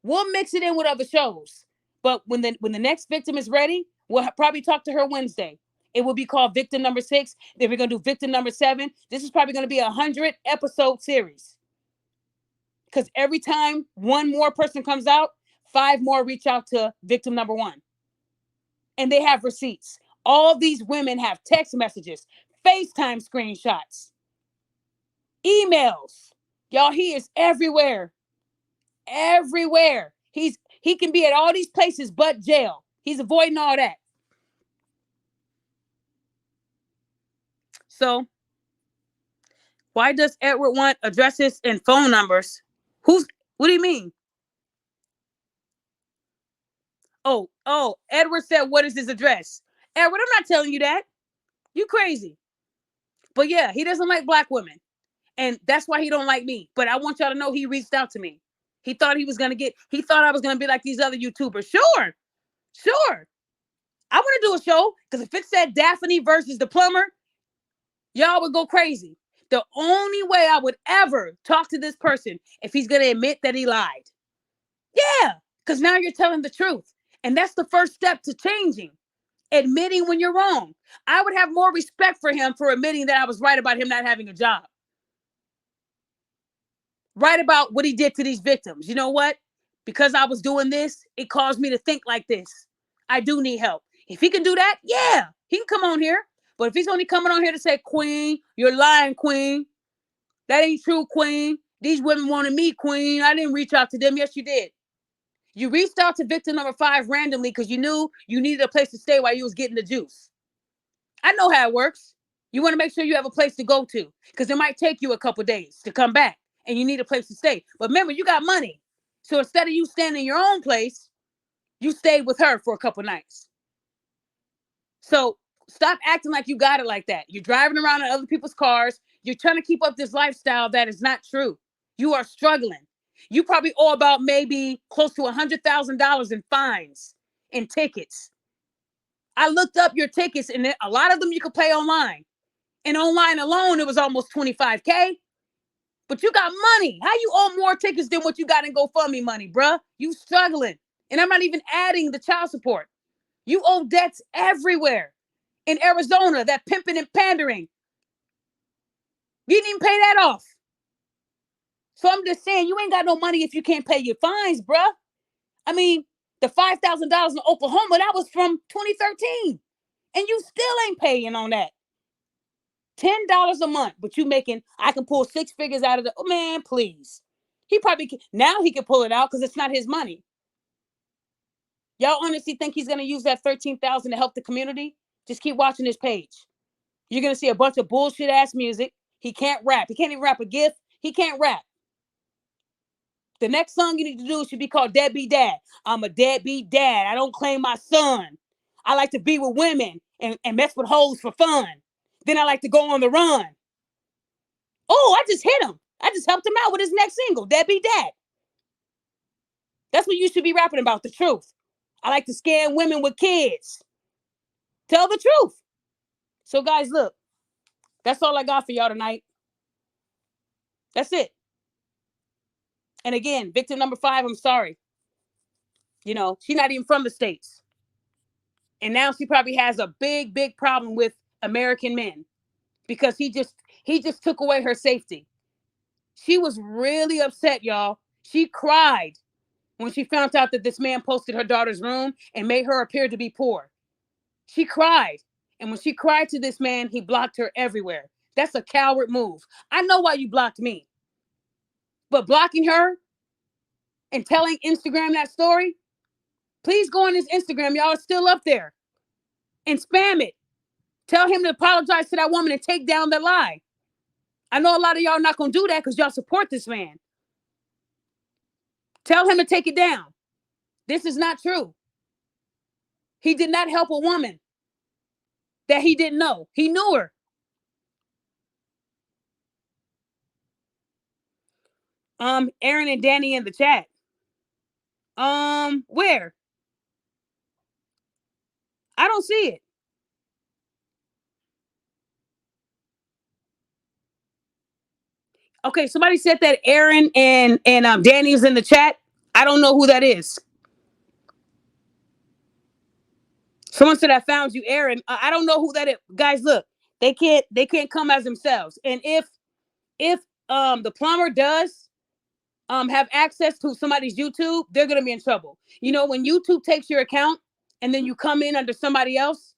We'll mix it in with other shows. But when the next victim is ready, we'll probably talk to her Wednesday. It will be called victim number 6. Then we're going to do victim number 7. This is probably going to be a 100-episode series. Because every time one more person comes out, 5 more reach out to victim number 1. And they have receipts. All these women have text messages, FaceTime screenshots, emails. Y'all, he is everywhere. Everywhere. He can be at all these places but jail. He's avoiding all that. So, why does Edward want addresses and phone numbers? What do you mean? Oh, Edward said, what is his address? Edward, I'm not telling you that. You crazy. But yeah, he doesn't like Black women. And that's why he don't like me. But I want y'all to know he reached out to me. He thought I was going to be like these other YouTubers. Sure. I want to do a show because if it said Daphne versus the plumber, y'all would go crazy. The only way I would ever talk to this person if he's going to admit that he lied. Yeah, because now you're telling the truth. And that's the first step to changing. Admitting when you're wrong. I would have more respect for him for admitting that I was right about him not having a job. Right about what he did to these victims. You know what? Because I was doing this, it caused me to think like this. I do need help. If he can do that, yeah, he can come on here. But if he's only coming on here to say, Queen, you're lying, Queen. That ain't true, Queen. These women wanted me, Queen. I didn't reach out to them. Yes, you did. You reached out to victim number 5 randomly because you knew you needed a place to stay while you was getting the juice. I know how it works. You want to make sure you have a place to go to because it might take you a couple days to come back and you need a place to stay. But remember, you got money. So instead of you staying in your own place, you stayed with her for a couple nights. So stop acting like you got it like that. You're driving around in other people's cars. You're trying to keep up this lifestyle that is not true. You are struggling. You probably owe about maybe close to $100,000 in fines and tickets. I looked up your tickets and a lot of them you could pay online. And online alone, it was almost $25K. But you got money. How you owe more tickets than what you got in GoFundMe money, bruh? You struggling. And I'm not even adding the child support. You owe debts everywhere. In Arizona, that pimping and pandering. You didn't even pay that off. So I'm just saying, you ain't got no money if you can't pay your fines, bruh. I mean, the $5,000 in Oklahoma, that was from 2013. And you still ain't paying on that. $10 a month, but you making, I can pull 6 figures out of the, oh man, please. He probably can, now he can pull it out because it's not his money. Y'all honestly think he's going to use that $13,000 to help the community? Just keep watching his page. You're going to see a bunch of bullshit ass music. He can't rap. He can't even rap a gift. He can't rap. The next song you need to do should be called Deadbeat Dad. I'm a deadbeat dad. I don't claim my son. I like to be with women and mess with hoes for fun. Then I like to go on the run. Oh, I just hit him. I just helped him out with his next single, Deadbeat Dad. That's what you should be rapping about, the truth. I like to scam women with kids. Tell the truth. So guys, look, that's all I got for y'all tonight. That's it. And again, victim number 5, I'm sorry. You know, she's not even from the States. And now she probably has a big, big problem with American men because he just took away her safety. She was really upset, y'all. She cried when she found out that this man posted her daughter's room and made her appear to be poor. She cried. And when she cried to this man, he blocked her everywhere. That's a coward move. I know why you blocked me. But blocking her and telling Instagram that story, please go on his Instagram. Y'all are still up there. And spam it. Tell him to apologize to that woman and take down the lie. I know a lot of y'all not going to do that because y'all support this man. Tell him to take it down. This is not true. He did not help a woman that he didn't know. He knew her. Aaron and Danny in the chat. Where? I don't see it. Okay, somebody said that Aaron and Danny's in the chat. I don't know who that is. Someone said I found you, Aaron. I don't know who that is. Guys, look, they can't come as themselves. And if the plumber does have access to somebody's YouTube, they're gonna be in trouble. You know, when YouTube takes your account and then you come in under somebody else,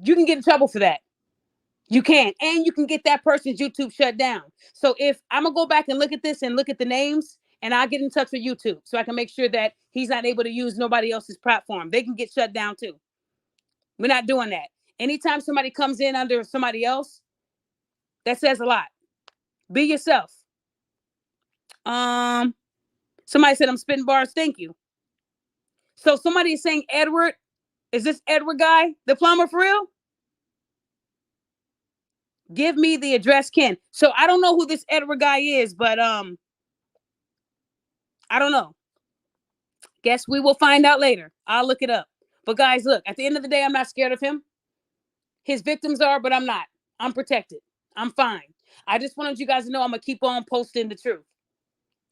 you can get in trouble for that. You can, and you can get that person's YouTube shut down. So if I'm gonna go back and look at this and look at the names, and I'll get in touch with YouTube so I can make sure that he's not able to use nobody else's platform. They can get shut down too. We're not doing that. Anytime somebody comes in under somebody else, that says a lot. Be yourself. Somebody said I'm spitting bars. Thank you. So somebody is saying Edward. Is this Edward guy, the plumber for real? Give me the address, Ken. So I don't know who this Edward guy is, but I don't know. Guess we will find out later. I'll look it up. But guys, look, at the end of the day, I'm not scared of him. His victims are, but I'm not. I'm protected. I'm fine. I just wanted you guys to know I'm going to keep on posting the truth.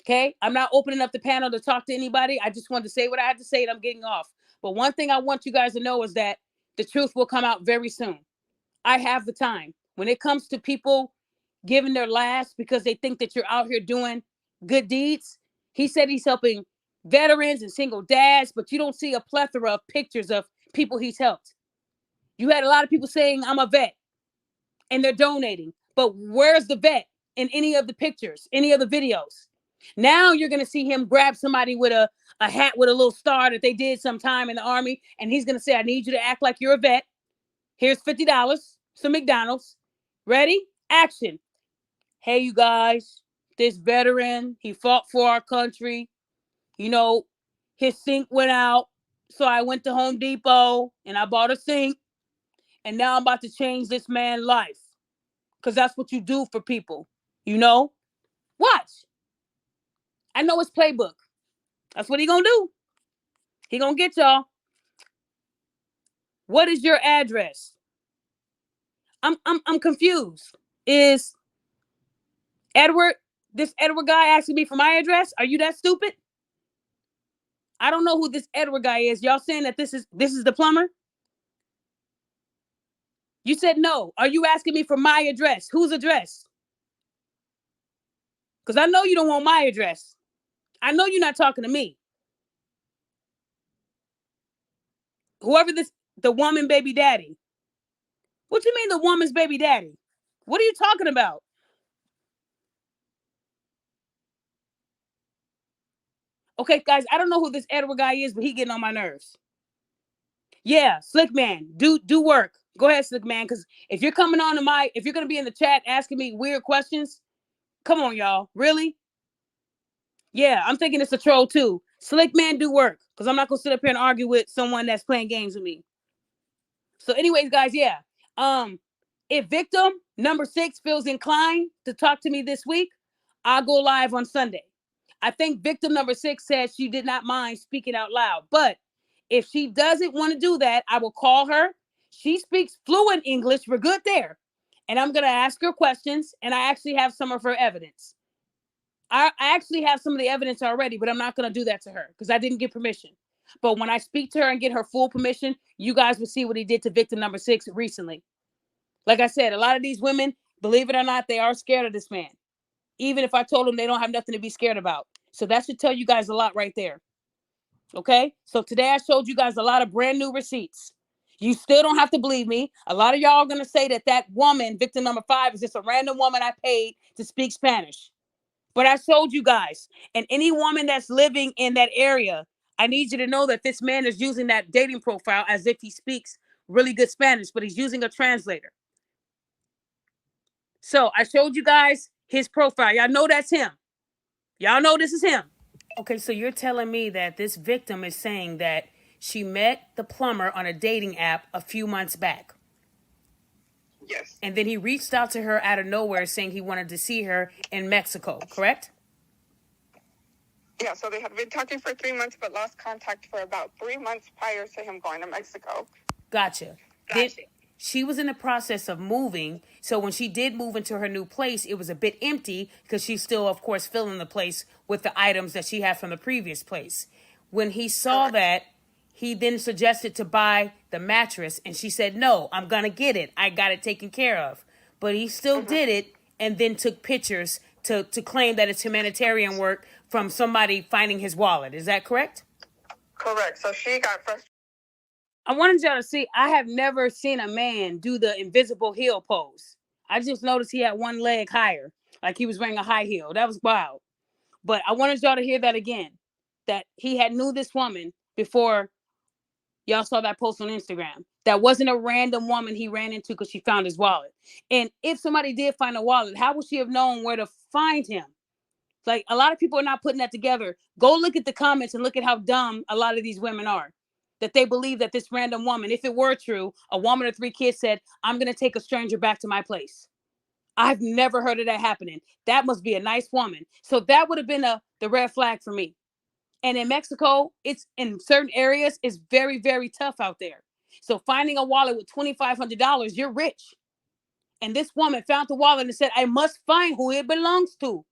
Okay? I'm not opening up the panel to talk to anybody. I just wanted to say what I had to say and I'm getting off. But one thing I want you guys to know is that the truth will come out very soon. I have the time. When it comes to people giving their last because they think that you're out here doing good deeds, he said he's helping veterans and single dads, but you don't see a plethora of pictures of people he's helped. You had a lot of people saying, I'm a vet, and they're donating. But where's the vet in any of the pictures, any of the videos? Now you're going to see him grab somebody with a hat with a little star that they did sometime in the Army, and he's going to say, I need you to act like you're a vet. Here's $50, some McDonald's. Ready? Action. Hey, you guys, this veteran, he fought for our country. You know, his sink went out. So I went to Home Depot and I bought a sink. And now I'm about to change this man's life. Because that's what you do for people. You know? Watch. I know his playbook. That's what he gonna do. He gonna get y'all. What is your address? I'm confused. Is this Edward guy asking me for my address? Are you that stupid? I don't know who this Edward guy is. Y'all saying that this is the plumber? You said no. Are you asking me for my address? Whose address? Because I know you don't want my address. I know you're not talking to me. Whoever the woman baby daddy. What you mean the woman's baby daddy? What are you talking about? Okay, guys, I don't know who this Edward guy is, but he getting on my nerves. Yeah, Slick Man, do work. Go ahead, Slick Man, because if you're coming on to if you're going to be in the chat asking me weird questions, come on, y'all. Really? Yeah, I'm thinking it's a troll too. Slick Man, do work, because I'm not going to sit up here and argue with someone that's playing games with me. So anyways, guys, yeah. If victim number 6 feels inclined to talk to me this week, I'll go live on Sunday. I think victim number 6 said she did not mind speaking out loud. But if she doesn't want to do that, I will call her. She speaks fluent English. We're good there. And I'm going to ask her questions. And I actually have some of her evidence. I actually have some of the evidence already, but I'm not going to do that to her because I didn't get permission. But when I speak to her and get her full permission, you guys will see what he did to victim number 6 recently. Like I said, a lot of these women, believe it or not, they are scared of this man. Even if I told them they don't have nothing to be scared about. So that should tell you guys a lot right there. Okay? So today I showed you guys a lot of brand new receipts. You still don't have to believe me. A lot of y'all are going to say that woman, victim number 5, is just a random woman I paid to speak Spanish. But I showed you guys. And any woman that's living in that area, I need you to know that this man is using that dating profile as if he speaks really good Spanish, but he's using a translator. So I showed you guys his profile. Y'all know that's him. Y'all know this is him. Okay, so you're telling me that this victim is saying that she met the plumber on a dating app a few months back. Yes. And then he reached out to her out of nowhere saying he wanted to see her in Mexico, correct? Yeah, so they had been talking for 3 months, but lost contact for about 3 months prior to him going to Mexico. Gotcha. Then she was in the process of moving. So when she did move into her new place, it was a bit empty because she's still, of course, filling the place with the items that she had from the previous place. When he saw that, he then suggested to buy the mattress. And she said, no, I'm going to get it. I got it taken care of. But he still did it and then took pictures to claim that it's humanitarian work from somebody finding his wallet. Is that correct? Correct. So she got frustrated. I wanted y'all to see, I have never seen a man do the invisible heel pose. I just noticed he had one leg higher, like he was wearing a high heel. That was wild. But I wanted y'all to hear that again, that he had knew this woman before y'all saw that post on Instagram. That wasn't a random woman he ran into because she found his wallet. And if somebody did find a wallet, how would she have known where to find him? Like, a lot of people are not putting that together. Go look at the comments and look at how dumb a lot of these women are. That they believe that this random woman, if it were true, a woman of 3 kids said, I'm going to take a stranger back to my place. I've never heard of that happening. That must be a nice woman. So that would have been the red flag for me. And in Mexico, it's in certain areas, it's very, very tough out there. So finding a wallet with $2,500, you're rich. And this woman found the wallet and said, I must find who it belongs to.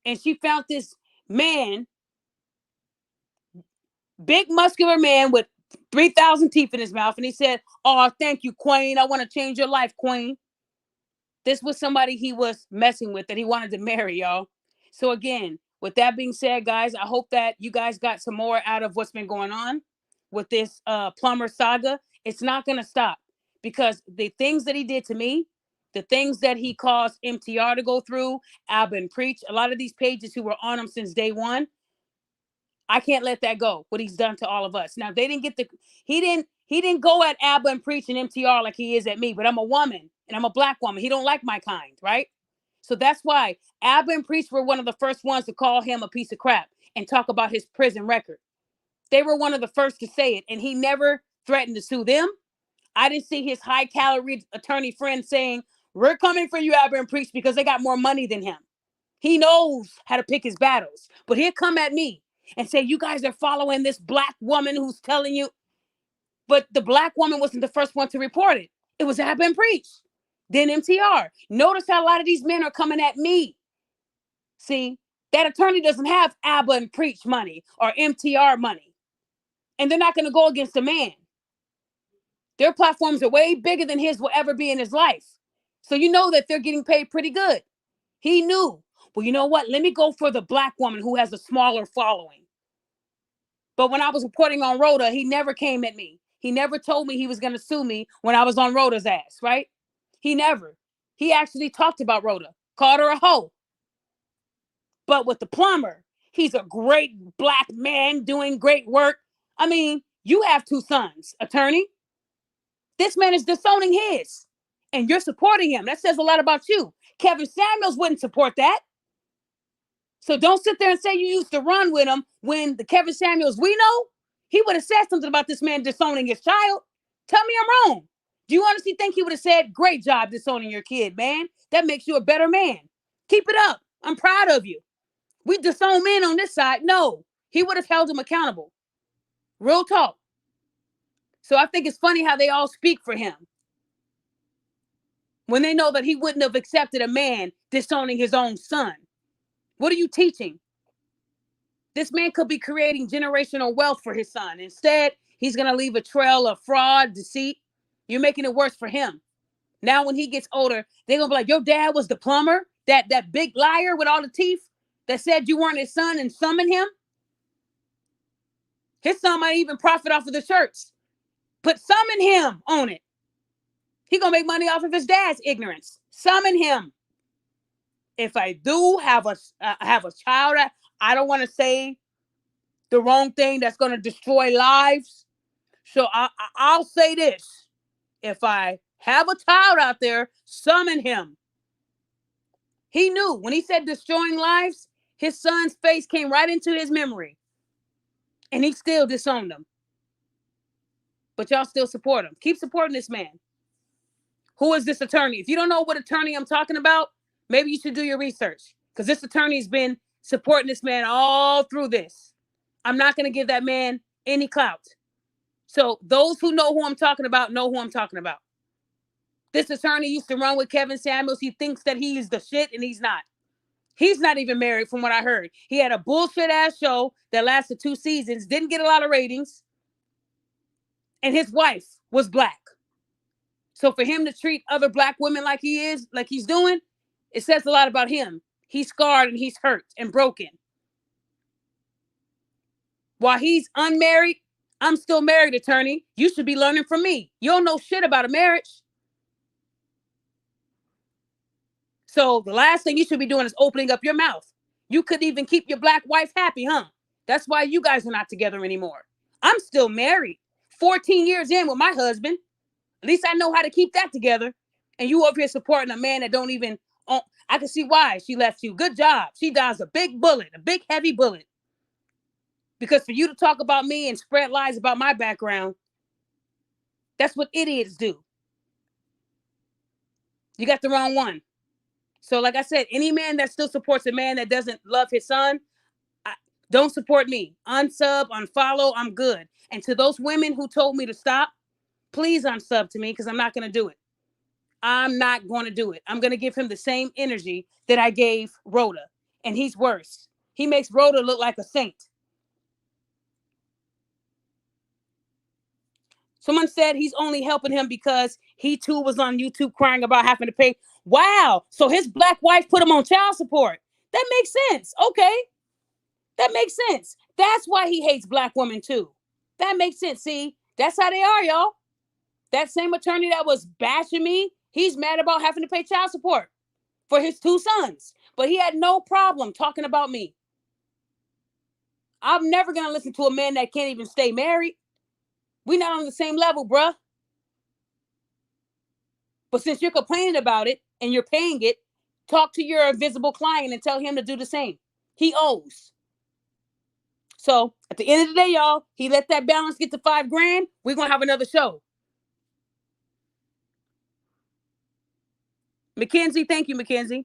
And she found this man, big muscular man with 3,000 teeth in his mouth. And he said, oh, thank you, Queen. I want to change your life, Queen. This was somebody he was messing with that he wanted to marry, y'all. So again, with that being said, guys, I hope that you guys got some more out of what's been going on with this plumber saga. It's not going to stop, because the things that he did to me, the things that he caused MTR to go through, Abba and Preach, a lot of these pages who were on him since day one, I can't let that go, what he's done to all of us. Now, they didn't get he didn't go at Abba and Preach and MTR like he is at me, but I'm a woman and I'm a black woman. He don't like my kind, right? So that's why Abba and Preach were one of the first ones to call him a piece of crap and talk about his prison record. They were one of the first to say it, and he never threatened to sue them. I didn't see his high-calorie attorney friend saying, we're coming for you, Abba and Preach, because they got more money than him. He knows how to pick his battles. But he'll come at me and say, you guys are following this black woman who's telling you. But the black woman wasn't the first one to report it. It was Abba and Preach. Then MTR. Notice how a lot of these men are coming at me. See, that attorney doesn't have Abba and Preach money or MTR money. And they're not going to go against a man. Their platforms are way bigger than his will ever be in his life. So you know that they're getting paid pretty good. He knew. Well, you know what? Let me go for the black woman who has a smaller following. But when I was reporting on Rhoda, he never came at me. He never told me he was going to sue me when I was on Rhoda's ass, right? He never. He actually talked about Rhoda, called her a hoe. But with the plumber, he's a great black man doing great work. I mean, you have 2 sons, attorney. This man is disowning his, and you're supporting him. That says a lot about you. Kevin Samuels wouldn't support that. So don't sit there and say you used to run with him when the Kevin Samuels we know, he would have said something about this man disowning his child. Tell me I'm wrong. Do you honestly think he would have said, great job disowning your kid, man? That makes you a better man. Keep it up. I'm proud of you. We disown men on this side. No, he would have held him accountable. Real talk. So I think it's funny how they all speak for him when they know that he wouldn't have accepted a man disowning his own son. What are you teaching? This man could be creating generational wealth for his son. Instead, he's going to leave a trail of fraud, deceit. You're making it worse for him. Now, when he gets older, they're going to be like, your dad was the plumber, that big liar with all the teeth that said you weren't his son and summoned him. His son might even profit off of the shirts. Put summon him on it. He going to make money off of his dad's ignorance. Summon him. If I do have a child, I don't want to say the wrong thing that's going to destroy lives. So I'll say this. If I have a child out there, summon him. He knew when he said destroying lives, his son's face came right into his memory. And he still disowned him. But y'all still support him. Keep supporting this man. Who is this attorney? If you don't know what attorney I'm talking about, maybe you should do your research, because this attorney's been supporting this man all through this. I'm not going to give that man any clout. So those who know who I'm talking about know who I'm talking about. This attorney used to run with Kevin Samuels. He thinks that he's the shit, and he's not. He's not even married, from what I heard. He had a bullshit ass show that lasted 2 seasons, didn't get a lot of ratings, and his wife was black. So for him to treat other black women like he's doing, it says a lot about him. He's scarred and he's hurt and broken. While he's unmarried, I'm still married, attorney. You should be learning from me. You don't know shit about a marriage. So the last thing you should be doing is opening up your mouth. You couldn't even keep your black wife happy, huh? That's why you guys are not together anymore. I'm still married. 14 years in with my husband. At least I know how to keep that together. And you over here supporting a man that don't even... I can see why she left you. Good job. She dodged a big bullet, a big heavy bullet. Because for you to talk about me and spread lies about my background, that's what idiots do. You got the wrong one. So like I said, any man that still supports a man that doesn't love his son, don't support me. Unsub, unfollow, I'm good. And to those women who told me to stop, please unsub to me, because I'm not going to do it. I'm not going to do it. I'm going to give him the same energy that I gave Rhoda. And he's worse. He makes Rhoda look like a saint. Someone said he's only helping him because he too was on YouTube crying about having to pay. Wow. So his black wife put him on child support. That makes sense. Okay. That makes sense. That's why he hates black women too. That makes sense. See, that's how they are, y'all. That same attorney that was bashing me, he's mad about having to pay child support for his 2 sons. But he had no problem talking about me. I'm never going to listen to a man that can't even stay married. We're not on the same level, bruh. But since you're complaining about it and you're paying it, talk to your invisible client and tell him to do the same. He owes. So at the end of the day, y'all, he let that balance get to $5,000. We're going to have another show. Mackenzie, thank you, Mackenzie.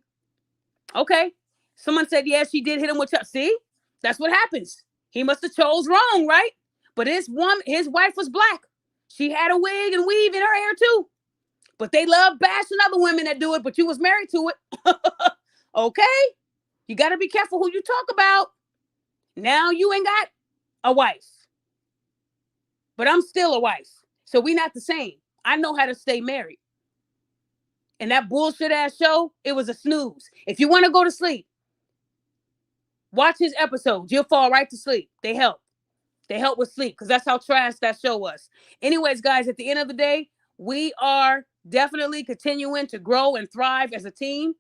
Okay. Someone said, yeah, she did hit him with. See, that's what happens. He must have chose wrong, right? But his wife was black. She had a wig and weave in her hair too. But they love bashing other women that do it, but you was married to it. Okay? You got to be careful who you talk about. Now you ain't got a wife. But I'm still a wife. So we not the same. I know how to stay married. And that bullshit ass show, it was a snooze. If you want to go to sleep, watch his episodes. You'll fall right to sleep. They help. They help with sleep because that's how trash that show was. Anyways, guys, at the end of the day, we are definitely continuing to grow and thrive as a team.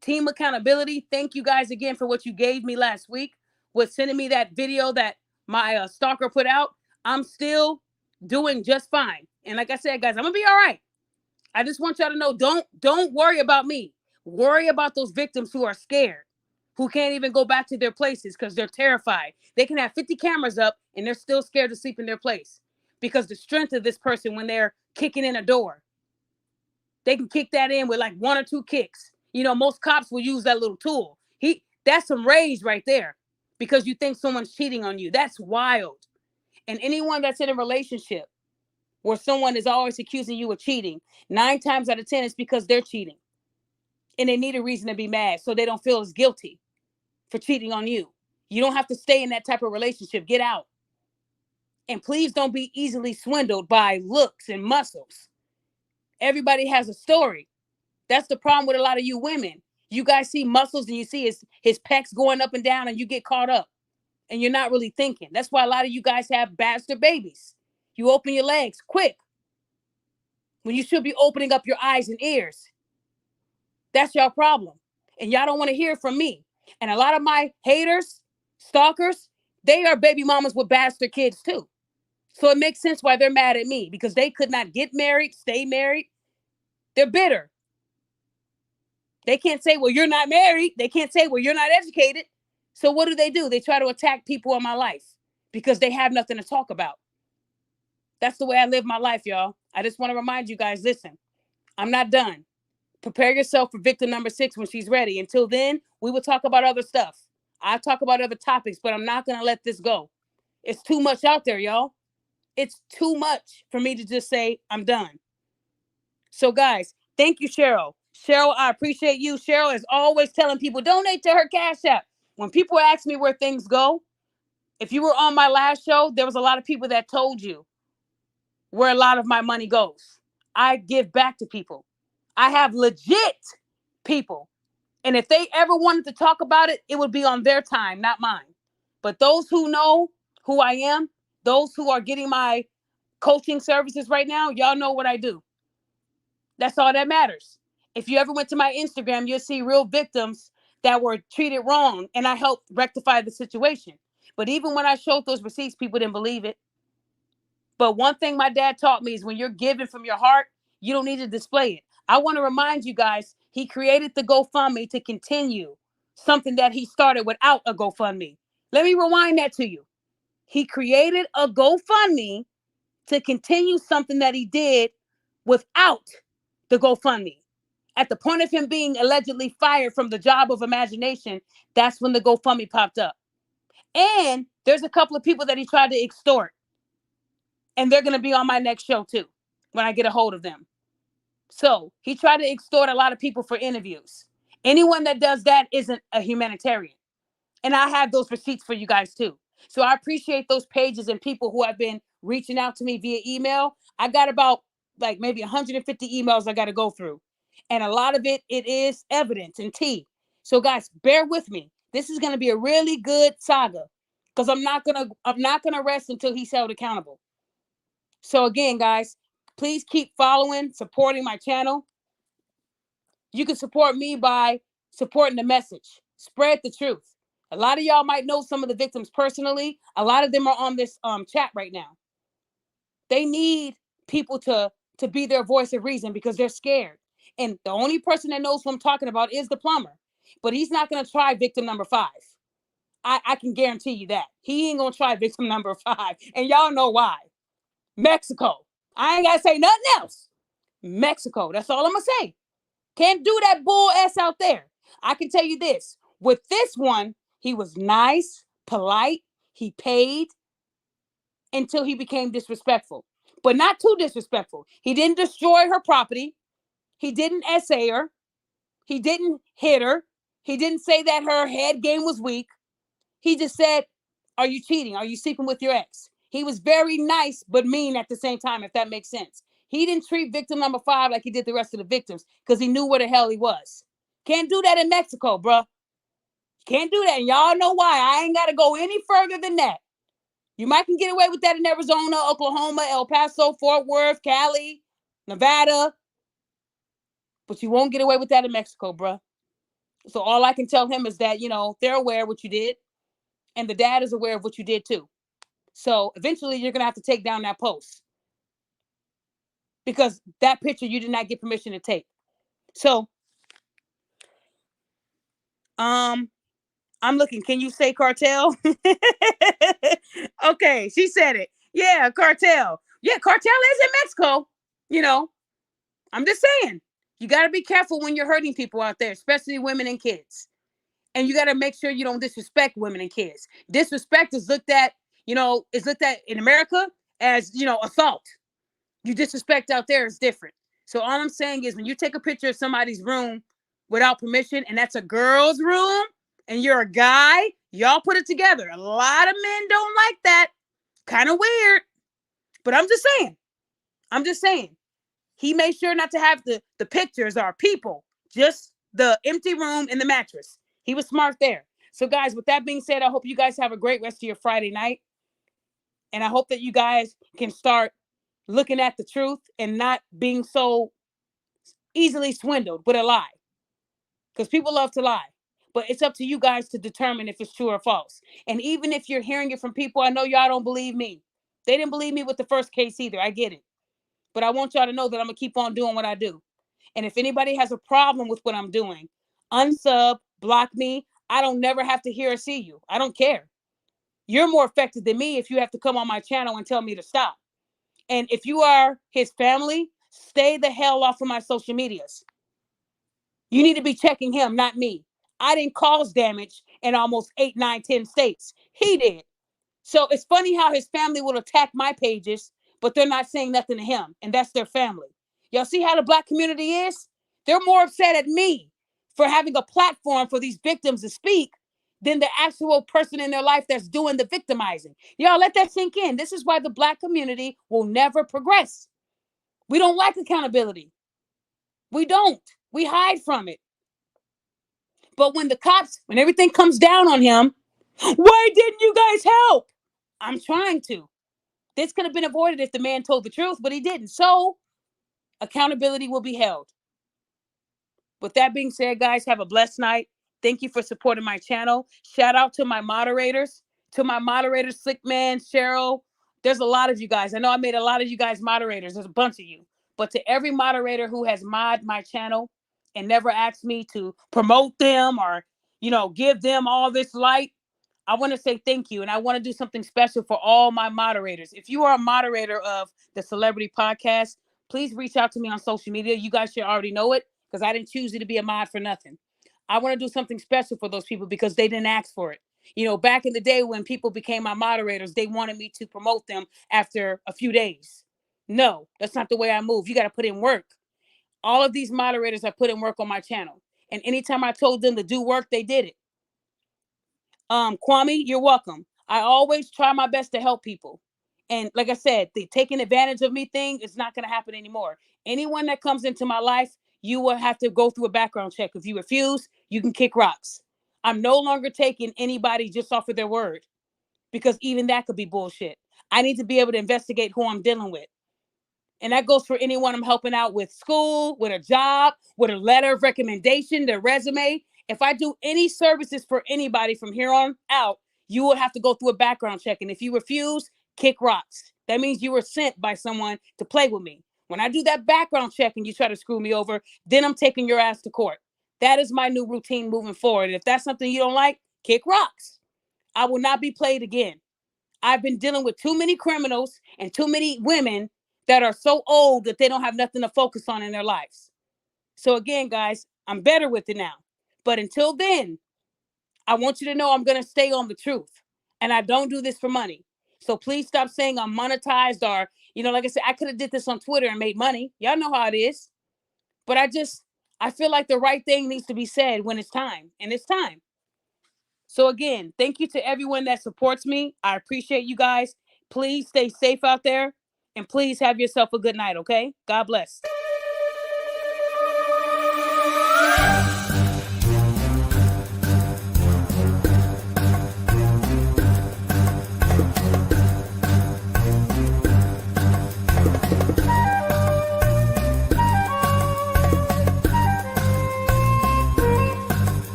Team accountability. Thank you guys again for what you gave me last week with sending me that video that my stalker put out. I'm still doing just fine. And like I said, guys, I'm going to be all right. I just want y'all to know, don't worry about me. Worry about those victims who are scared, who can't even go back to their places because they're terrified. They can have 50 cameras up and they're still scared to sleep in their place because the strength of this person when they're kicking in a door, they can kick that in with like 1 or 2 kicks. You know, most cops will use that little tool. That's some rage right there because you think someone's cheating on you. That's wild. And anyone that's in a relationship where someone is always accusing you of cheating, 9 times out of 10, it's because they're cheating. And they need a reason to be mad so they don't feel as guilty for cheating on you. You don't have to stay in that type of relationship. Get out. And please don't be easily swindled by looks and muscles. Everybody has a story. That's the problem with a lot of you women. You guys see muscles and you see his pecs going up and down and you get caught up. And you're not really thinking. That's why a lot of you guys have bastard babies. You open your legs quick when you should be opening up your eyes and ears. That's your problem. And y'all don't want to hear from me. And a lot of my haters, stalkers, they are baby mamas with bastard kids too. So it makes sense why they're mad at me because they could not get married, stay married. They're bitter. They can't say, well, you're not married. They can't say, well, you're not educated. So what do? They try to attack people in my life because they have nothing to talk about. That's the way I live my life, y'all. I just want to remind you guys, listen, I'm not done. Prepare yourself for victim number 6 when she's ready. Until then, we will talk about other stuff. I'll talk about other topics, but I'm not going to let this go. It's too much out there, y'all. It's too much for me to just say I'm done. So, guys, thank you, Cheryl. Cheryl, I appreciate you. Cheryl is always telling people, donate to her Cash App. When people ask me where things go, if you were on my last show, there was a lot of people that told you where a lot of my money goes. I give back to people. I have legit people. And if they ever wanted to talk about it, it would be on their time, not mine. But those who know who I am, those who are getting my coaching services right now, y'all know what I do. That's all that matters. If you ever went to my Instagram, you'll see real victims that were treated wrong, and I helped rectify the situation. But even when I showed those receipts, people didn't believe it. But one thing my dad taught me is when you're giving from your heart, you don't need to display it. I want to remind you guys, he created the GoFundMe to continue something that he started without a GoFundMe. Let me rewind that to you. He created a GoFundMe to continue something that he did without the GoFundMe. At the point of him being allegedly fired from the job of imagination, that's when the GoFundMe popped up. And there's a couple of people that he tried to extort. And they're going to be on my next show too, when I get a hold of them. So he tried to extort a lot of people for interviews. Anyone that does that isn't a humanitarian. And I have those receipts for you guys too. So I appreciate those pages and people who have been reaching out to me via email. I got about like maybe 150 emails I got to go through. And a lot of it is evidence and tea. So guys, bear with me. This is going to be a really good saga because I'm not going to rest until he's held accountable. So again, guys, please keep following, supporting my channel. You can support me by supporting the message. Spread the truth. A lot of y'all might know some of the victims personally. A lot of them are on this chat right now. They need people to be their voice of reason because they're scared. And the only person that knows what I'm talking about is the plumber. But he's not going to try victim number 5. I can guarantee you that. He ain't going to try victim number 5. And y'all know why. Mexico. I ain't got to say nothing else. Mexico. That's all I'm going to say. Can't do that bull ass out there. I can tell you this. With this one, he was nice, polite. He paid until he became disrespectful. But not too disrespectful. He didn't destroy her property. He didn't essay her. He didn't hit her. He didn't say that her head game was weak. He just said, are you cheating? Are you sleeping with your ex? He was very nice, but mean at the same time, if that makes sense. He didn't treat victim number 5 like he did the rest of the victims because he knew where the hell he was. Can't do that in Mexico, bro. Can't do that. And y'all know why. I ain't got to go any further than that. You might can get away with that in Arizona, Oklahoma, El Paso, Fort Worth, Cali, Nevada. But you won't get away with that in Mexico, bro. So all I can tell him is that, they're aware of what you did. And the dad is aware of what you did too. So eventually you're going to have to take down that post. Because that picture you did not get permission to take. So, I'm looking. Can you say cartel? Okay, she said it. Yeah, cartel. Yeah, cartel is in Mexico. I'm just saying. You got to be careful when you're hurting people out there, especially women and kids. And you got to make sure you don't disrespect women and kids. Disrespect is looked at in America as, assault. You disrespect out there is different. So all I'm saying is when you take a picture of somebody's room without permission, and that's a girl's room, and you're a guy, y'all put it together. A lot of men don't like that. Kind of weird. But I'm just saying. He made sure not to have the pictures or people, just the empty room and the mattress. He was smart there. So guys, with that being said, I hope you guys have a great rest of your Friday night. And I hope that you guys can start looking at the truth and not being so easily swindled with a lie. Because people love to lie. But it's up to you guys to determine if it's true or false. And even if you're hearing it from people, I know y'all don't believe me. They didn't believe me with the first case either. I get it. But I want y'all to know that I'm going to keep on doing what I do. And if anybody has a problem with what I'm doing, unsub, block me. I don't never have to hear or see you. I don't care. You're more affected than me if you have to come on my channel and tell me to stop. And if you are his family, stay the hell off of my social medias. You need to be checking him, not me. I didn't cause damage in almost 8, 9, 10 states. He did. So it's funny how his family will attack my pages, but they're not saying nothing to him. And that's their family. Y'all see how the Black community is? They're more upset at me for having a platform for these victims to speak than the actual person in their life that's doing the victimizing. Y'all let that sink in. This is why the Black community will never progress. We don't like accountability. We don't. We hide from it. But when everything comes down on him, why didn't you guys help? I'm trying to. This could have been avoided if the man told the truth, but he didn't. So accountability will be held. With that being said, guys, have a blessed night. Thank you for supporting my channel. Shout out to my moderators, Slick Man, Cheryl. There's a lot of you guys. I know I made a lot of you guys moderators. There's a bunch of you. But to every moderator who has mod my channel and never asked me to promote them or, give them all this light, I want to say thank you. And I want to do something special for all my moderators. If you are a moderator of the Celebrity Podcast, please reach out to me on social media. You guys should already know it because I didn't choose you to be a mod for nothing. I want to do something special for those people because they didn't ask for it. Back in the day when people became my moderators, they wanted me to promote them after a few days. No, that's not the way I move. You got to put in work. All of these moderators have put in work on my channel. And anytime I told them to do work, they did it. Kwame, you're welcome. I always try my best to help people. And like I said, the taking advantage of me thing is not going to happen anymore. Anyone that comes into my life, you will have to go through a background check. If you refuse, you can kick rocks. I'm no longer taking anybody just off of their word, because even that could be bullshit. I need to be able to investigate who I'm dealing with. And that goes for anyone I'm helping out with school, with a job, with a letter of recommendation, their resume. If I do any services for anybody from here on out, you will have to go through a background check. And if you refuse, kick rocks. That means you were sent by someone to play with me. When I do that background check and you try to screw me over, then I'm taking your ass to court. That is my new routine moving forward. And if that's something you don't like, kick rocks. I will not be played again. I've been dealing with too many criminals and too many women that are so old that they don't have nothing to focus on in their lives. So again, guys, I'm better with it now. But until then, I want you to know I'm going to stay on the truth. And I don't do this for money. So please stop saying I'm monetized, or, like I said, I could have did this on Twitter and made money. Y'all know how it is. But I feel like the right thing needs to be said when it's time. And it's time. So again, thank you to everyone that supports me. I appreciate you guys. Please stay safe out there. And please have yourself a good night, okay? God bless.